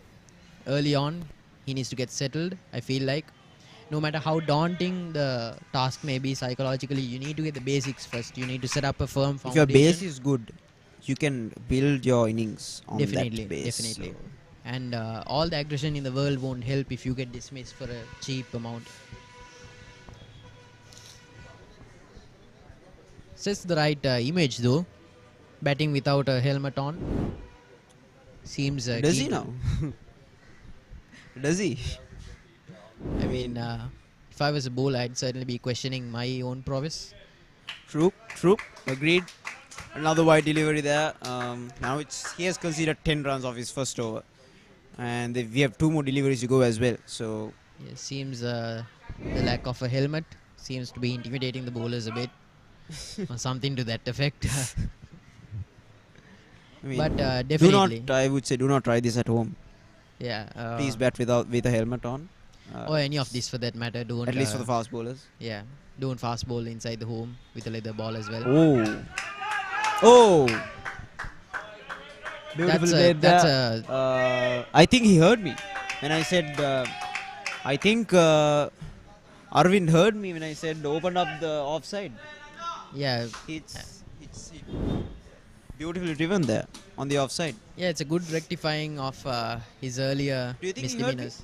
early on. He needs to get settled, I feel like. No matter how daunting the task may be psychologically, you need to get the basics first. You need to set up a firm If foundation. your base is good, you can build your innings on Definitely, that base. definitely. and all the aggression in the world won't help if you get dismissed for a cheap amount. Sets the right image though. Batting without a helmet on seems Does he keen. now? Does he? I mean, if I was a bowler, I'd certainly be questioning my own prowess. True. Agreed. Another wide delivery there. Now he has conceded 10 runs off his first over. And we have 2 more deliveries to go as well. So Yeah, seems the lack of a helmet seems to be intimidating the bowlers a bit, or something to that effect. I mean, But do definitely, not. I would say do not try this at home. yeah. Please bat with a helmet on. Or any of this for that matter. Don't. At least for the fast bowlers. Yeah, don't fast bowl inside the home with a leather ball as well. Oh. Beautiful played That's there. I think he heard me when I said. I think Arvind heard me when I said open up the offside. yeah, It's beautifully driven there on the offside. yeah. It's a good rectifying of his earlier Do you think he heard me? misdemeanors.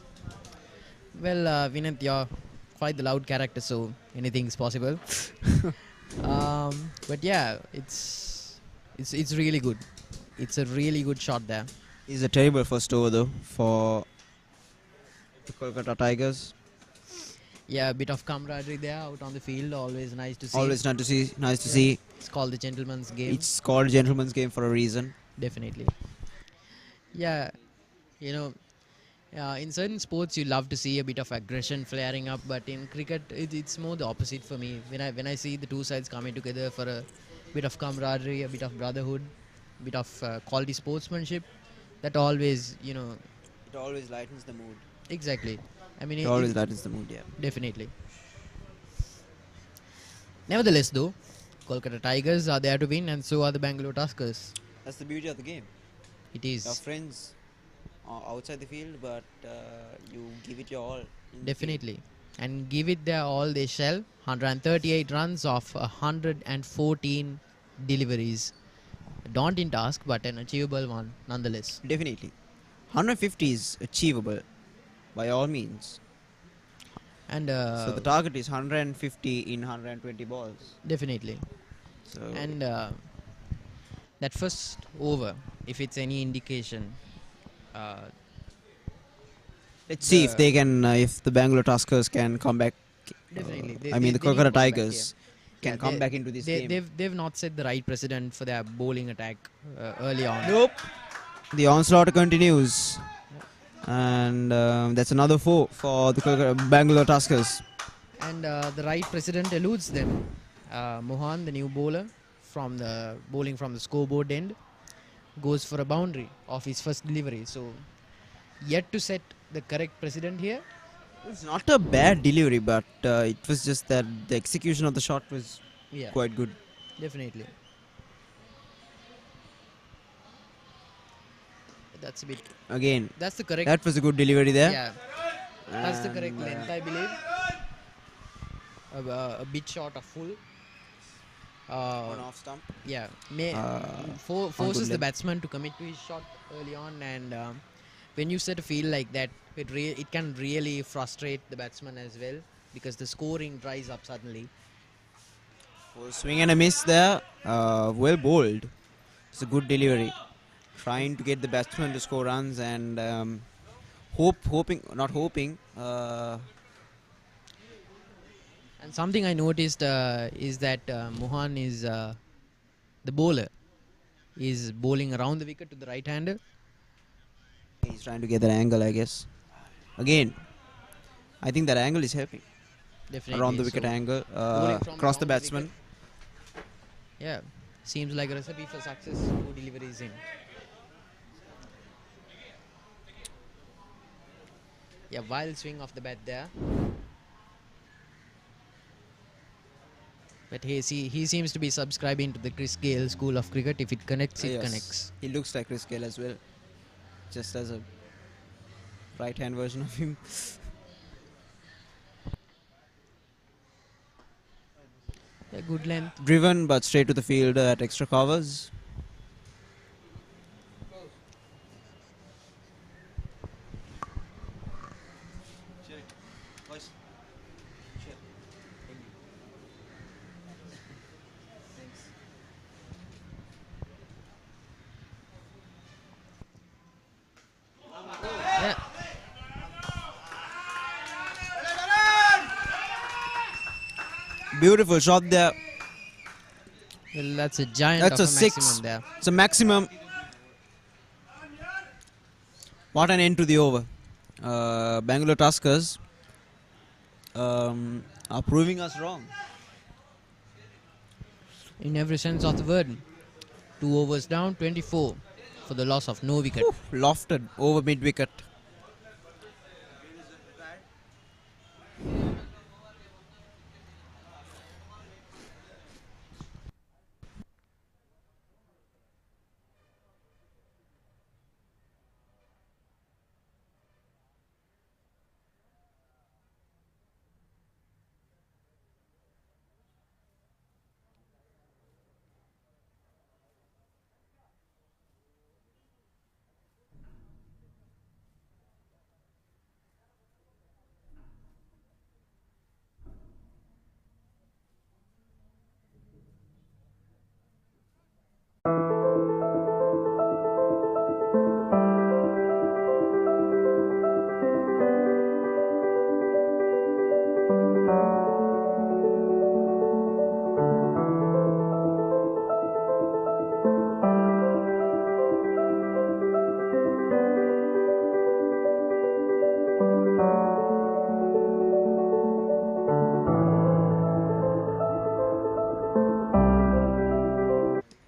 Well, Vinant, you're quite the loud character, so anything's possible. But yeah, it's really good. It's a really good shot there. It's a terrible first over though for the Kolkata Tigers. Yeah, a bit of camaraderie there out on the field. Always nice to see. Always nice to see. Nice to see. It's called the gentleman's game. It's called gentleman's game for a reason. Definitely. Yeah, you know, in certain sports you love to see a bit of aggression flaring up, but in cricket it's more the opposite for me. When I see the two sides coming together for a bit of camaraderie, a bit of brotherhood, a bit of quality sportsmanship, that always, It always lightens the mood. exactly. I mean, It always lightens the mood, yeah. definitely. Nevertheless, though, Kolkata Tigers are there to win, and so are the Bangalore Tuskers. That's the beauty of the game. It Your is friends are outside the field, but you give it your all. in the field. definitely, and give it their all they shall. 138 runs off 114 deliveries. A daunting task, but an achievable one nonetheless. Definitely. 150 is achievable by all means. And So the target is 150 in 120 balls. definitely. So And that first over, if it's any indication, let's see if the- they can, if the Bangalore Tuskers can come back. definitely. I mean, the they need to Kolkata come back Tigers can Yeah, come they- back into this game. They've not set the right precedent for their bowling attack early on. Nope. The onslaught continues. And that's another 4 for the Bangalore Tuskers. And the right precedent eludes them. Mohan, the new bowler, from the bowling from the scoreboard end, goes for a boundary of his first delivery. So, yet to set the correct precedent here. It's not a bad delivery, but it was just that the execution of the shot was Yeah, quite good. definitely. That's a bit. Again, That's the correct. that was a good delivery there. Yeah, that's the correct And, length, I believe. A bit short of full. on off stump. Yeah, on forces good the length. batsman to commit to his shot early on, and when you set a field like that, it can really frustrate the batsman as well, because the scoring dries up suddenly. Swing and a miss there. Well bowled. It's a good delivery. Trying to get the batsman to score runs and not hoping. And something I noticed is that Mohan is the bowler is bowling around the wicket to the right hander. He's trying to get that angle, I guess. Again, I think that angle is helping. Definitely. Around the wicket So, angle. bowling from Across the around batsman. wicket. Yeah, seems like a recipe for success. Who deliveries in. Yeah, wild swing of the bat there. But he seems to be subscribing to the Chris Gale school of cricket. If it connects, it Yes. connects. He looks like Chris Gale as well. Just as a right hand version of him. Yeah, good length. Driven but straight to the field at extra covers. Beautiful shot there. Well, that's a giant That's of a a six. maximum there. It's a maximum. What an end to the over. Bangalore Tuskers are proving us wrong. In every sense of the word. 2 overs down, 24 for the loss of no wicket. Lofted over mid wicket.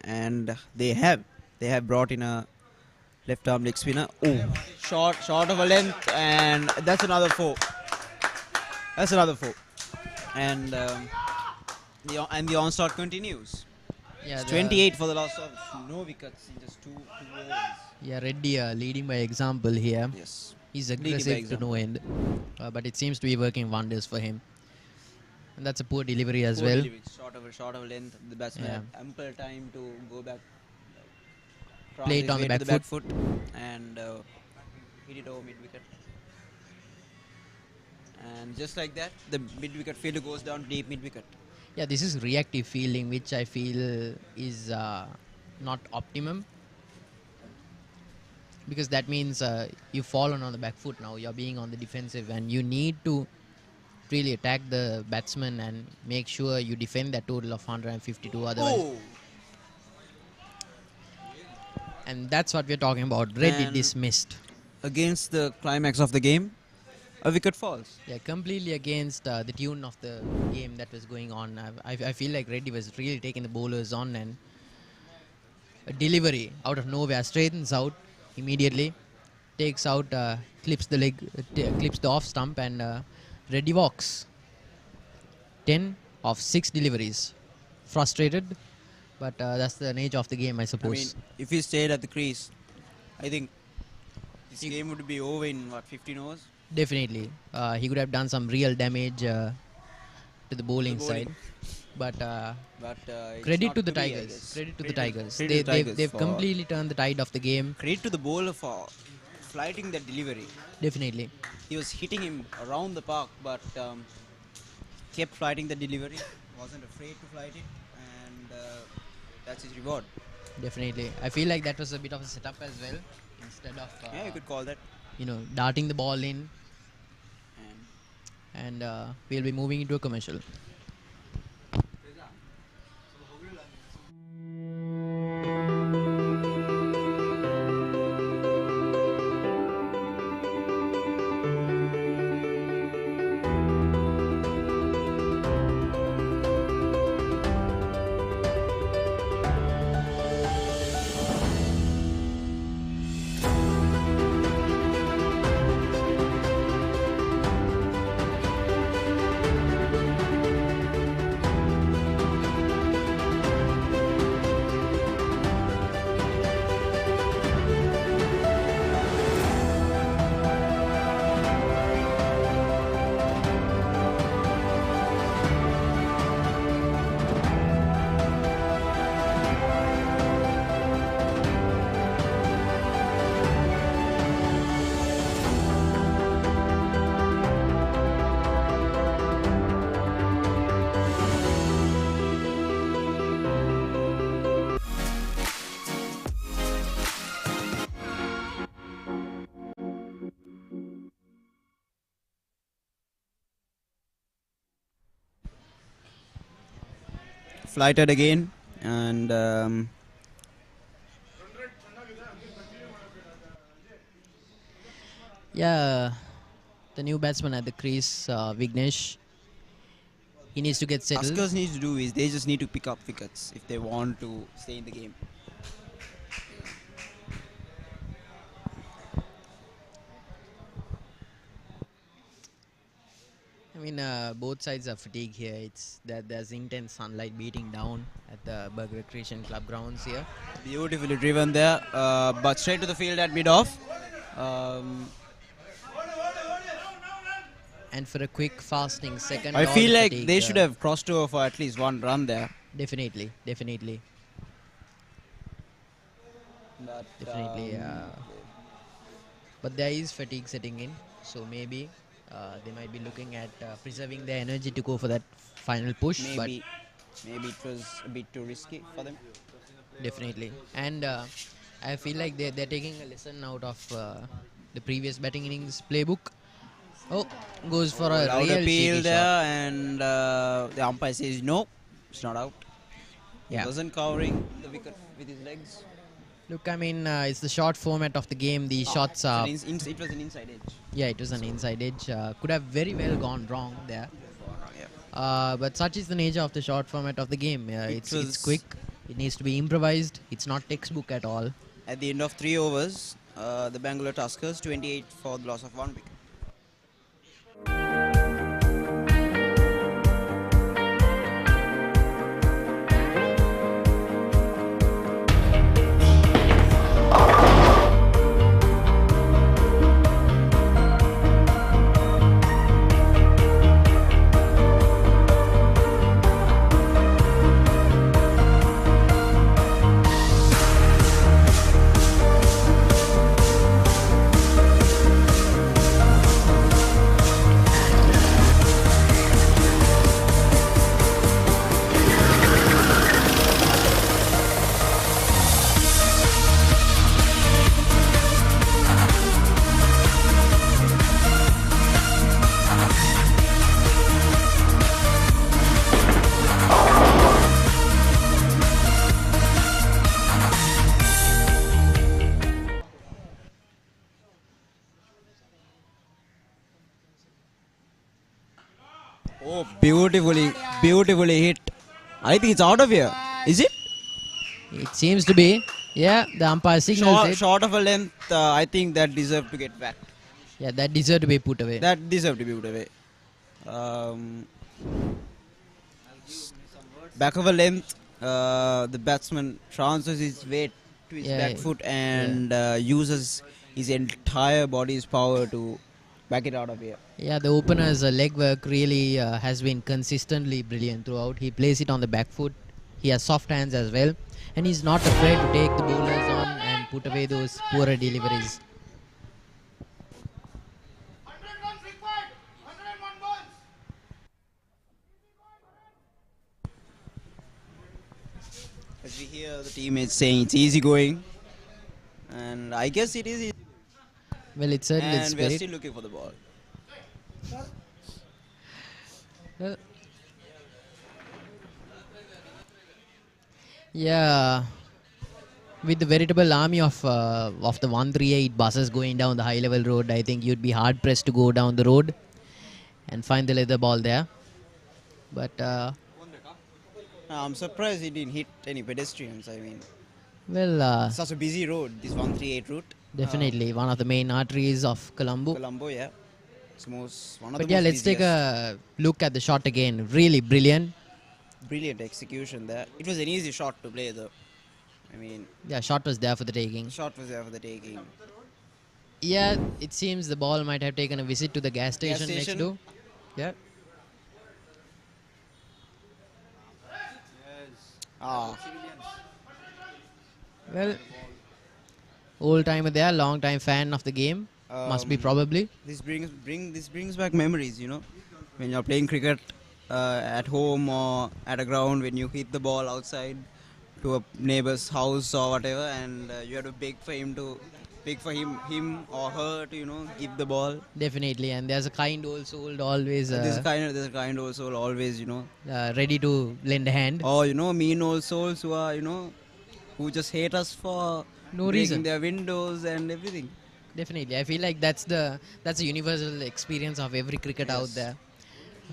And they have brought in a left arm leg spinner. Oh, short of a length, and that's another 4. That's another 4. And the onslaught continues. Yeah, It's 28 for the loss of no wickets in just two overs. Yeah, Reddy leading by example here. Yes. He's Leading by aggressive to example. no end. But it seems to be working wonders for him. And that's a poor delivery as Poor well. delivery, short of length. The batsman Yeah. had ample time to go back. Play it his on the way to back foot and hit it over mid wicket. And just like that, the mid wicket fielder goes down deep mid wicket. Yeah, this is reactive fielding, which I feel is not optimum. Because that means you've fallen on the back foot now. You're being on the defensive, and you need to really attack the batsman and make sure you defend that total of 152. Otherwise, Oh! and that's what we're talking about. Reddy And- dismissed. Against the climax of the game, a wicket falls. Yeah, completely against the tune of the game that was going on. I feel like Reddy was really taking the bowlers on, and a delivery out of nowhere straightens out immediately, takes out, clips the leg, clips the off stump, and Reddy walks. 10 of 6 deliveries. Frustrated, but that's the nature of the game, I I suppose. mean, if he stayed at the crease, I think this game would be over in 15 overs? Definitely, he could have done some real damage to the bowling bowling. side, but. But it's Credit not to the be, I Tigers. guess. Credit to the Tigers. Credit to the Tigers They've for- completely turned the tide of the game. Credit to the bowler for flighting that delivery. Definitely. He was hitting him around the park, but kept flighting the delivery. Wasn't afraid to flight it, and that's his reward. Definitely. I feel like that was a bit of a setup as well. Instead of, Yeah, you could call that. darting the ball in, And and we'll be moving into a commercial. flighted again, and Yeah, the new batsman at the crease, Vignesh. He needs to get settled. Tuskers need to do is they just need to pick up wickets if they want to stay in the game. I mean, both sides are fatigued here. It's that there's intense sunlight beating down at the Berg Recreation Club grounds here. Beautifully driven there, but straight to the field at mid-off. And for a quick fasting second. I all feel the like fatigue, they should have crossed over for at least one run there. Definitely. But, But there is fatigue setting in, so maybe they might be looking at preserving their energy to go for that final push. maybe it was a bit too risky for them. But definitely, and I feel like they're taking a lesson out of the previous batting innings playbook. Oh, goes for a Loud real appeal cheeky there, shot. and the umpire says no, it's not out. He Yeah. wasn't covering the wicket with his legs. Look, I mean, it's the short format of the game. The shots are. It was an inside edge. Yeah, it was an inside edge. Could have very well gone wrong there. But such is the nature of the short format of the game. It's quick. It needs to be improvised. It's not textbook at all. At the end of 3 overs, the Bangalore Tuskers 28 for the loss of 1 wicket. Oh, beautifully hit. I think it's out of here. Is it? It seems to be. Yeah, the umpire signals it. Short of a length, I think that deserved to get back. Yeah, that deserved to be put away. That deserved to be put away. Back of a length, the batsman transfers his weight to his back foot and uses his entire body's power to back it out of here. Yeah, the opener's leg work really has been consistently brilliant throughout. He plays it on the back foot. He has soft hands as well. And he's not afraid to take the bowlers on and put away those poorer deliveries. As we hear the teammates saying it's easy going. And I guess it is easy. Well, it's certainly And we're spirit. still looking for the ball. Yeah, with the veritable army of the 138 buses going down the high-level road, I think you'd be hard-pressed to go down the road and find the leather ball there. But I'm surprised he didn't hit any pedestrians. I mean, well, such a busy road, this 138 route. definitely one of the main arteries of Colombo. Colombo, yeah. It's one of But the yeah, most let's take busiest. a look at the shot again. Really brilliant. Brilliant execution there. It was an easy shot to play though. I mean, Yeah, shot was there for the taking. the shot was there for the taking. Yeah, it seems the ball might have taken a visit to the gas station, next station. door. Yeah. Ah, Well, old timer there, long time fan of the game. Must be probably. this brings back memories, you know, when you're playing cricket at home or at a ground, when you hit the ball outside to a neighbor's house or whatever, and you have to beg for him to pick for him or her to give the ball. Definitely, and there's a kind old soul always There's a kind old soul always, ready to lend a hand. or mean old souls who are who just hate us for No breaking reason. their windows and everything. Definitely, I feel like that's a universal experience of every cricket out Yes. there.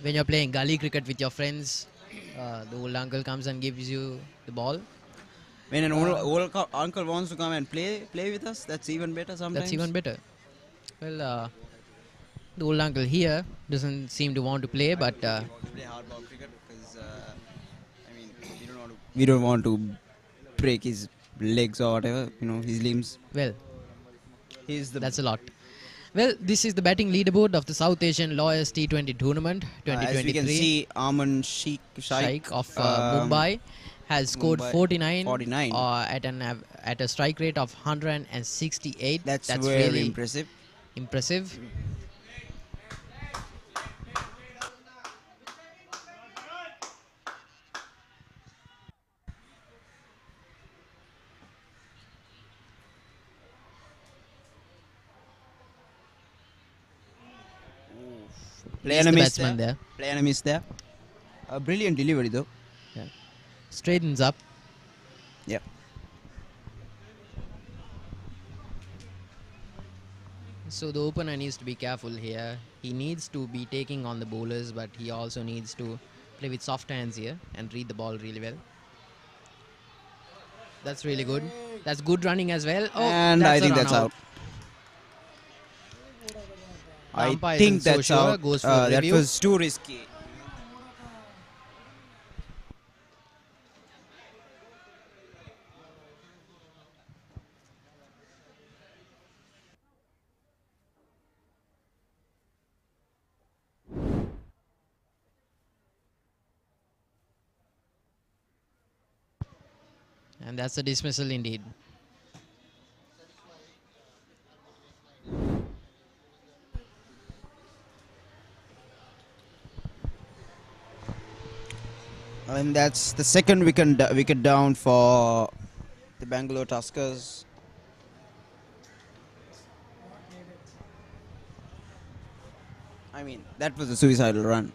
When you're playing gully cricket with your friends, the old uncle comes and gives you the ball. When an Uh, uncle wants to come and play with us, that's even better sometimes. That's even better. Well, the old uncle here doesn't seem to want to play, but Play hardball cricket because I mean we don't want to break his legs or whatever, his limbs. well, He's the that's a lot. Well, this is the batting leaderboard of the South Asian Lawyers T20 tournament as we can 2023. see, Arman Shaikh Shaikh of Mumbai has scored Mumbai 49, 49. At a strike rate of 168. That's very really impressive. impressive. Play He's and a the miss batsman there. Play and a miss there. A brilliant delivery though. Yeah. Straightens up. Yep. So the opener needs to be careful here. He needs to be taking on the bowlers, but he also needs to play with soft hands here and read the ball really well. That's really good. That's good running as well. Oh, And that's I a think run that's out. The I umpire think isn't so that's sure, out. goes for That review. was too risky. And that's a dismissal indeed. And that's the second wicket down for the Bangalore Tuskers. I mean, that was a suicidal run.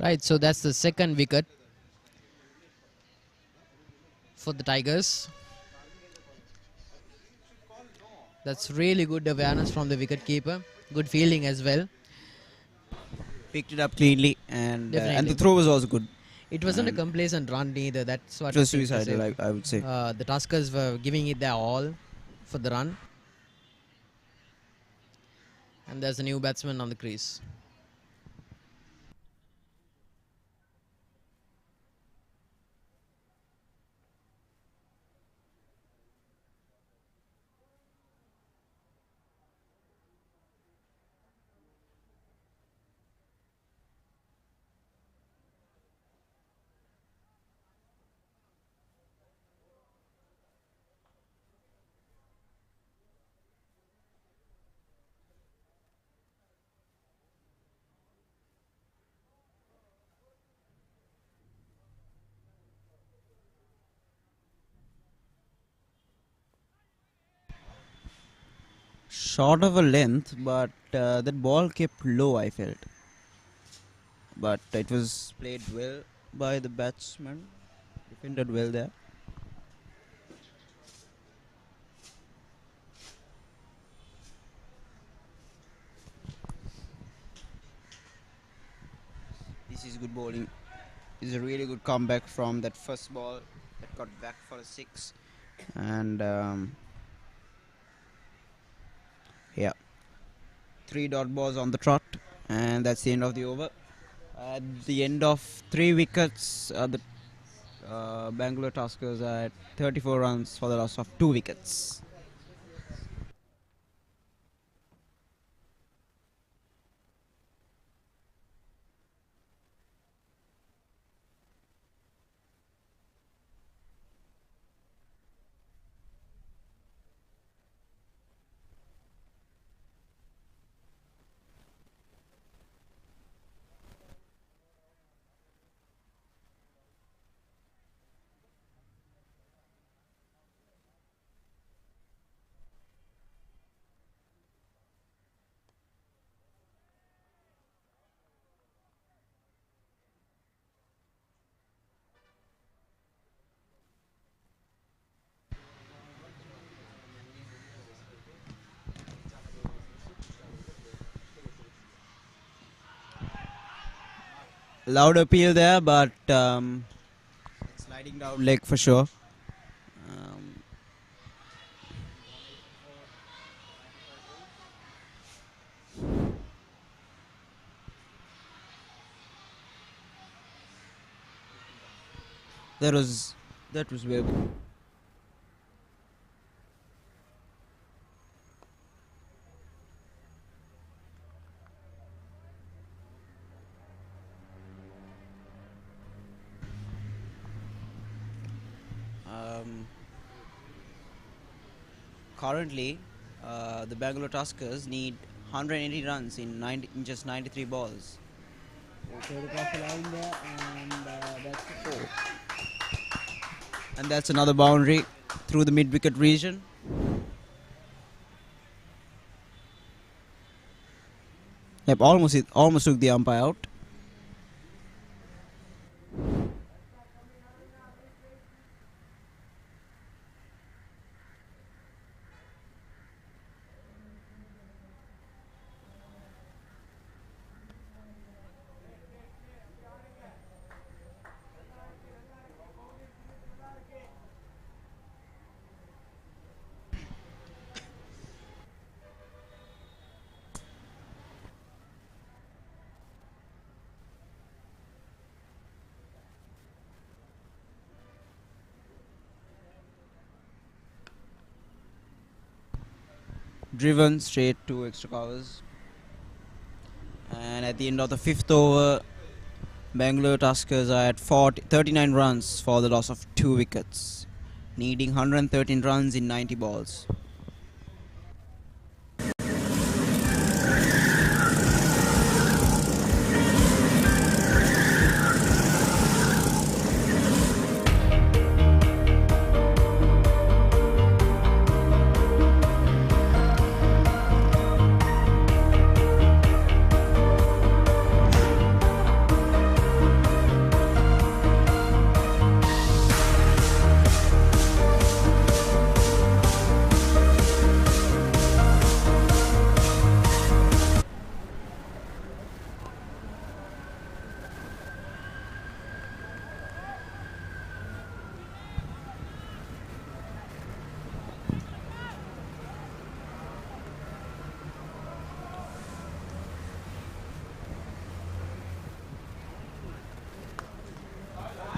Right, so that's the second wicket for the Tigers. That's really good awareness from the wicket keeper. Good fielding as well. Picked it up cleanly, and the Definitely. throw was also good. It wasn't a And complacent run either. That's what it was is suicidal, impressive. I would say. The Tuskers were giving it their all for the run. And there's a new batsman on the crease. Short of a length, but that ball kept low, I felt. But it was played well by the batsman. Defended well there. This is good bowling. This is a really good comeback from that first ball that got back for a 6. And yeah, 3 dot balls on the trot, and that's the end of the over. At the end of 3 wickets, the Bangalore Tuskers are at 34 runs for the loss of 2 wickets. Loud appeal there, but sliding down leg for sure. That was very good. Currently, the Bangalore Tuskers need 180 runs in just 93 balls. Third across the line there, and that's the 4. And that's another boundary through the mid-wicket region. Yep, almost took the umpire out. Driven straight to extra covers, and at the end of the 5th over, Bangalore Tuskers are at 39 runs for the loss of 2 wickets, needing 113 runs in 90 balls.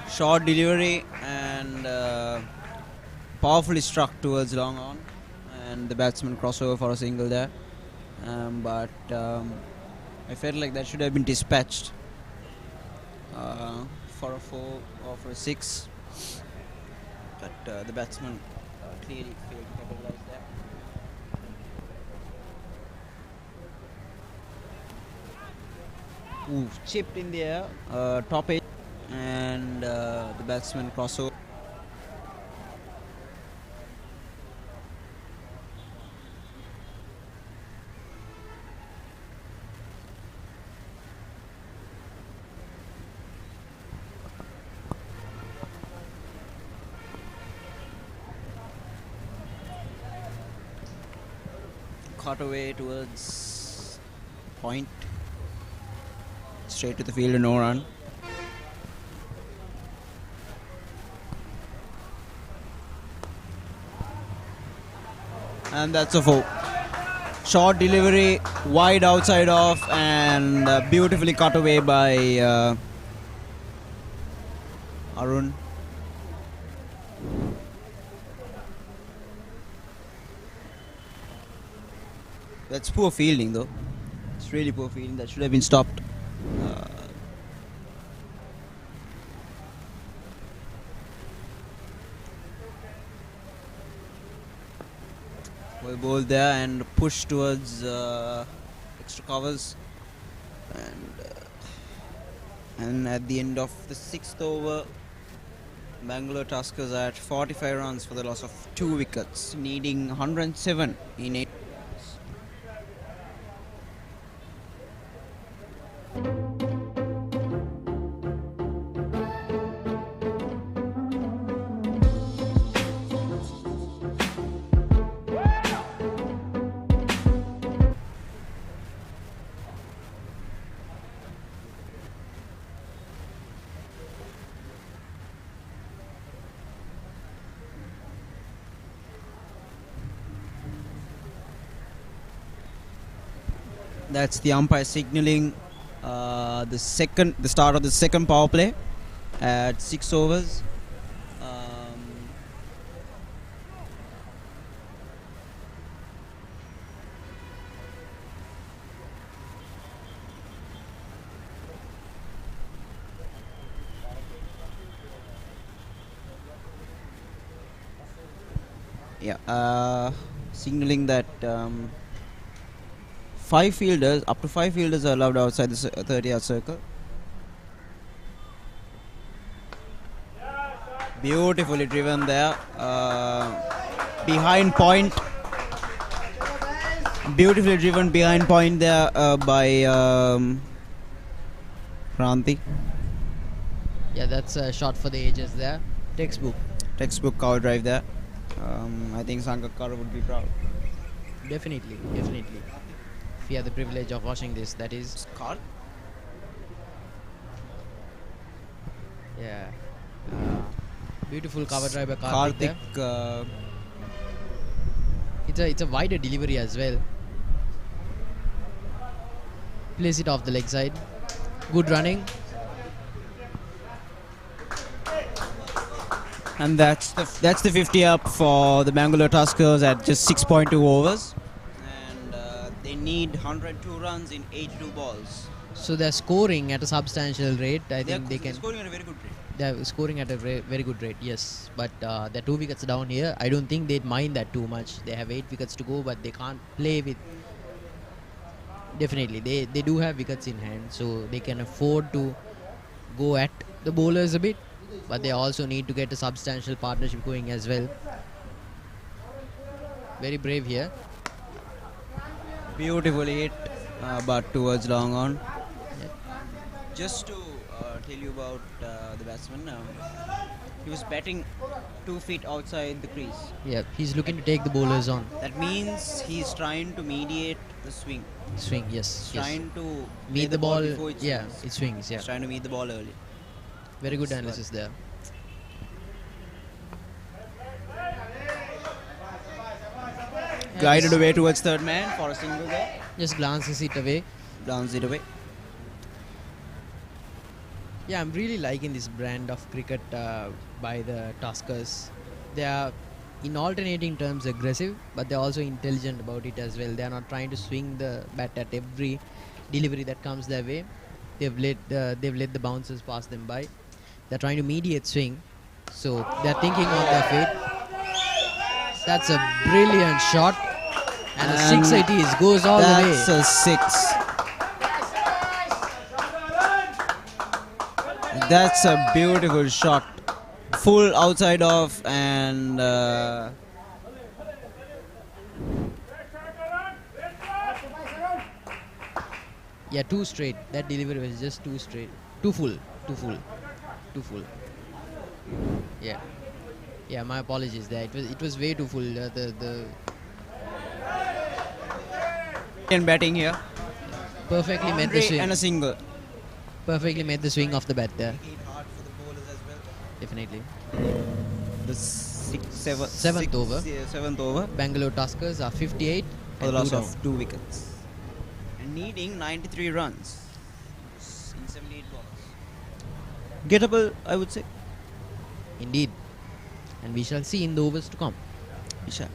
Short delivery and powerfully struck towards long on, and the batsman crossover for a single there. But I felt like that should have been dispatched for a 4 or for a 6. But the batsman clearly failed to capitalize there. Ooh, chipped in the air, top edge. And the batsman crossover. Caught away towards point, straight to the field and no run. And that's a 4. Short delivery, wide outside off, and beautifully cut away by Arun. That's poor fielding though. It's really poor fielding. That should have been stopped. Well bowled there and pushed towards extra covers, and at the end of the 6th over, Bangalore Tuskers are at 45 runs for the loss of 2 wickets, needing 107 in 8. That's the umpire signaling the start of the second power play at 6 overs. Signaling that up to 5 fielders are allowed outside the 30-yard circle. Beautifully driven there, behind point. Beautifully driven behind point there by Kranti. Yeah, that's a shot for the ages there. Textbook cover drive there. I think Sangakkara would be proud. Definitely. If you have the privilege of watching this, that is. Carl? Yeah. Beautiful cover drive by Karthik there. It's a wider delivery as well. Place it off the leg side. Good running. And that's the 50 up for the Bangalore Tuskers at just 6.2 overs. And they need 102 runs in 82 balls. So they're scoring at a substantial rate. I think they can. Scoring at a very good rate. They're scoring at a very good rate, yes. But they're 2 wickets down here. I don't think they'd mind that too much. They have 8 wickets to go, but they can't play with. Definitely, they do have wickets in hand, so they can afford to go at the bowlers a bit. But they also need to get a substantial partnership going as well. Very brave here. Beautifully hit, but towards long on. Yeah. Just to tell you about the batsman, he was batting 2 feet outside the crease. Yeah, he's looking to take the bowlers on. That means he's trying to mediate the swing. Swing, yes. Trying to meet the ball. before it Yeah, swings. it swings. Yeah, He's trying to meet the ball early. very good analysis there. Glided away towards third man for a single there. Just glances it away. Glance it away. Yeah, I'm really liking this brand of cricket by the Tuskers. They are, in alternating terms, aggressive, but they're also intelligent about it as well. They're not trying to swing the bat at every delivery that comes their way. They've let the bouncers pass them by. They're trying to mediate swing, so they're thinking on their feet. That's a brilliant shot, and the 680 goes all the way. That's a 6. That's a beautiful shot. Full outside off and Yeah, too straight. That delivery was just too straight. Too full. Yeah. Yeah, my apologies there. It was way too full. and batting here. Perfectly made the swing. And a single. Perfectly made the swing off the bat there. Hit hard for the bowlers as well. Definitely. The Seventh over. Seventh over. Bangalore Tuskers are 58 For the and loss 2 of down. 2 wickets. And needing 93 runs in 78 balls. Gettable, I would say. Indeed. And we shall see in the overs to come. Isha.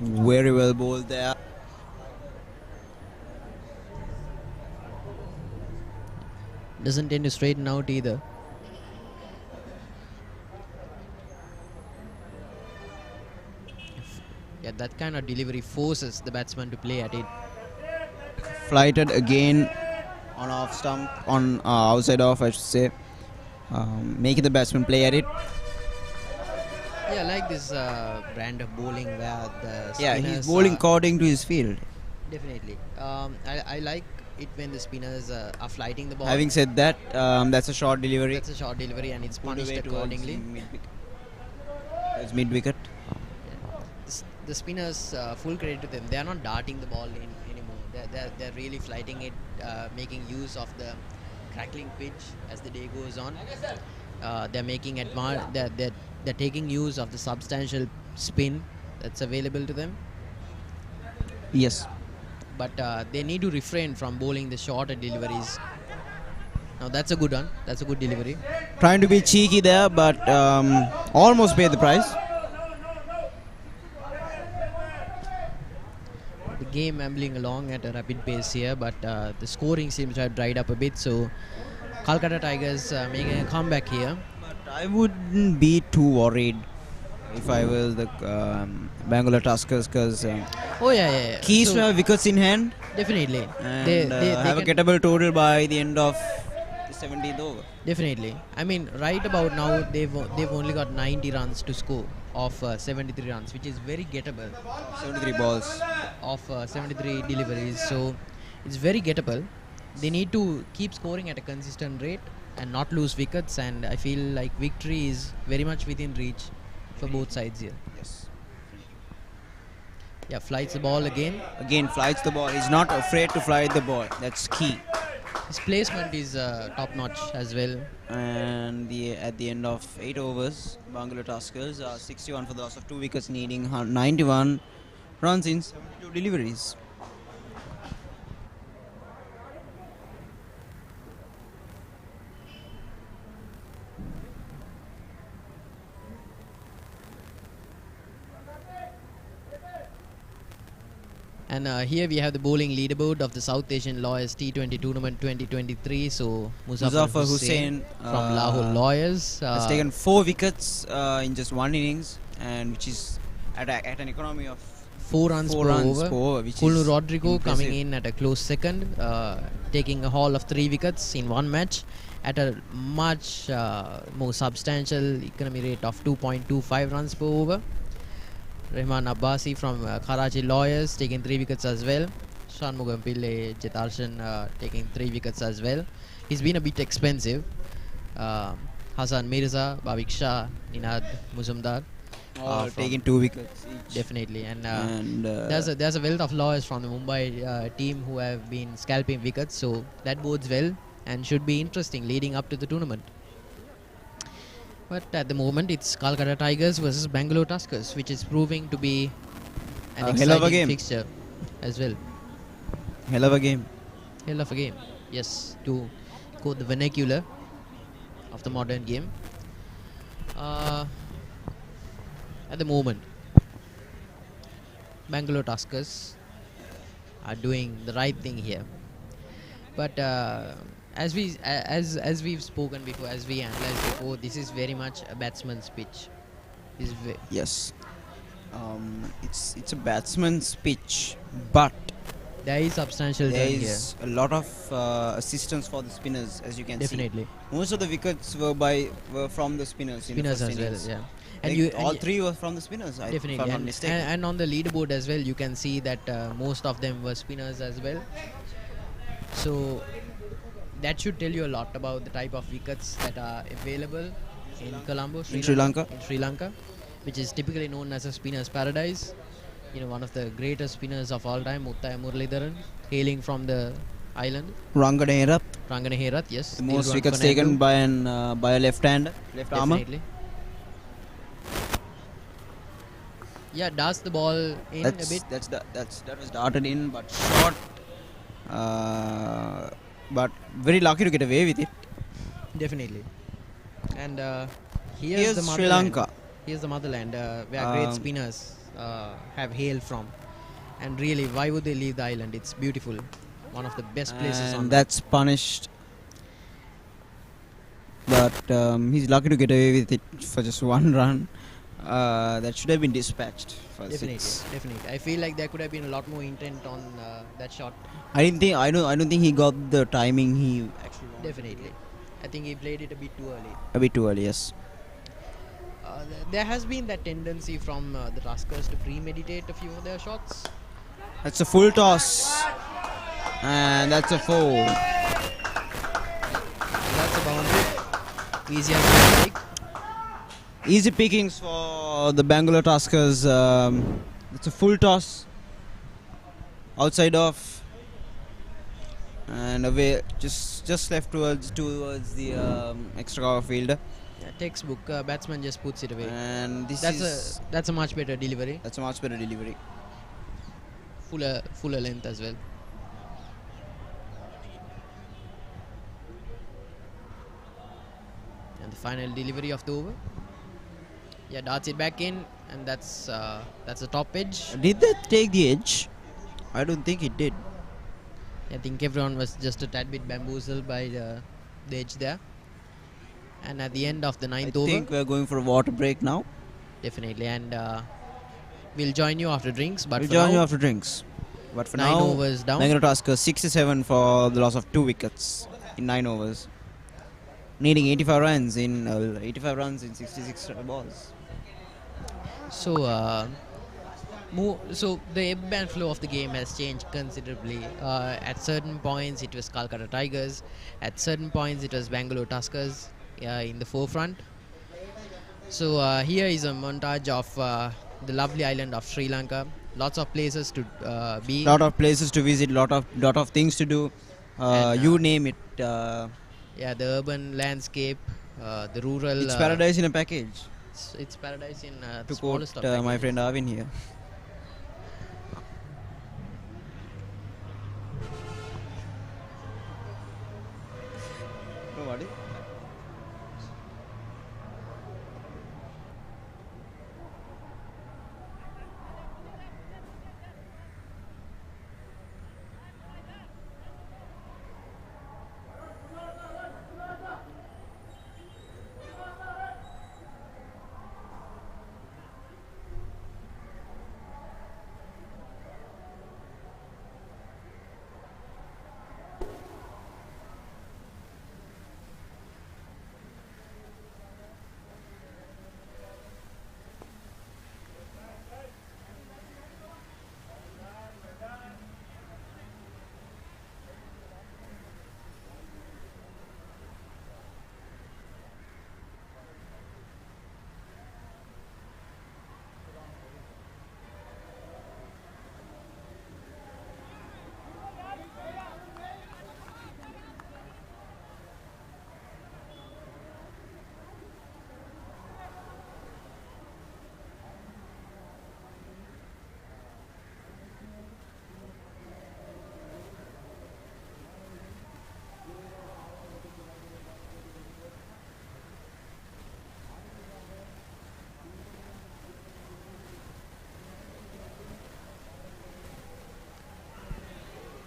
Very well bowled there. Doesn't tend to straighten out either. Yeah, that kind of delivery forces the batsman to play at it. Flighted again on off stump, on outside off, I should say. Making the batsman play at it. Yeah, I like this brand of bowling where the Yeah, spinners he's bowling are- according to his field. Definitely. I like it when the spinners are flighting the ball. Having said that, that's a short delivery. That's a short delivery and it's Pulled punished away towards accordingly. mid wicket. The spinners, full credit to them. They are not darting the ball anymore. They're really flighting it, making use of the crackling pitch as the day goes on. They're making they're taking use of the substantial spin that's available to them. Yes. But they need to refrain from bowling the shorter deliveries. Now that's a good one. That's a good delivery. Trying to be cheeky there, but almost paid the price. The game ambling along at a rapid pace here, but the scoring seems to have dried up a bit. So Kolkata Tigers making a comeback here. But I wouldn't be too worried if I was the Bangalore Tuskers, because Oh yeah. keys So, to have wickets in hand definitely. and They have a can- gettable total by the end of the 17th over. Definitely. I mean, right about now they've only got 90 runs to score of 73 runs, which is very gettable. 73 balls. Of 73 deliveries, so it's very gettable. They need to keep scoring at a consistent rate and not lose wickets, and I feel like victory is very much within reach for both sides here. Yes. Yeah, flights the ball again. Again, flights the ball. He's not afraid to fly the ball. That's key. His placement is top notch as well. And at the end of 8 overs, Bangalore Tuskers are 61 for the loss of 2 wickets, needing 91 runs in 72 deliveries. And here we have the bowling leaderboard of the South Asian Lawyers T20 Tournament 2023. So Muzaffar Hussain from Lahore Lawyers Has taken 4 wickets in just one innings, and which is at an economy of 4 runs, 4 per runs over. per over, which Kulnu is Rodrigo coming impressive. in at a close second, taking a haul of 3 wickets in one match at a much more substantial economy rate of 2.25 runs per over. Rehman Abbasi from Karachi Lawyers taking 3 wickets as well. Shanmugam Pillai Jetarshan taking 3 wickets as well. He's been a bit expensive. Hassan Mirza, Bhavik Shah, Ninad Muzumdar. all from- taking 2 wickets each. Definitely, and And there's a wealth of lawyers from the Mumbai team who have been scalping wickets, so that bodes well and should be interesting leading up to the tournament. But at the moment, it's Kolkata Tigers versus Bangalore Tuskers, which is proving to be an A hell exciting of a game. fixture as well. hell of a game. Hell of a game, yes, to quote the vernacular of the modern game. At the moment, Bangalore Tuskers are doing the right thing here. But as we've spoken before, as we analyzed before, this is very much a batsman's pitch. This is Yes. It's a batsman's pitch, but there is substantial there turn here. is a lot of assistance for the spinners, as you can Definitely, see. Most of the wickets were from the spinners. In the spinners first as well. innings. Yeah, I and think you all and 3 were from the spinners. If definitely, I'm not and, mistaken. and on the leaderboard as well, you can see that most of them were spinners as well. So that should tell you a lot about the type of wickets that are available in Colombo, In Sri Lanka. in Sri Lanka, which is typically known as a spinner's paradise. You know, one of the greatest spinners of all time, Muttaya Muralidharan, hailing from the island. Rangana Herath, Rangana Herath, yes. the Still most run wickets for taken Nehru. by a left-hander, left armer. Definitely. Yeah, darts the ball in a bit. That was darted in, but short. But very lucky to get away with it. Definitely. And Here's the Sri motherland. Lanka. Here's the motherland, where great Um, spinners have hailed from. And really, why would they leave the island? It's beautiful. One of the best places on And that's punished. But he's lucky to get away with it for just one run. That should have been dispatched for Definitely, six. definitely. I feel like there could have been a lot more intent on that shot. I don't think he got the timing he actually wanted. Definitely. I think he played it a bit too early. A bit too early, yes. There has been that tendency from the Tuskers to premeditate a few of their shots. That's a full toss. And that's a 4. That's a boundary. Easy as a break. Easy pickings for the Bangalore Tuskers. It's a full toss. Outside off. And away, just left towards the extra cover fielder. Yeah, textbook. Batsman just puts it away. And That's a much better delivery. that's a much better delivery. Fuller length as well. And the final delivery of the over. Yeah, darts it back in, and that's the top edge. Did that take the edge? I don't think it did. I think everyone was just a tad bit bamboozled by the edge there. And at the end of the I ninth over, think we're going for a water break now. definitely, and we'll join you after drinks. But We'll for join you now, after drinks. But for 9 now, overs down. Bangalore Tuskers 67 for the loss of 2 wickets in 9 overs. Needing 85 runs in 66 balls. So, so the ebb and flow of the game has changed considerably. At certain points, it was Kolkata Tigers. At certain points, it was Bangalore Tuskers in the forefront. So here is a montage of the lovely island of Sri Lanka. Lots of places to be. Lot of places to visit, lot of things to do. And, You name it. Yeah, the urban landscape, the rural. It's paradise in a package. It's paradise in To the quote smallest of my packages. friend Arvin here.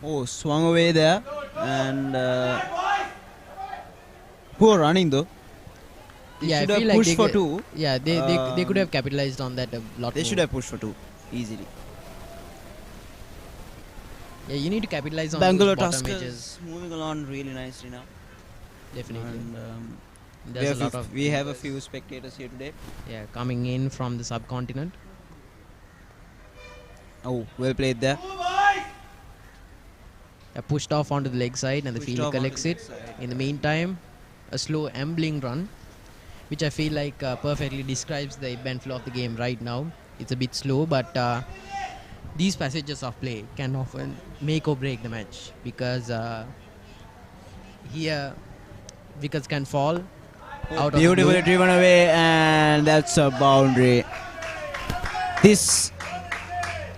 Oh, swung away there. And poor running though. They Yeah, I should have feel like pushed they for get- 2. Yeah, they could have capitalized on that a lot They more. should have pushed for 2 easily. Yeah, you need to capitalize on Bangalore those bottom Tuskers edges. moving along really nicely now. Definitely. And There's a lot of we have a few spectators here today. coming in from the subcontinent. Oh, well played there. Pushed off onto the leg side, and the Pushed fielder off onto collects the it. leg side. In the meantime, a slow ambling run, which I feel like perfectly describes the ebb and flow of the game right now. It's a bit slow, but these passages of play can often make or break the match, because here wickets can fall out of the Beautifully blue. driven away, and that's a boundary. This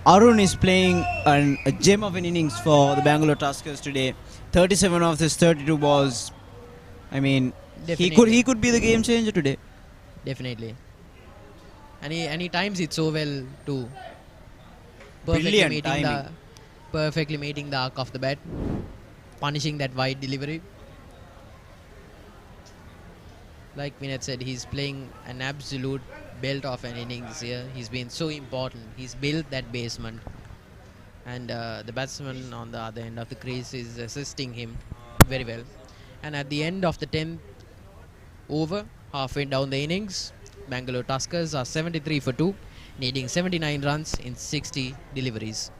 Arun is playing a gem of an innings for the Bangalore Tuskers today. 37 of his 32 balls. I mean, Definitely. he could be the game changer today. Definitely. and he times it so well too. Brilliant timing. Perfectly meeting the arc of the bat, punishing that wide delivery. Like Vinod said, he's playing an absolute belt of an innings here. He's been so important. He's built that basement, and the batsman on the other end of the crease is assisting him very well. And at the end of the 10th over, halfway down the innings, Bangalore Tuskers are 73 for 2, needing 79 runs in 60 deliveries.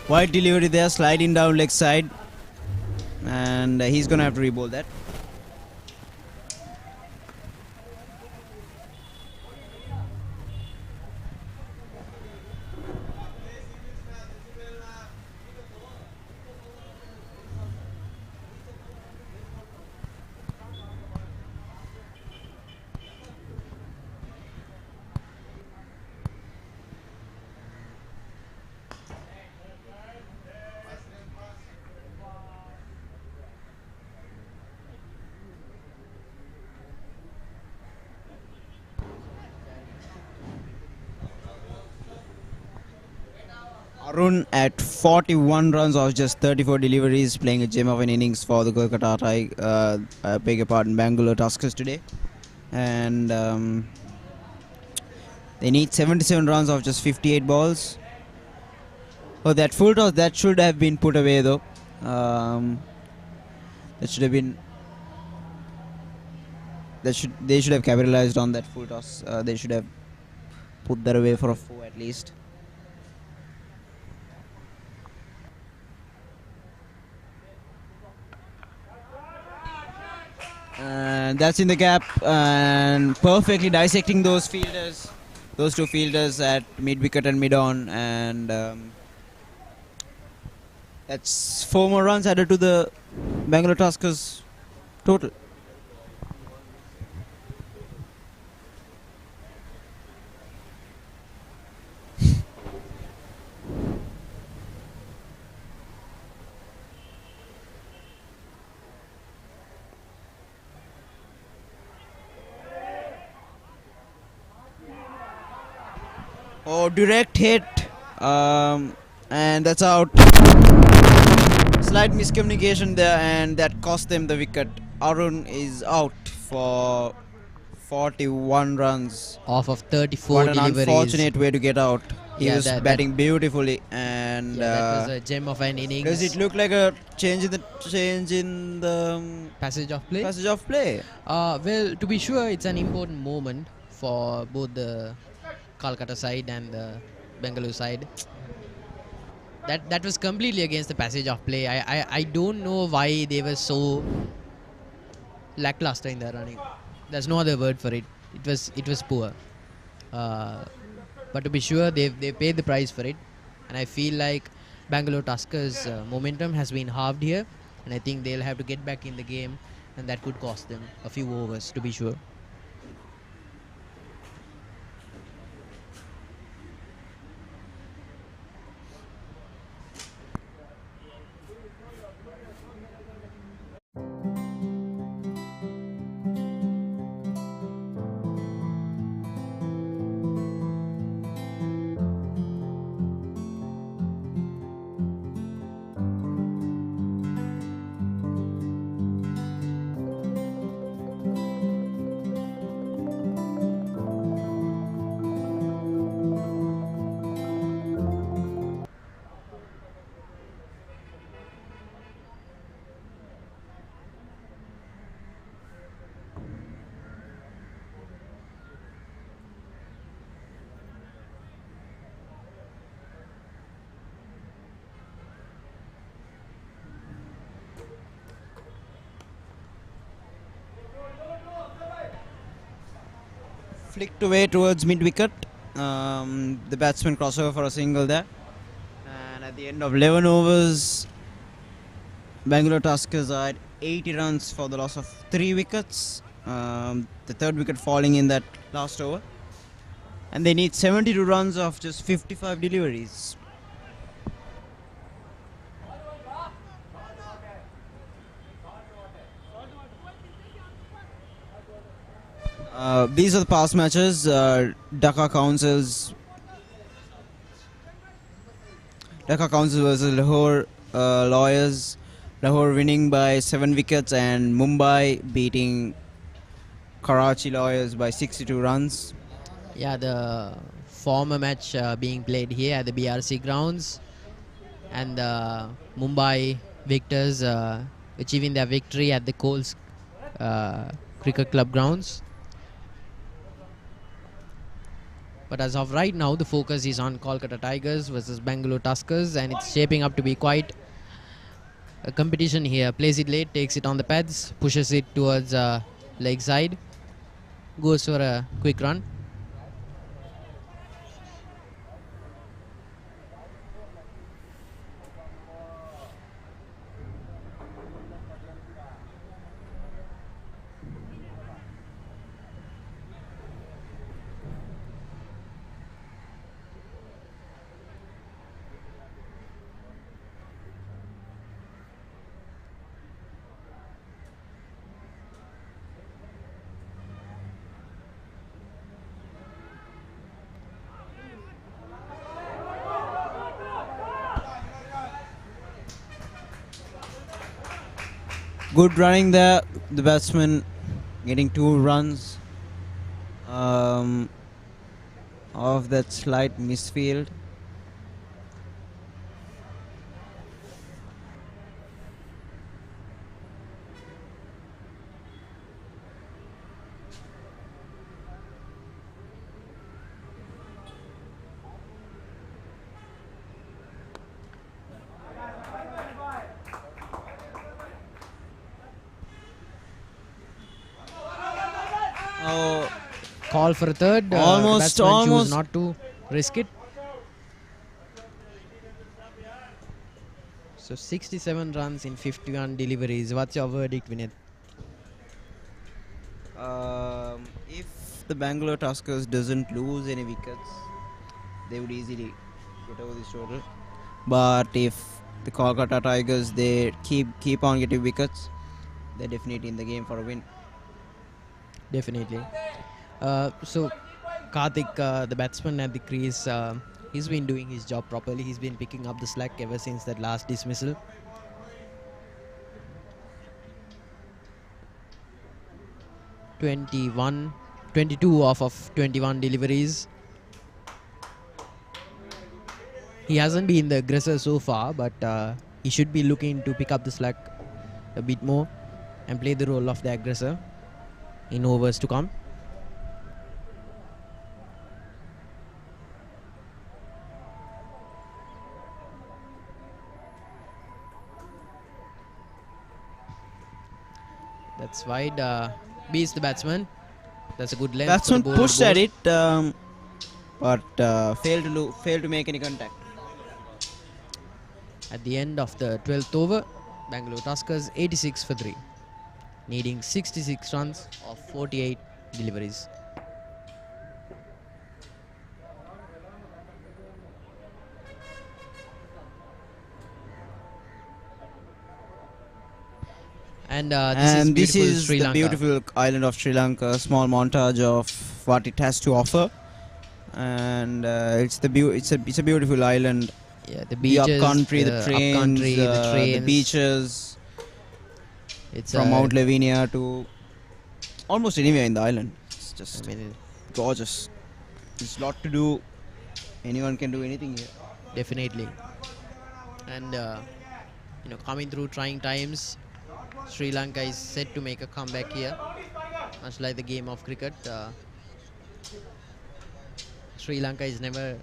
Wide delivery there, sliding down leg side, and he's gonna have to re-bowl that. Arun at 41 runs of just 34 deliveries, playing a gem of an innings for the Kolkata beg your pardon, Bangalore Tuskers today. And they need 77 runs of just 58 balls. Oh, that full toss, that should have been put away though. That should have been. They should have capitalized on that full toss. They should have put that away for a 4 at least. And that's in the gap, and perfectly dissecting those fielders, those two fielders at mid wicket and mid on, and that's 4 more runs added to the Bangalore Tuskers total. Oh, direct hit, and that's out. Slight miscommunication there, and that cost them the wicket. Arun is out for 41 runs. Off of 34 What an deliveries. unfortunate way to get out. He Yeah, was that- batting beautifully, and Yeah, that was a gem of an innings. does it look like a change in the Passage of play. passage of play? Well, to be sure, it's an important moment for both the Kolkata side and the Bangalore side. That was completely against the passage of play. I don't know why they were so lackluster in their running. There's no other word for it. It was poor. But to be sure, they paid the price for it, and I feel like Bangalore Tuskers' momentum has been halved here, and I think they'll have to get back in the game, and that could cost them a few overs, to be sure. Flicked away towards mid wicket. The batsman crossover for a single there. And at the end of 11 overs, Bangalore Tuskers are at 80 runs for the loss of 3 wickets. The third wicket falling in that last over. And they need 72 runs of just 55 deliveries. These are the past matches. Dhaka Councils versus Lahore Lawyers. Lahore winning by 7 wickets and Mumbai beating Karachi Lawyers by 62 runs. Yeah, the former match being played here at the BRC grounds, and the Mumbai victors achieving their victory at the Coles Cricket Club grounds. But as of right now, the focus is on Kolkata Tigers versus Bangalore Tuskers, and it's shaping up to be quite a competition here. Plays it late, takes it on the pads, pushes it towards leg side, goes for a quick run. Good running there. The batsman getting 2 runs off that slight misfield. Oh, Call for a third. Almost, the batsman almost. choose not to risk it. So 67 runs in 51 deliveries. What's your verdict, Vinith? if the Bangalore Tuskers doesn't lose any wickets, they would easily get over this total. But if the Kolkata Tigers they keep on getting wickets, they're definitely in the game for a win. Definitely. So Karthik, the batsman at the crease, he's been doing his job properly. He's been picking up the slack ever since that last dismissal. (21) 22 off of 21 deliveries. he hasn't been the aggressor so far, but he should be looking to pick up the slack a bit more and play the role of the aggressor in overs to come. That's wide. Beats the batsman. That's a good length. Batsman for the bowler pushed to at bowl. it, but failed to make any contact. At the end of the 12th over, Bangalore Tuskers 86 for 3, needing 66 runs of 48 deliveries. And This is Sri the Lanka. beautiful island of Sri Lanka. Small montage of what it has to offer, and it's a beautiful island. Yeah, the beaches, the upcountry, the trains, the beaches. It's from Mount Lavinia to almost anywhere in the island. It's just gorgeous. There's a lot to do. Anyone can do anything here. Definitely. And coming through trying times, Sri Lanka is set to make a comeback here, much like the game of cricket. Sri Lanka is never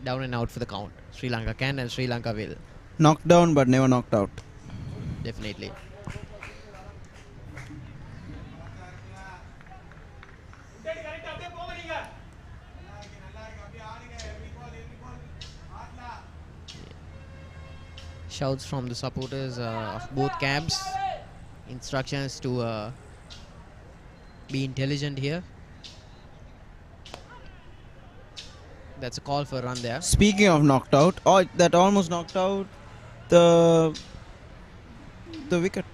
down and out for the count. Sri Lanka can and Sri Lanka will. Knocked down but never knocked out. Definitely. Shouts from the supporters of both camps. Instructions to be intelligent here. That's a call for a run there. Speaking of knocked out, that almost knocked out the wicket.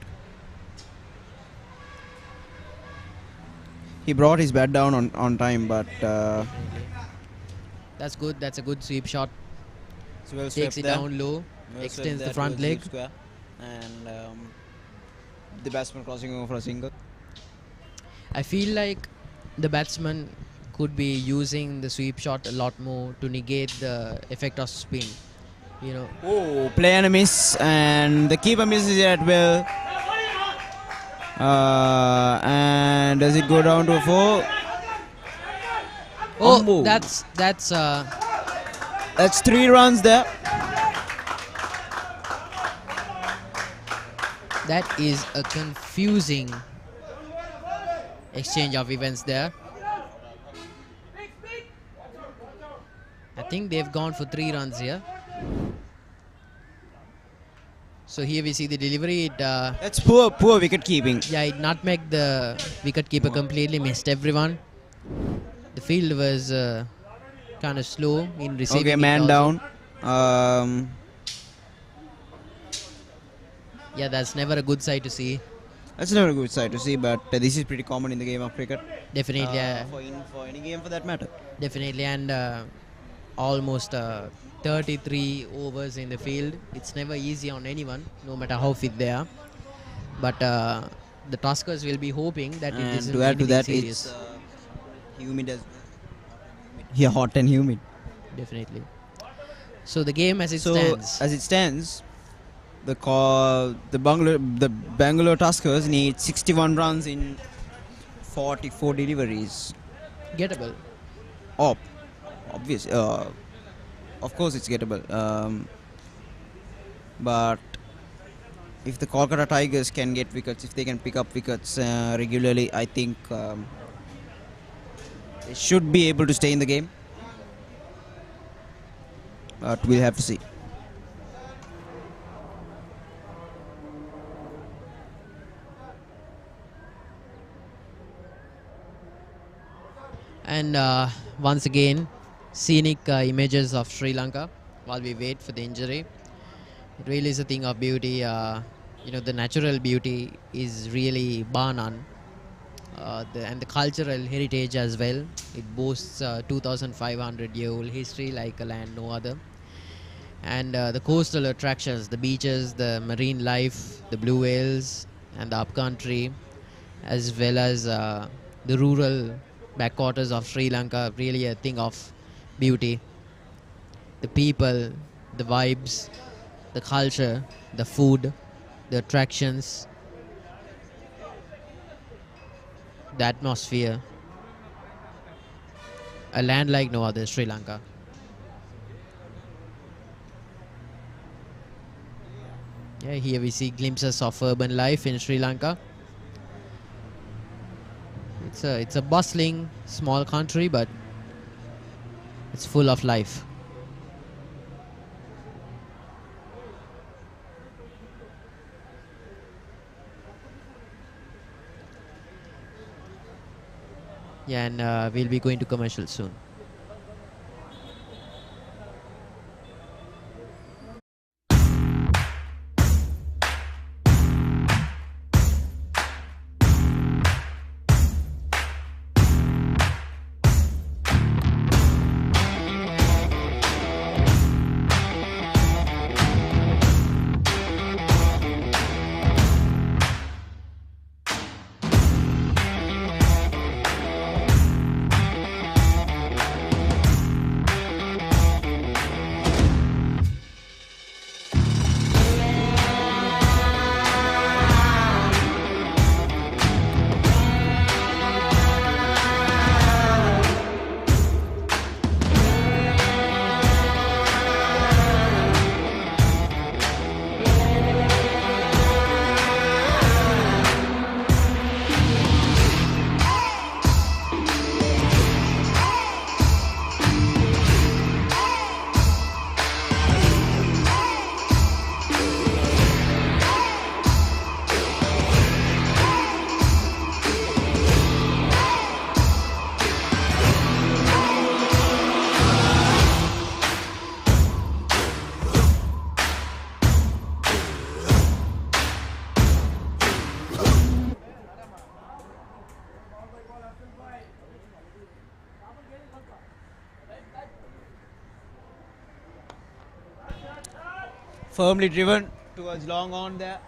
He brought his bat down on time, but that's good. That's a good sweep shot. Well takes it down low, extends the front leg, and the batsman crossing over for a single. I feel like the batsman could be using the sweep shot a lot more to negate the effect of spin. Oh, play and a miss, and the keeper misses it at will. And does it go down to a 4? Oh, that's 3 runs there. That is a confusing exchange of events there. I think they've gone for 3 runs here. So here we see the delivery. That's poor wicket keeping. Yeah, it nutmegged the wicket keeper completely, missed everyone. The field was kind of slow in receiving. Okay, man down. Yeah, that's never a good sight to see. That's never a good sight to see, but this is pretty common in the game of cricket. Definitely. For any game for that matter. Definitely, and almost 33 overs in the field. It's never easy on anyone, no matter how fit they are. But the Tuskers will be hoping that it isn't to add to that, serious. it's humid as well. Yeah, hot and humid. Definitely. So the game as it stands. The Bangalore Tuskers need 61 runs in 44 deliveries. Gettable. Oh, obvious. Of course, it's gettable. But if the Kolkata Tigers can get wickets, if they can pick up wickets regularly, I think they should be able to stay in the game. But we'll have to see. And once again, scenic images of Sri Lanka while we wait for the injury. It really is a thing of beauty. The natural beauty is really bar none. And the cultural heritage as well. It boasts 2,500-year-old history like a land no other. And the coastal attractions, the beaches, the marine life, the blue whales, and the upcountry, as well as the rural backwaters of Sri Lanka, really a thing of beauty. the people, the vibes, the culture, the food, the attractions, the atmosphere. A land like no other, Sri Lanka. Yeah, here we see glimpses of urban life in Sri Lanka. It's a bustling small country, but it's full of life. Yeah, and we'll be going to commercial soon. Firmly driven towards long on there.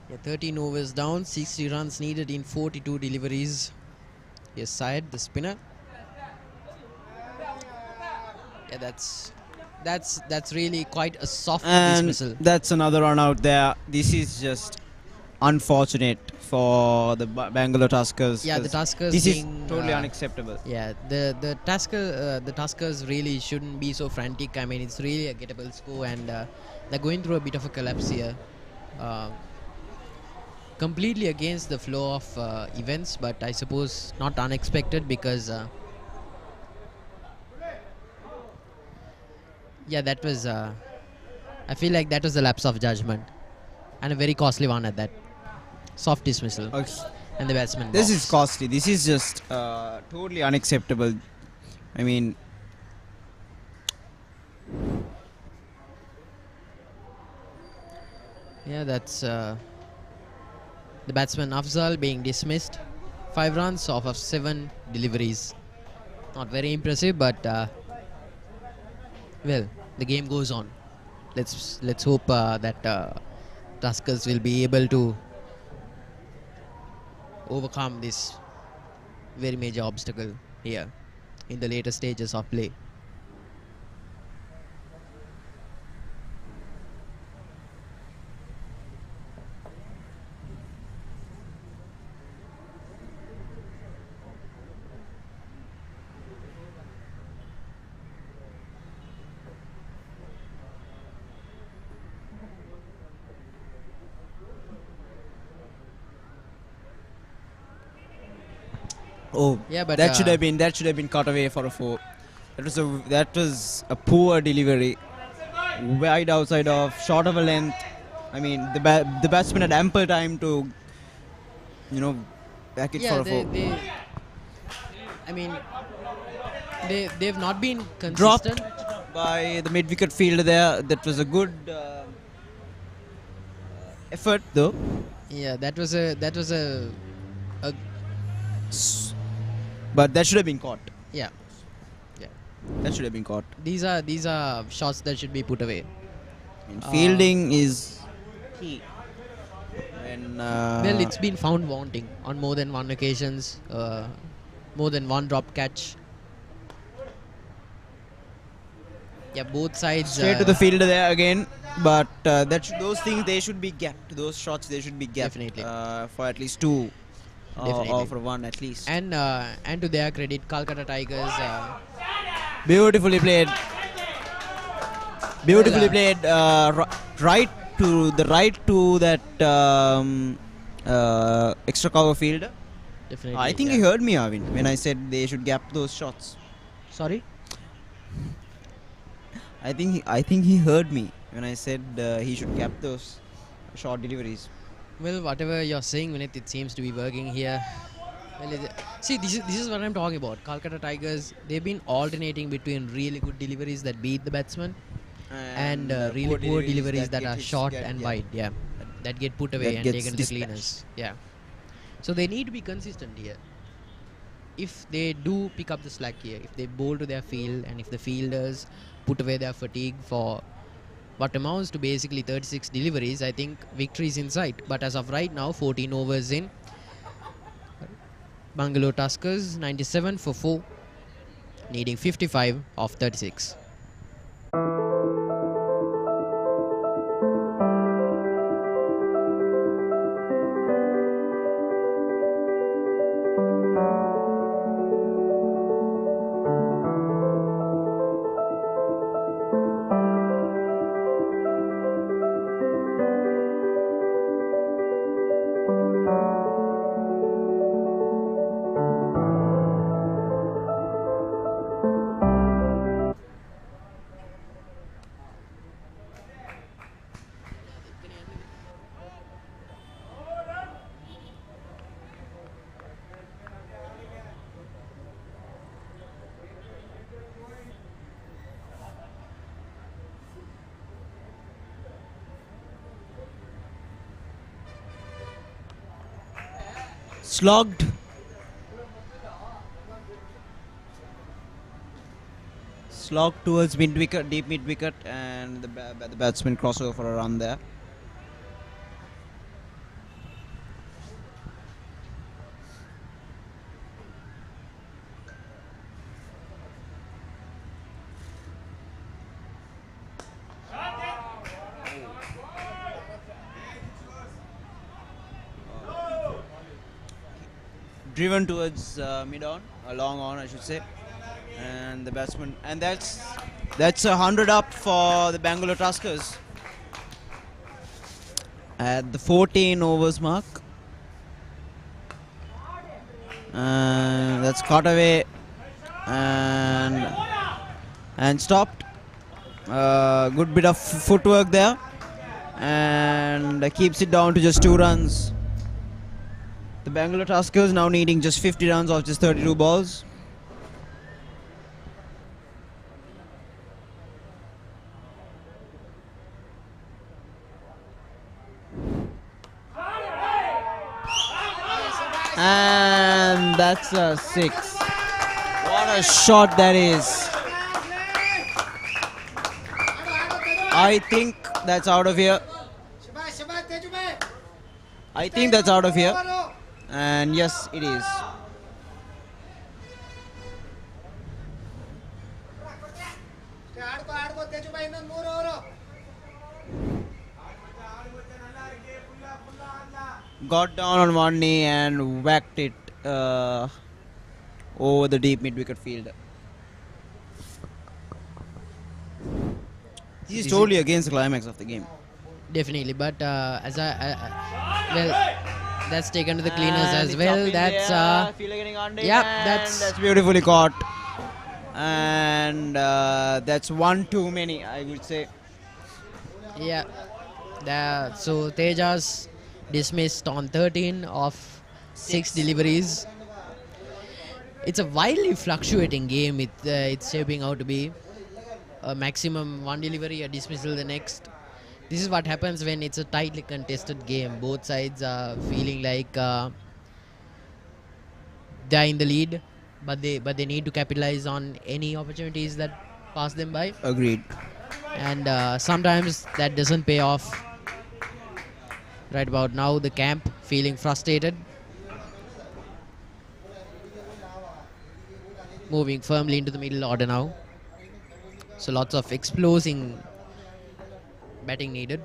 Yeah, 13 overs down, 60 runs needed in 42 deliveries. His side, the spinner. Yeah, that's really quite a soft And dismissal. that's another run out there. This is just unfortunate for the Bangalore Tuskers. Yeah, the 'cause Tuskers this is being, totally unacceptable. Yeah, the Tuskers really shouldn't be so frantic. I mean, it's really a gettable score, and they're going through a bit of a collapse here. Uh, Completely against the flow of events, but I suppose not unexpected because yeah, that was I feel like that was a lapse of judgment and a very costly one at that. Soft dismissal, Okay. and the batsman This walks. is costly. This is just totally unacceptable. I mean, Yeah, that's the batsman Afzal being dismissed. 5 runs off of 7 deliveries. Not very impressive, but well, the game goes on. Let's hope that Tuskers will be able to overcome this very major obstacle here in the later stages of play. Oh, Yeah, but that should have been cut away for a 4. That was a poor delivery, wide outside of, short of a length. I mean, the batsman had ample time to, back it for a 4. I mean, they've not been Dropped consistent. by the mid-wicket fielder there. That was a good effort, though. Yeah, that was a But that should have been caught. yeah. That should have been caught. These are shots that should be put away. And fielding is key. When, Well, it's been found wanting on more than one occasions, more than one drop catch. Yeah, both sides. straight to the fielder there again. But those things, they should be gapped. Those shots, they should be gapped. Definitely. For at least 2. Definitely. Or for 1 at least. And to their credit, Kolkata Tigers. Beautifully played. Beautifully played. Right to that extra cover fielder. Definitely. I think he heard me, Arvind, when I said they should gap those shots. Sorry. I think he heard me when I said he should gap those short deliveries. Well, whatever you're saying, Vinith, it seems to be working here. Well, see, this is what I'm talking about. Kolkata Tigers, they've been alternating between really good deliveries that beat the batsman and really poor deliveries that are short and wide. Yeah, that get put away and taken to the cleaners. Yeah. So they need to be consistent here. If they do pick up the slack here, if they bowl to their field and if the fielders put away their fatigue for what amounts to basically 36 deliveries, I think victory is in sight. But as of right now, 14 overs in, Bangalore Tuskers 97 for 4, needing 55 of 36. Slogged. Slogged towards mid-wicket, deep mid-wicket, and the batsman crossover for a run there. Driven towards mid-on, long on I should say, and the batsman, and that's 100 up for the Bangalore Tuskers at the 14 overs mark, and that's caught away and stopped. Good bit of footwork there, and keeps it down to just 2 runs. The Bangalore Tuskers now needing just 50 runs off just 32 balls. And that's a 6. What a shot that is. I think that's out of here. I think that's out of here. And yes, it is. Got down on one knee and whacked it over the deep mid-wicket fielder. This is totally against the climax of the game. Definitely, but as well, That's taken to the cleaners And as it's well. up in That's the air, fielder getting under it, yeah, and that's beautifully caught. And that's one too many, I would say. yeah. So Tejas dismissed on 13 of 6 deliveries. It's a wildly fluctuating game. It's shaping out to be a maximum one delivery, a dismissal the next. This is what happens when it's a tightly contested game. Both sides are feeling like they're in the lead, but they need to capitalize on any opportunities that pass them by. Agreed. And sometimes that doesn't pay off. Right about now, the camp feeling frustrated. Moving firmly into the middle order now. So lots of exploding batting needed.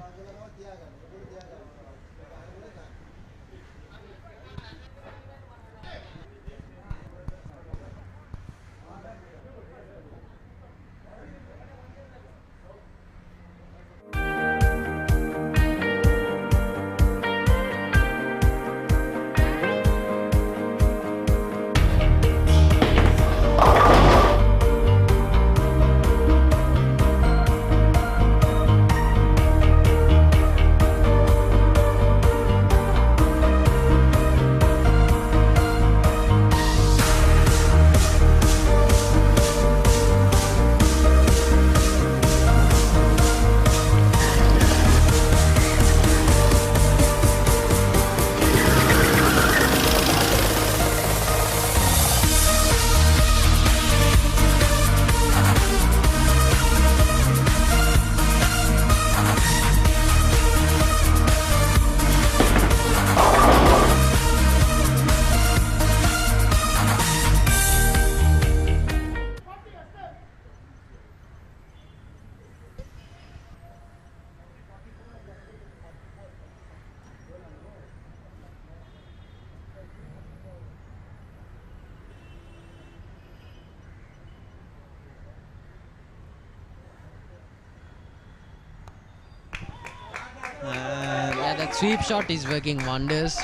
Yeah, that sweep shot is working wonders.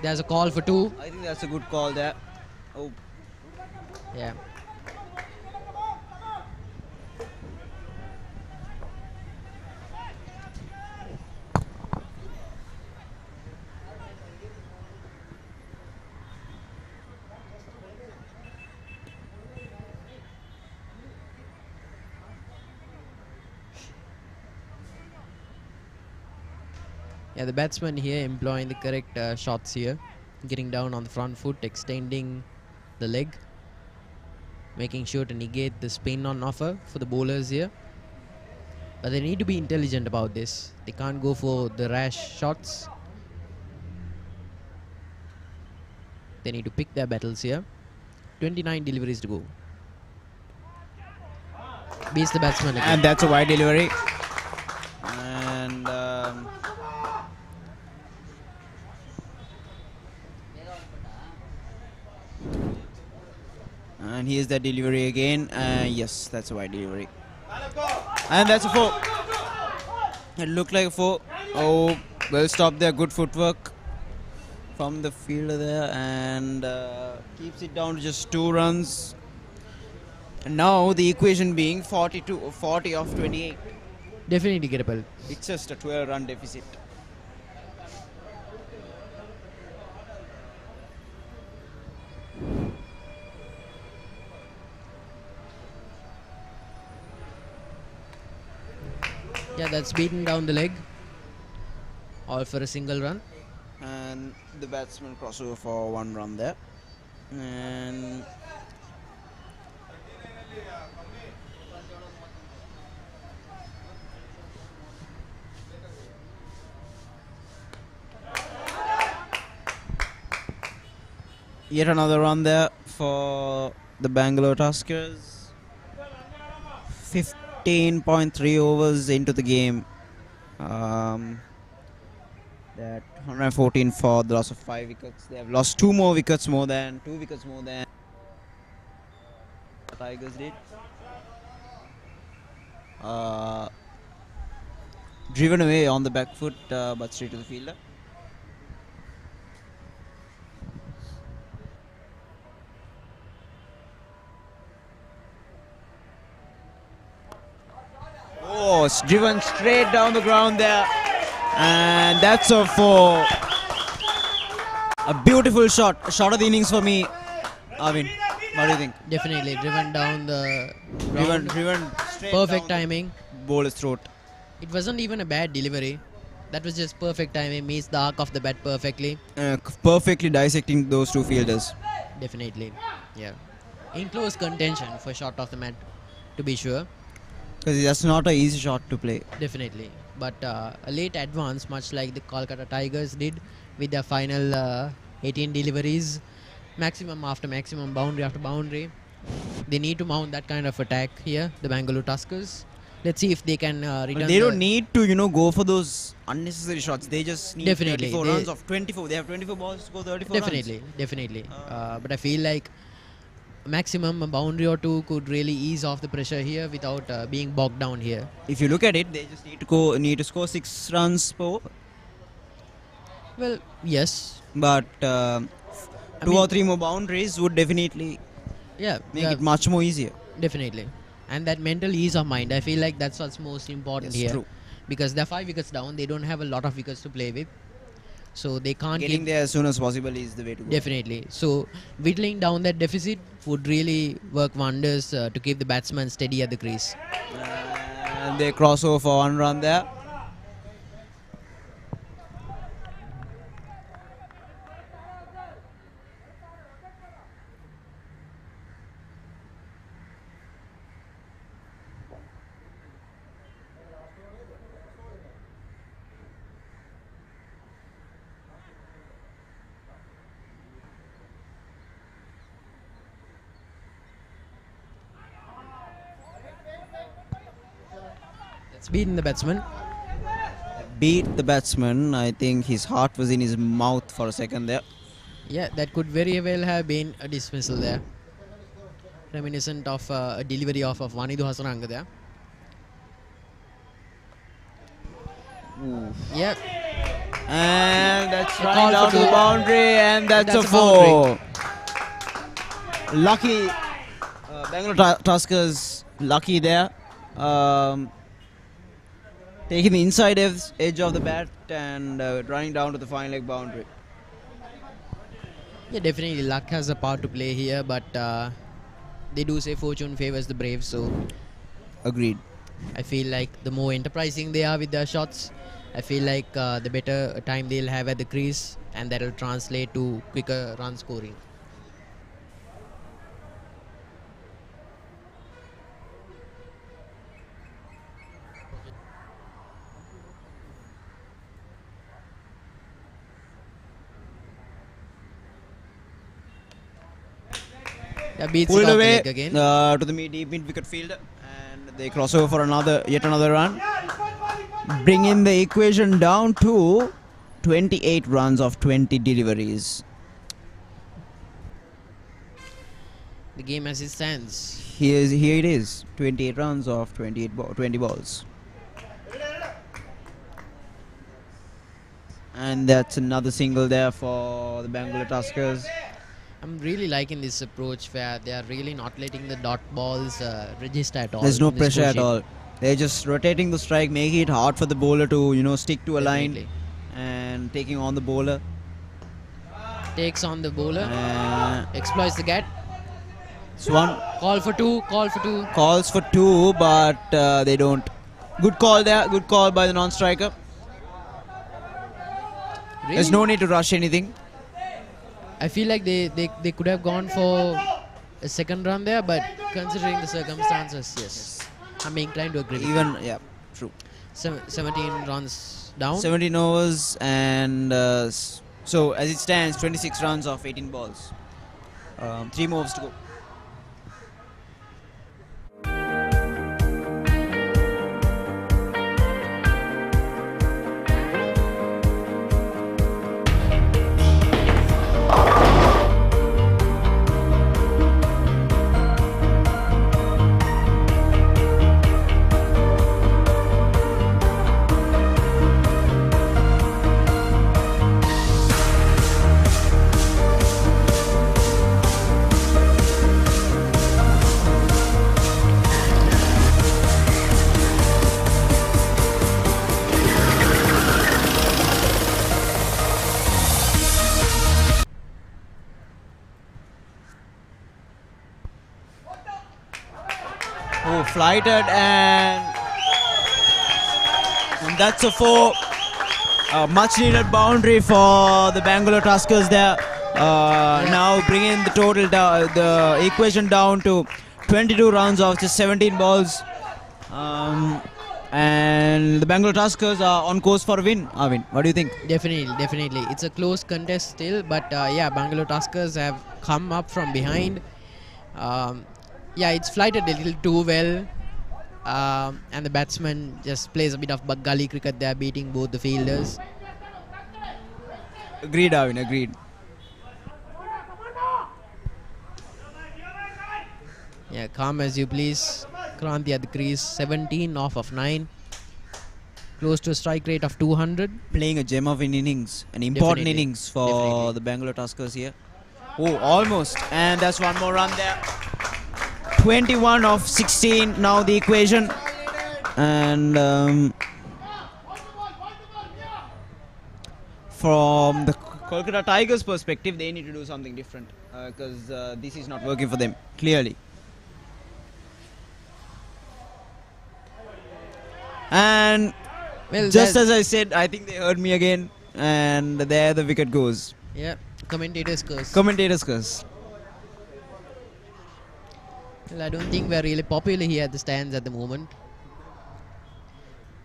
There's a call for 2. I think that's a good call there. Oh, Yeah. Yeah, the batsman here employing the correct shots here. Getting down on the front foot, extending the leg. Making sure to negate the spin on offer for the bowlers here. But they need to be intelligent about this. They can't go for the rash shots. They need to pick their battles here. 29 deliveries to go. Beats the batsman again. and that's a wide delivery. And and here's the delivery again. Yes, that's a wide delivery. And that's a 4. It looked like a 4. Oh, well stopped there. Good footwork from the fielder there, and keeps it down to just 2 runs. And now the equation being 40 of 28. Definitely gettable. It's just a 12-run deficit. Yeah, that's beaten down the leg. All for a single run. And the batsman crossover for 1 run there. And yet another run there for the Bangalore Tuskers. 15.3 overs into the game. That 114 for the loss of 5 wickets. They have lost 2 wickets more than the Tigers did. Driven away on the back foot, but straight to the fielder. driven straight down the ground there. And that's a 4. A beautiful shot. Shot of the innings for me. Arvind, what do you think? Definitely driven down the ground. Driven straight Perfect down timing. the bowler's throat. It wasn't even a bad delivery. That was just perfect timing. Meets the arc of the bat perfectly. Perfectly dissecting those two fielders. Definitely. Yeah. In close contention for shot of the mat, to be sure. Because that's not an easy shot to play. Definitely. But a late advance, much like the Kolkata Tigers did with their final 18 deliveries, maximum after maximum, boundary after boundary. They need to mount that kind of attack here, the Bangalore Tuskers. Let's see if they can return. But they don't need to, go for those unnecessary shots. They just need Definitely. 34 runs of 24. They have 24 balls to score 34 runs. Definitely. But I feel like maximum a boundary or two could really ease off the pressure here without being bogged down here. If you look at it, they just need to score 6 runs per over. Well, yes. But 2 or 3 more boundaries would definitely make it much more easier. Definitely. And that mental ease of mind, I feel like that's what's most important here. True. Because they're 5 wickets down, they don't have a lot of wickets to play with. So they can't Getting there as soon as possible is the way to go. Definitely. So whittling down that deficit would really work wonders to keep the batsman steady at the crease. And they cross over for 1 run there. That's beaten the batsman. Beat the batsman. I think his heart was in his mouth for a second there. Yeah, that could very well have been a dismissal there. Reminiscent of a delivery of Vanidu Hasaranga there. Yeah. And that's A running call down for to the two. boundary, and that's a a 4. Lucky Bangalore Tuskers, lucky there. Taking the inside edge of the bat and running down to the final leg boundary. Yeah, definitely luck has a part to play here, but they do say fortune favors the brave, so Agreed. I feel like the more enterprising they are with their shots, I feel like the better time they'll have at the crease, and that'll translate to quicker run scoring. Yeah, beats Pulled it off the away leg again. to the deep mid wicket fielder, and they cross over for yet another run. Bring in the equation down to 28 runs of 20 deliveries. The game as it stands. Here it is, 28 runs of 20 balls. And that's another single there for the Bangalore Tuskers. I'm really liking this approach where they are really not letting the dot balls register at all. There's no in the pressure score at sheet. all. They're just rotating the strike, making it hard for the bowler to, stick to a line Definitely. and taking on the bowler. Takes on the bowler, Uh, exploits the gap. Swan Call for two. calls for 2, but they don't. Good call there. Good call by the non-striker. Really? There's no need to rush anything. I feel like they could have gone for a second run there, but considering the circumstances, yes. I'm inclined to agree. True. 17 runs down. 17 overs, and so as it stands, 26 runs of 18 balls. 3 more overs to go. Oh, flighted, and that's a 4. Much needed boundary for the Bangalore Tuskers there. Now bringing the total the equation down to 22 runs of just 17 balls. And the Bangalore Tuskers are on course for a win. Arvind, what do you think? Definitely. It's a close contest still, but yeah, Bangalore Tuskers have come up from behind. Yeah, it's flighted a little too well. And the batsman just plays a bit of gully cricket there, beating both the fielders. Agreed, Arvind, agreed. Yeah, calm as you please. Kranti at the crease, 17 off of 9. Close to a strike rate of 200. Playing a gem of an innings, an important innings for the Bangalore Tuskers here. Oh, almost. And that's one more run there. 21 of 16 now the equation. And from the Kolkata Tigers perspective, they need to do something different because this is not working for them, clearly. And well, just as I said, I think they heard me again, and there the wicket goes. Yeah, commentators curse. Commentators curse. Well, I don't think we're really popular here at the stands at the moment.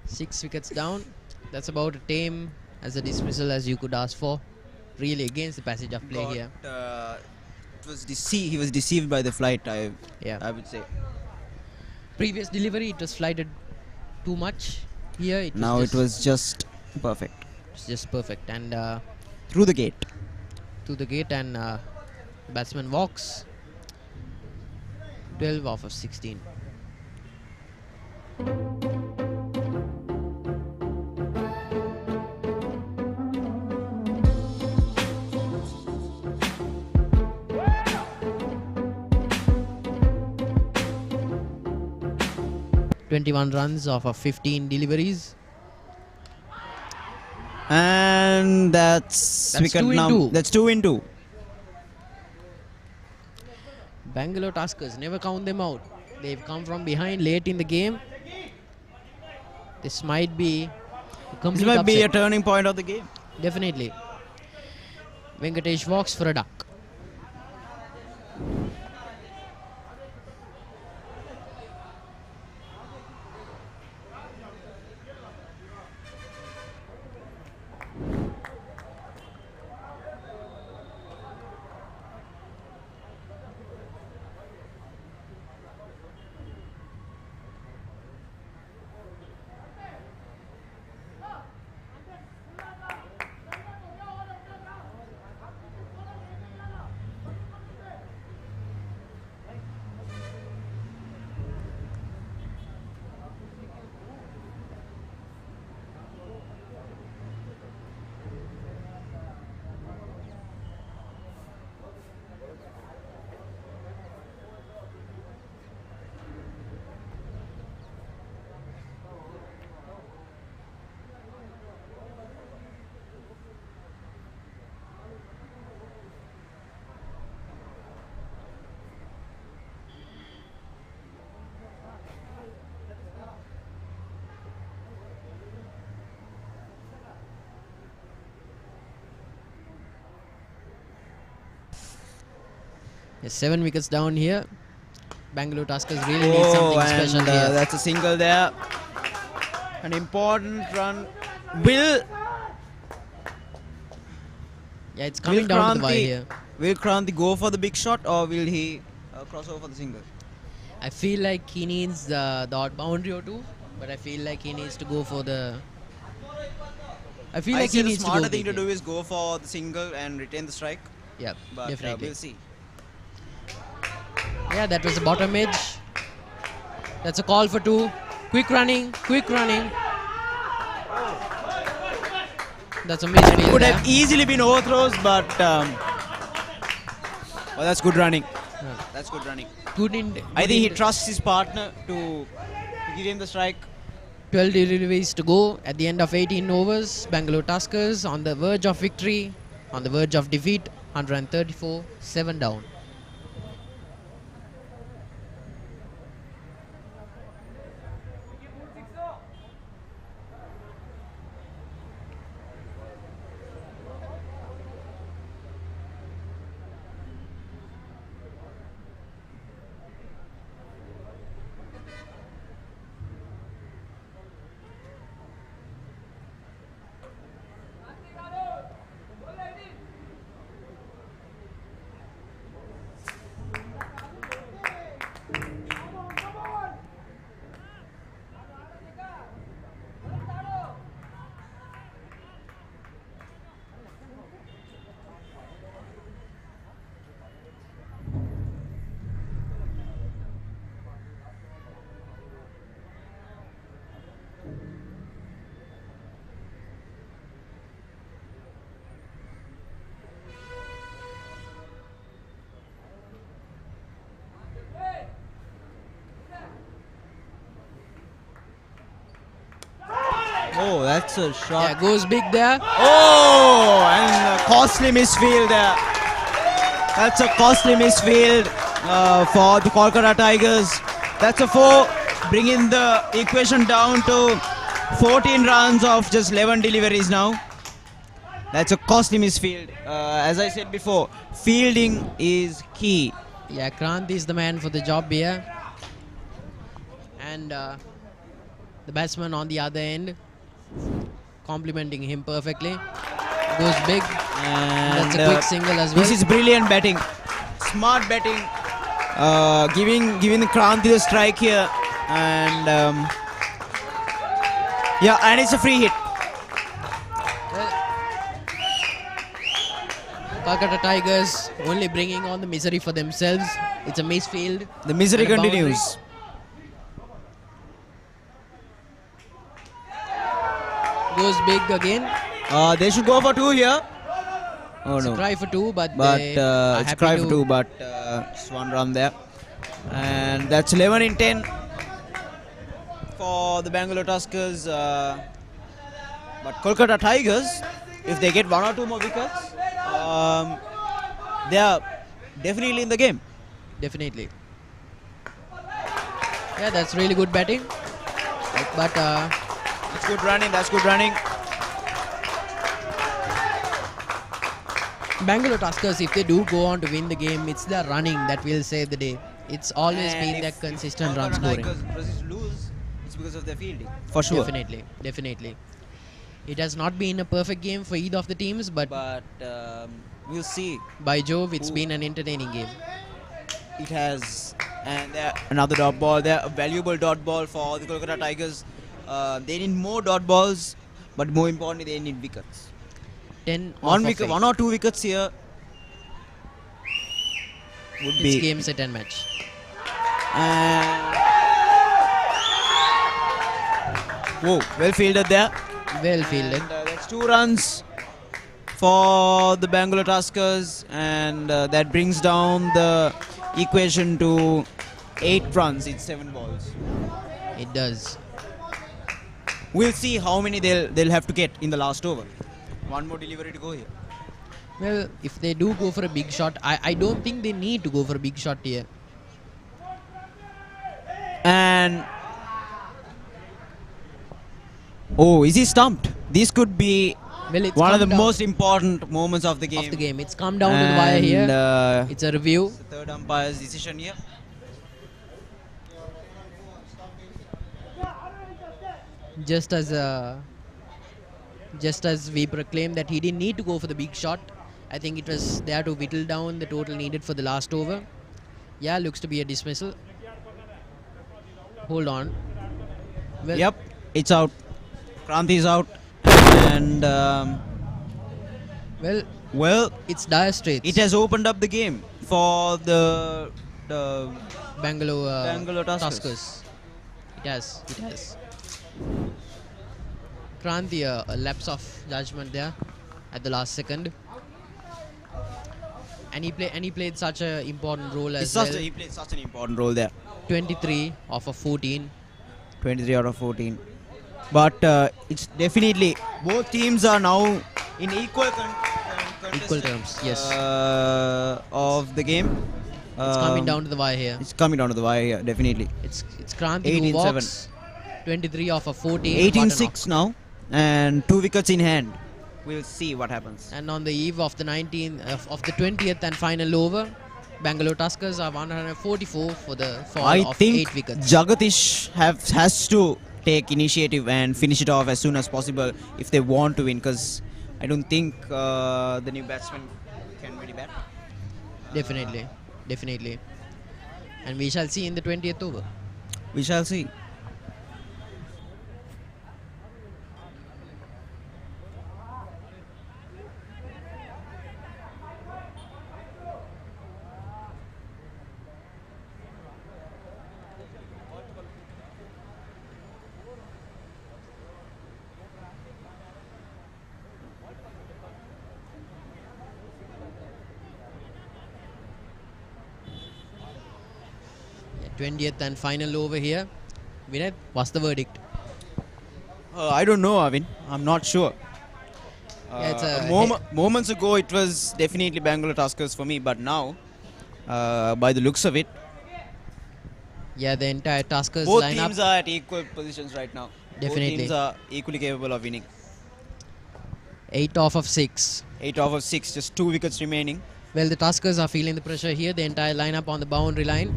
6 wickets down. That's about as tame as a dismissal as you could ask for. Really against the passage of play here. He was deceived by the flight, I would say. Previous delivery, it was flighted too much. Here it was just perfect. It's just perfect, and through the gate. And the batsman walks. 12 off of 16. .21 runs off of 15 deliveries. And that's 2 in 2. That's 2 in 2. Bangalore Tuskers, never count them out. They've come from behind late in the game. This might be a complete This might be a upset. turning point of the game. Definitely. Venkatesh walks for a duck. Yes, 7 wickets down here. Bangalore Tuskers really need something special here. That's a single there. An important run. Yeah, it's coming down to the wire here. Will Kranti go for the big shot, or will he cross over for the single? I feel like he needs the odd boundary or two, but I feel like he needs to go for the... I feel like he needs to go the smarter thing big to do here. is go for the single and retain the strike. Yeah, But definitely. we'll see. Yeah, that was the bottom edge. That's a call for 2. Quick running. That's a misfield. Could have easily been overthrows, but that's good running. Yeah. That's good running. I think he trusts his partner to give him the strike. 12 deliveries to go at the end of 18 overs. Bangalore Tuskers on the verge of victory, on the verge of defeat. 134, 7 down. Oh, that's a shot. Yeah, goes big there. Oh, and a costly misfield there. That's a costly misfield for the Kolkata Tigers. That's a 4, bringing the equation down to 14 runs of just 11 deliveries now. That's a costly misfield. As I said before, fielding is key. Yeah, Kranti is the man for the job here. And the batsman on the other end, complimenting him perfectly. Goes big. And That's a quick single as well. this is brilliant batting, smart batting, giving the Kranti the strike here, and yeah, and it's a free hit. Kolkata Tigers only bringing on the misery for themselves. It's a misfield. The misery And a boundary. continues. Goes big again. They should go for 2 here. Oh It's a no! try for 2, but But they are it's happy cry to for 2, but just 1 run there, and that's 11 in 10 for the Bangalore Tuskers. But Kolkata Tigers, if they get 1 or 2 more wickets, they are definitely in the game. Definitely. Yeah, that's really good batting. But That's good running. That's good running. Bangalore Tuskers, if they do go on to win the game, it's their running that will save the day. It's always And been if their consistent Kolkata run scoring. Tigers persist to lose, it's because of their fielding. For sure. Definitely, definitely. It has not been a perfect game for either of the teams, but But we'll see. by Jove, it's Who- been an entertaining game. It has, and another dot ball. They're a valuable dot ball for the Kolkata Tigers. They need more dot balls, but more importantly, they need wickets. 10 One off wicket, of 1 or 2 wickets here would It's be. game, set and match. And whoa, well fielded there. Well fielded. And, that's 2 runs for the Bangalore Tuskers, and that brings down the equation to 8 runs in 7 balls. It does. We'll see how many they'll have to get in the last over. 1 more delivery to go here. Well, if they do go for a big shot, I don't think they need to go for a big shot here. And oh, is he stumped? This could be Well, it's one of the come down most important moments of the game. of the game. It's come down to the wire And, here. It's a review. the third umpire's decision here. Just as we proclaimed that he didn't need to go for the big shot, I think it was there to whittle down the total needed for the last over. Yeah, looks to be a dismissal. Hold on. Well, Yep, it's out. Kranti is out. And well, well, it's dire straits. it has opened up the game for the Bangalore, Bangalore Tuskers. Tuskers. It has. It has. Kranti, a lapse of judgment there at the last second. And he played such an important role as well. he played such an important role there. 23 off of 14. 23 out of 14. But it's definitely both teams are now in equal Equal terms, yes. of the game. It's coming down to the wire here. It's coming down to the wire here, definitely. It's Kranti who 18-7. walks. 23 off of 14. 18-6 now, and 2 wickets in hand. We'll see what happens. And on the eve of the 20th and final over, Bangalore Tuskers are 144 for the fall I of think 8 wickets. Jagadish has to take initiative and finish it off as soon as possible if they want to win, because I don't think the new batsman can really bat. Definitely. Definitely. And we shall see in the 20th over. We shall see. Yeah, 20th and final over here. Vinay, what's the verdict? I don't know, Avin. I'm not sure. Yeah, it's Moments ago, it was definitely Bangalore Tuskers for me, but now, by the looks of it, yeah, the entire Tuskers both lineup. teams are at equal positions right now. Definitely. Both teams are equally capable of winning. 8 off of 6. 8 over 6, just 2 wickets remaining. Well, the Tuskers are feeling the pressure here. The entire lineup on the boundary line.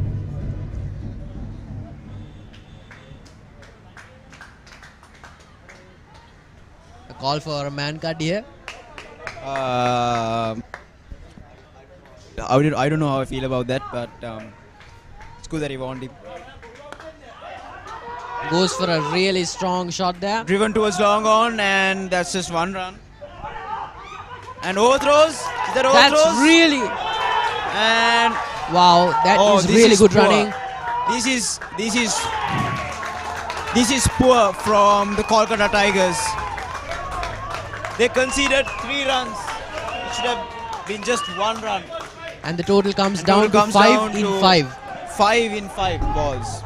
A call for a man cut here. I don't know how I feel about that, but it's good that he warned him. Goes for a really strong shot there. Driven towards long on, and that's just 1 run. And overthrows. Is that overthrows? That's really... And wow, that is this really is good poor. running. This is poor from the Kolkata Tigers. They conceded 3 runs. It should have been just 1 run. And the total comes down to 5 in 5. 5 in 5 balls.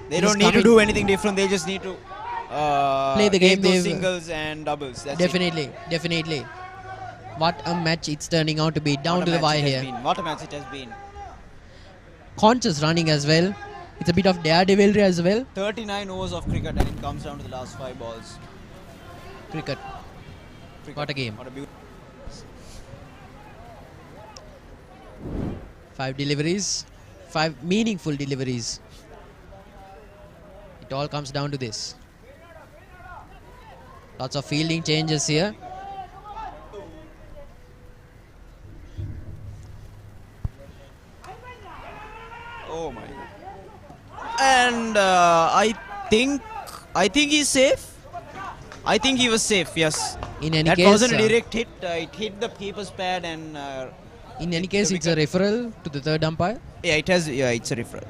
They He's don't need to coming. do anything different. They just need to Play the game. take those They've- singles and doubles. That's Definitely, definitely. What a match it's turning out to be. it. Down What to a the match wire it has here. been. What a match it has been. Conscious running as well. It's a bit of daredevilry as well. 39 overs of cricket, and it comes down to the last 5 balls. Cricket. What a game. What a beautiful. 5 deliveries. 5 meaningful deliveries. It all comes down to this. Lots of fielding changes here. Oh my god. And I think he's safe. I think he was safe, yes. In any That case, wasn't a direct hit. It hit the keeper's pad and in any case, it's a referral to the third umpire. yeah, it's a referral.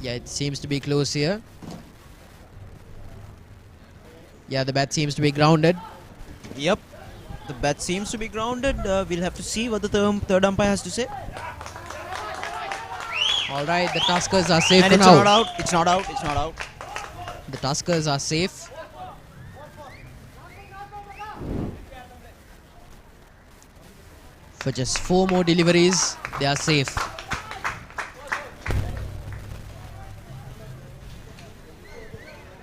Yeah, it seems to be close here. Yeah, the bat seems to be grounded. Yep. The bat seems to be grounded. We'll have to see what the third umpire has to say. All right, the Tuskers are safe And for it's now. not out. It's not out. It's not out. The Tuskers are safe. For just 4 more deliveries, they are safe.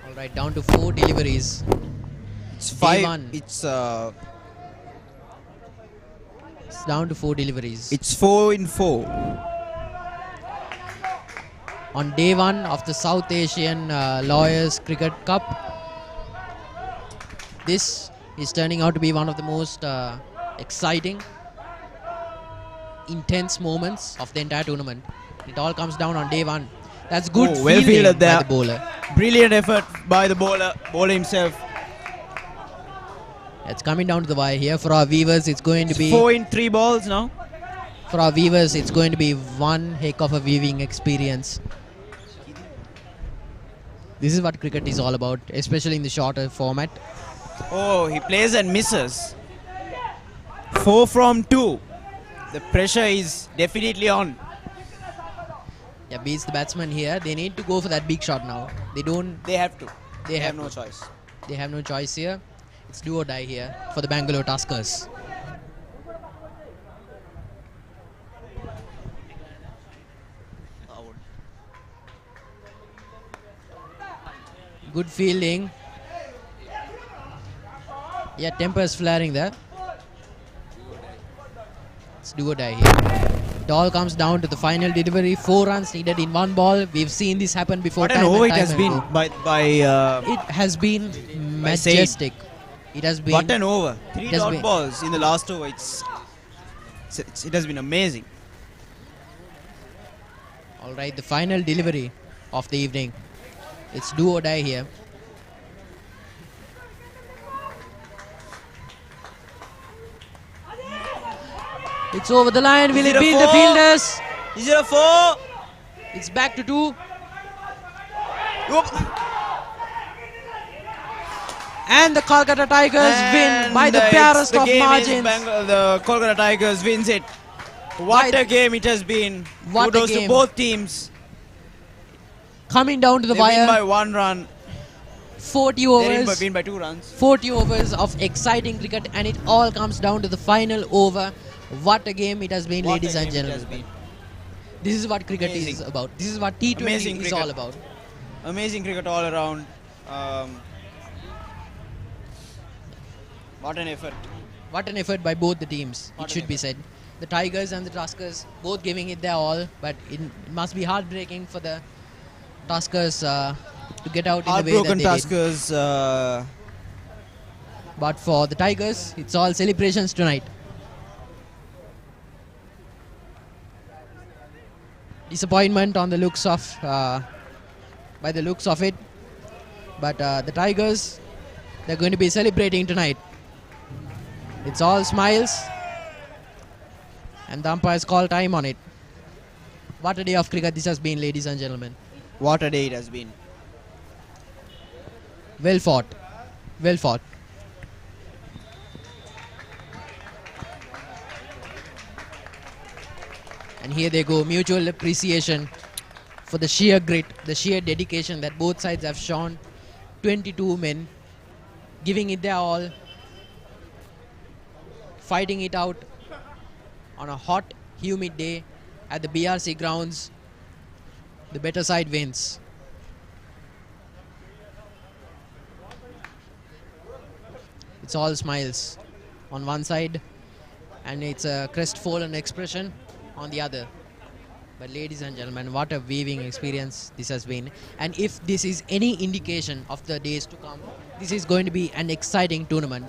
All right, down to 4 deliveries. It's 5. One. It's Down to 4 deliveries. it's 4 in 4. On day 1 of the South Asian Lawyers Cricket Cup, this is turning out to be one of the most exciting, intense moments of the entire tournament. It all comes down on day 1. That's good Oh, well fielding fielded by there. the bowler. Brilliant effort by the bowler himself. It's coming down to the wire here. For our viewers, it's going to be 4 in 3 balls now. for our viewers, it's going to be one heck of a viewing experience. This is what cricket is all about, especially in the shorter format. Oh, he plays and misses. 4 from 2. The pressure is definitely on. Yeah, beats the batsman here. They need to go for that big shot now. They don't. They have to. They have no to. choice. They have no choice here. It's do or die here for the Bangalore Tuskers. Good fielding. Yeah, tempers flaring there. It's do or die here. It all comes down to the final delivery. 4 runs needed in 1 ball. We've seen this happen before. What an time over and it time has been again. It has been by Said. majestic. It has been. What an over. 3 It has dot been- balls in the last over. It has been amazing. All right, the final delivery of the evening. It's do or die here. It's over the line. Will Is it it a beat the 4? fielders? Is it a 4? It's back to 2. And the Kolkata Tigers win by the barest of margins. The Kolkata Tigers wins it. What a game it has been. What a Kudos game. to both teams. Coming down to the They win by wire, 1 run. 40 They overs. win by 2 runs. 40 overs of exciting cricket, and it all comes down to the final over. What a game it has been, What ladies a and game it has gentlemen. been. This is what cricket is Amazing. about. This is what T20 Amazing is cricket. all about. Amazing cricket all around. What an effort. What an effort by both the teams, What it an should be effort. said. The Tigers and the Tuskers both giving it their all, but it must be heartbreaking for the Tuskers to get out in the way that Heartbroken they did. Tuskers. But for the Tigers, it's all celebrations tonight. Disappointment on the looks of, by the looks of it. But the Tigers, they're going to be celebrating tonight. It's all smiles. And the umpires call time on it. What a day of cricket this has been, ladies and gentlemen. What a day it has been. Well fought. Well fought. And here they go, mutual appreciation for the sheer grit, the sheer dedication that both sides have shown. 22 men giving it their all, fighting it out on a hot, humid day at the BRC grounds. The better side wins. It's all smiles on one side, and it's a crestfallen expression on the other. But ladies and gentlemen, what a weaving experience this has been. And if this is any indication of the days to come, this is going to be an exciting tournament.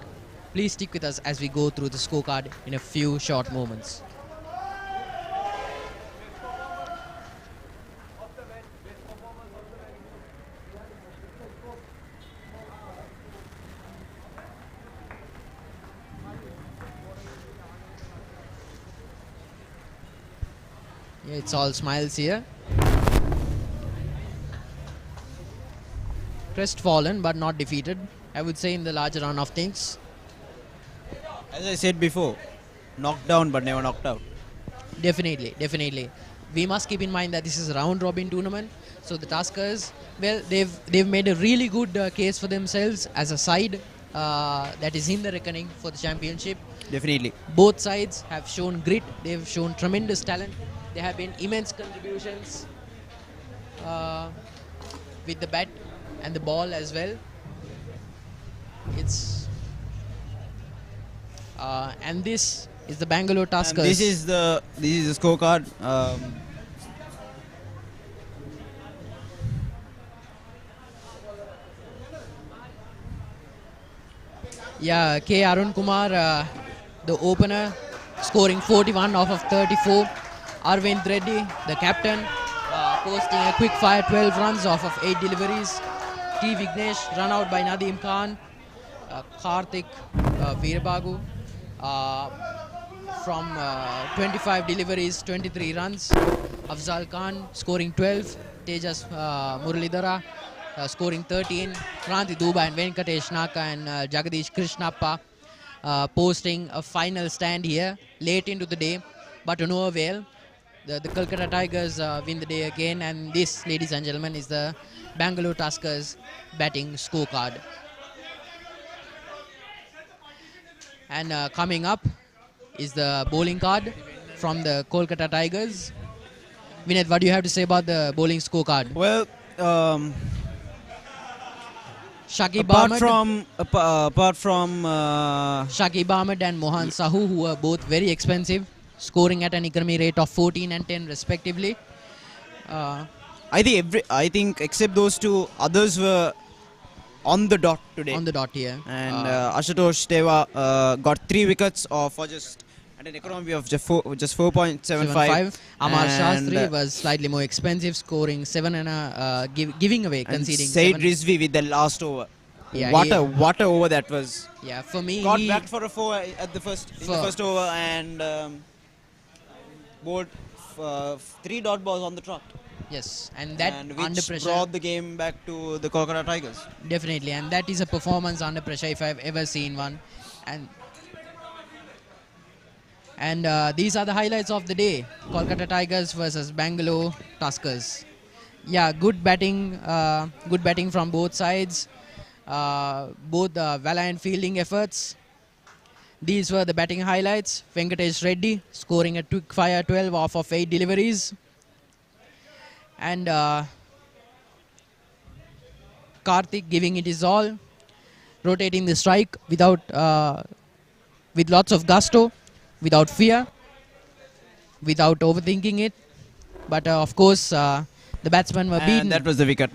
Please stick with us as we go through the scorecard in a few short moments. Yeah, it's all smiles here. Crestfallen but not defeated, I would say, in the larger run of things. As I said before, knocked down but never knocked out. Definitely, definitely. We must keep in mind that this is a round-robin tournament. So the Tuskers, well, they've made a really good case for themselves as a side that is in the reckoning for the championship. Definitely. Both sides have shown grit. They've shown tremendous talent. There have been immense contributions with the bat and the ball as well. It's and this is the Bangalore Tuskers. And this is the scorecard. Yeah, K. Arun Kumar, the opener, scoring 41 off of 34. Arvind Reddy, the captain, posting a quick fire 12 runs off of 8 deliveries. T. Vignesh run out by Nadeem Khan. Karthik Veerabagu from 25 deliveries, 23 runs. Afzal Khan scoring 12. Tejas Muralidhara scoring 13. Kranti Duba and Venkatesh Naka and Jagadish Krishnappa posting a final stand here late into the day, but to no avail. The Kolkata Tigers win the day again, and this, ladies and gentlemen, is the Bangalore Tuskers batting scorecard. And coming up is the bowling card from the Kolkata Tigers. Vinay, what do you have to say about the bowling scorecard? Well, Shakib apart from Shakib Ahmed and Mohan Sahu, who were both very expensive, scoring at an economy rate of 14 and 10 respectively. I think except those two, others were on the dot today. On the dot here. And Ashutosh Teva got 3 wickets for just at an economy of just 4.75. Amar And, Shastri was slightly more expensive, scoring 7 and giving away, and conceding Said 7. Rizvi with the last over. Yeah, what a over that was. Yeah, for me, Got back for a 4 at the first over and bowled 3 dot balls on the trot. Yes, and that and under which pressure, brought the game back to the Kolkata Tigers. definitely, and that is a performance under pressure if I've ever seen one. And these are the highlights of the day: Kolkata Tigers versus Bangalore Tuskers. Yeah, good batting from both sides. Both valiant fielding efforts. These were the batting highlights. Venkatesh Reddy scoring a quick fire 12 off of 8 deliveries. And Karthik giving it his all, rotating the strike with lots of gusto, without fear, without overthinking it. But of course, the batsmen were beaten. And that was the wicket.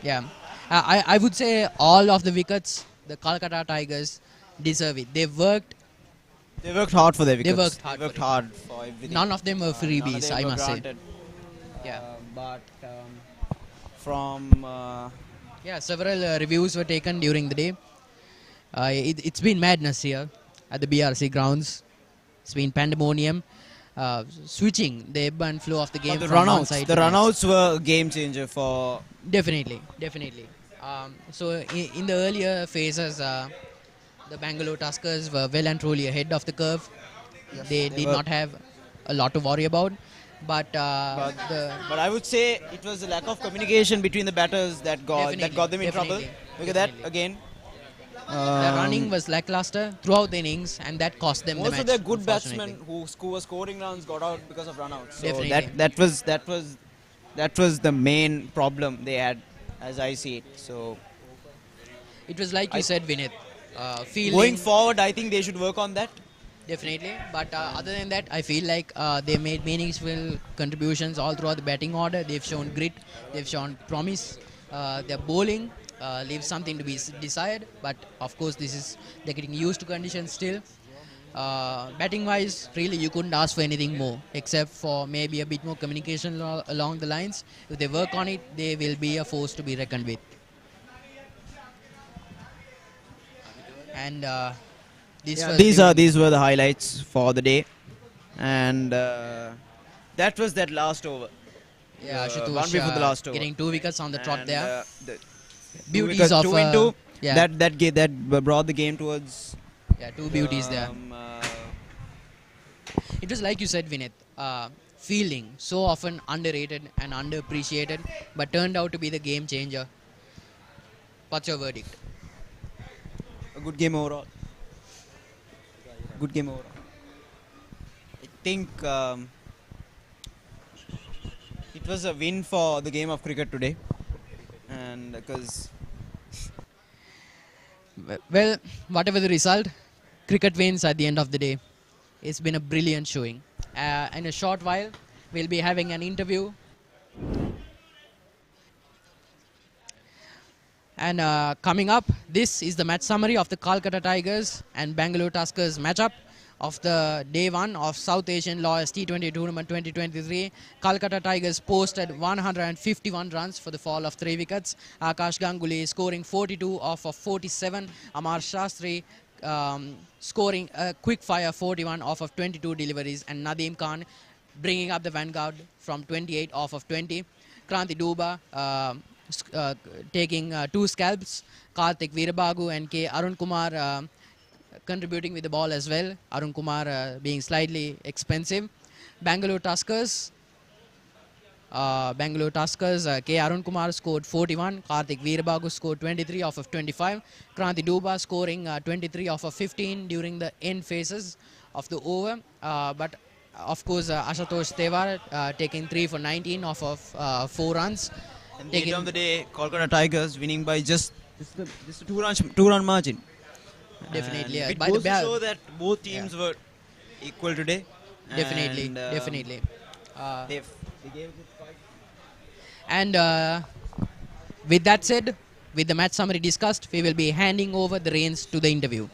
Yeah, I would say all of the wickets, the Kolkata Tigers deserve it. They worked hard for their They wickets. worked hard for everything. None of them were None of freebies, them I were must say. granted. Yeah. But from Yeah, several reviews were taken during the day. It's been madness here at the BRC grounds. It's been pandemonium. Switching the ebb and flow of the game the from one runouts, side the to the next. runouts were a game changer for. Definitely. So in the earlier phases, the Bangalore Tuskers were well and truly ahead of the curve. They did were. not have a lot to worry about. But But I would say it was the lack of communication between the batters that got them in trouble. Look at that definitely. again. The running was lackluster throughout the innings, and that cost them the Most match. of their good unfortunately. batsmen who were scoring runs got out because of runouts. So Definitely. that was the main problem they had, as I see it. So It was like you said, Vinith. Fielding, going forward, I think they should work on that. definitely. But other than that, I feel like they made meaningful contributions all throughout the batting order. They've shown grit. They've shown promise. Their bowling leaves something to be desired. But of course, they're getting used to conditions still. Batting wise, really you couldn't ask for anything more except for maybe a bit more communication along the lines. If they work on it, they will be a force to be reckoned with. And These were the highlights for the day, and that was that last over. Yeah, Ashutosh, one before the last over. getting 2 wickets on the trot And, there. the Beauties because of 2 in 2. yeah, That brought the game towards. two beauties there. It was like you said, Vinith. Fielding so often underrated and underappreciated, but turned out to be the game changer. What's your verdict? A good game overall. Good game overall. I think it was a win for the game of cricket today, and because Well, whatever the result, cricket wins at the end of the day. It's been a brilliant showing. In a short while, we'll be having an interview. And coming up, this is the match summary of the Kolkata Tigers and Bangalore Tuskers matchup of the day 1 of South Asian Lawyers T20 Tournament 2023. Kolkata Tigers posted 151 runs for the fall of 3 wickets. Akash Ganguly scoring 42 off of 47. Amar Shastri scoring a quick fire 41 off of 22 deliveries. And Nadeem Khan bringing up the vanguard from 28 off of 20. Kranti Duba taking 2 scalps. Karthik Veerabagu and K. Arun Kumar contributing with the ball as well. Arun Kumar being slightly expensive. Bangalore Tuskers, K. Arun Kumar scored 41. Karthik Veerabagu scored 23 off of 25. Kranti Duba scoring 23 off of 15 during the end phases of the over. But of course, Ashutosh Tewar taking 3 for 19 off of 4 runs. at the end of the day, Kolkata Tigers winning by just a two-run margin. Definitely, And yeah. it By the goes to bell. show that both teams were equal today. Definitely, And, definitely. They gave a good fight. And with that said, with the match summary discussed, we will be handing over the reins to the interview.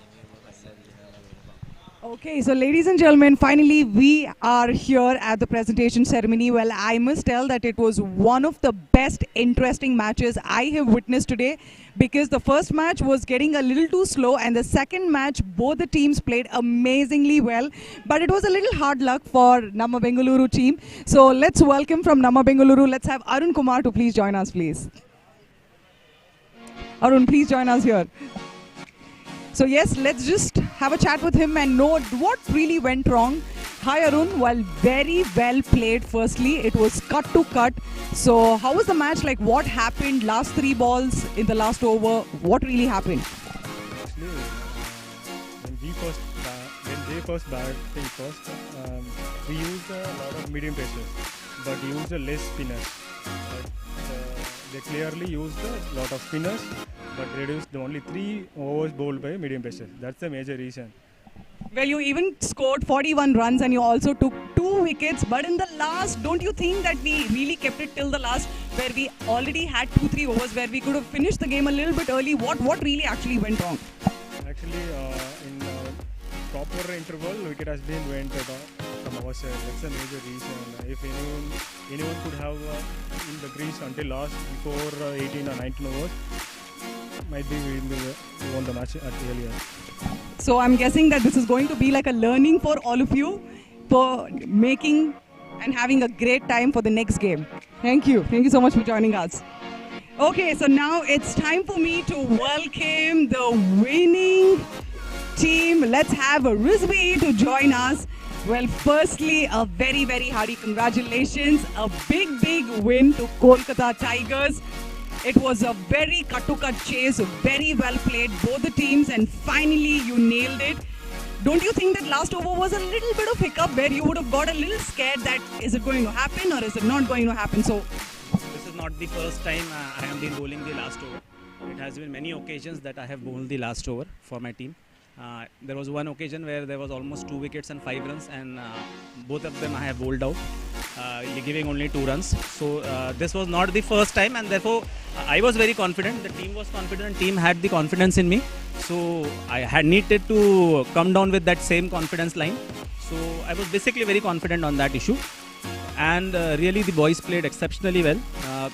Okay, so ladies and gentlemen, finally we are here at the presentation ceremony. Well, I must tell that it was one of the best interesting matches I have witnessed today, because the first match was getting a little too slow and the second match both the teams played amazingly well, but it was a little hard luck for Namma Bengaluru team. So let's welcome from Namma Bengaluru, let's have Arun Kumar to please join us, please. Arun, please join us here. So yes, let's just have a chat with him and know what really went wrong. Hi Arun, well, very well played firstly. It was cut to cut. So how was the match like? What happened? Last 3 balls in the last over, what really happened? Actually, when they first batted first, we used a lot of medium pacers, but used a less spinners. But, they clearly used a lot of spinners, but reduced only 3 overs bowled by medium pacers. That's the major reason. Well, you even scored 41 runs and you also took 2 wickets. But in the last, don't you think that we really kept it till the last, where we already had 2-3 overs where we could have finished the game a little bit early? What really actually went wrong? Actually, in proper interval, wicket has been went from our side. That's a major reason. If anyone could have in the crease until last before 18 or 19 overs, might be we won the match at earlier. So I'm guessing that this is going to be like a learning for all of you for making and having a great time for the next game. Thank you. Thank you so much for joining us. Okay, so now it's time for me to welcome the winning team. Let's have Rizvi to join us. Well, firstly, a very, very hearty congratulations. A big win to Kolkata Tigers. It was a very cut-to-cut chase, very well played, both the teams, and finally you nailed it. Don't you think that last over was a little bit of hiccup where you would have got a little scared that is it going to happen or is it not going to happen? So this is not the first time I have been bowling the last over. It has been many occasions that I have bowled the last over for my team. There was one occasion where there was almost 2 wickets and 5 runs, and both of them I have bowled out, giving only 2 runs. So this was not the first time, and therefore I was very confident. The team was confident. Team had the confidence in me. So I had needed to come down with that same confidence line. So I was basically very confident on that issue. And really the boys played exceptionally well.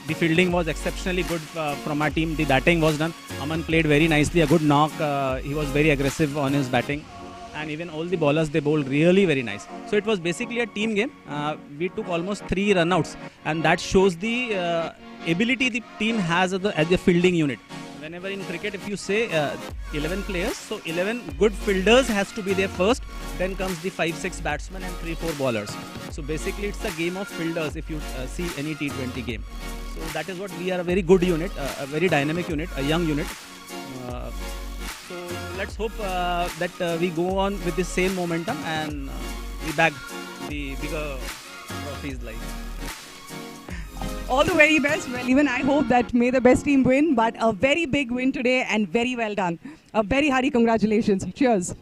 The fielding was exceptionally good from our team. The batting was done. Aman played very nicely, a good knock. He was very aggressive on his batting. And even all the bowlers, they bowled really very nice. So it was basically a team game. We took almost 3 run-outs. And that shows the ability the team has as a fielding unit. Whenever in cricket, if you say 11 players, so 11 good fielders has to be there first. Then comes the 5-6 batsmen and 3-4 bowlers. So basically, it's a game of fielders if you see any T20 game. So that is what we are, a very good unit, a very dynamic unit, a young unit. So let's hope that we go on with the same momentum and we bag the bigger trophies like. all the very best. Well, even I hope that may the best team win, but a very big win today and very well done. A very hearty congratulations. Cheers.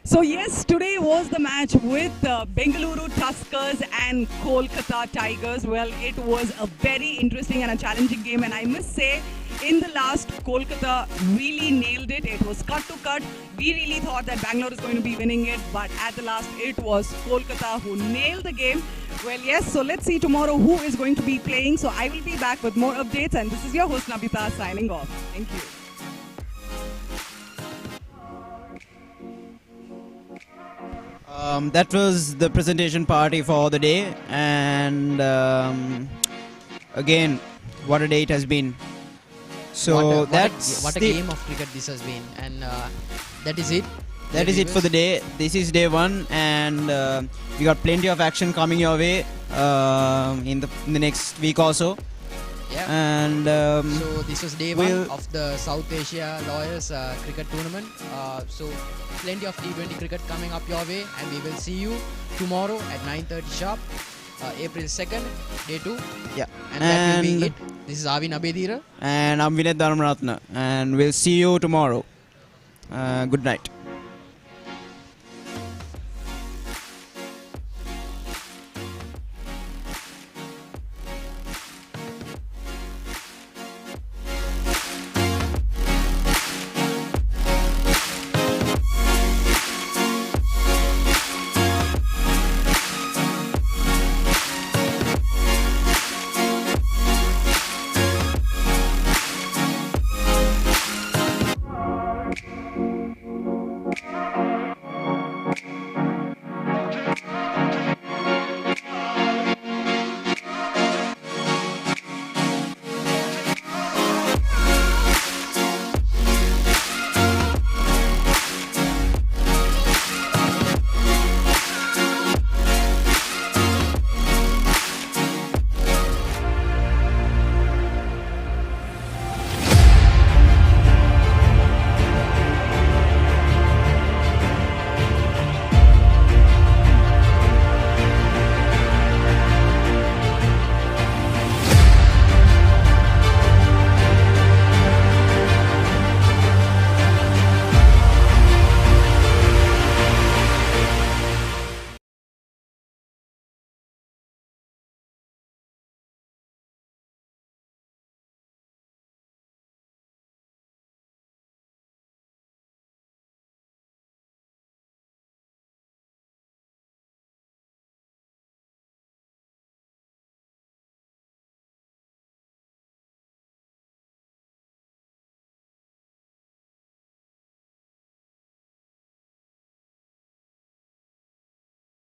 So yes, today was the match with Bangalore Tuskers and Kolkata Tigers. Well, it was a very interesting and a challenging game, and I must say, in the last, Kolkata really nailed it. It was cut to cut. We really thought that Bangalore is going to be winning it, but at the last, it was Kolkata who nailed the game. Well, yes, so let's see tomorrow who is going to be playing. So I will be back with more updates, and this is your host, Nabita, signing off. Thank you. That was the presentation party for the day, and again, what a day it has been. So what a game of cricket this has been, and that is it. That is it for the day. This is day 1, and we got plenty of action coming your way in the next week also. Yeah. And so this was day 1 of the South Asia Lawyers Cricket Tournament. So plenty of T20 cricket coming up your way, and we will see you tomorrow at 9:30 sharp, April 2nd, day 2. Yeah. And that will be it. This is Avin Abedira. And I'm Vinay Dharmaratna, and we'll see you tomorrow. Good night.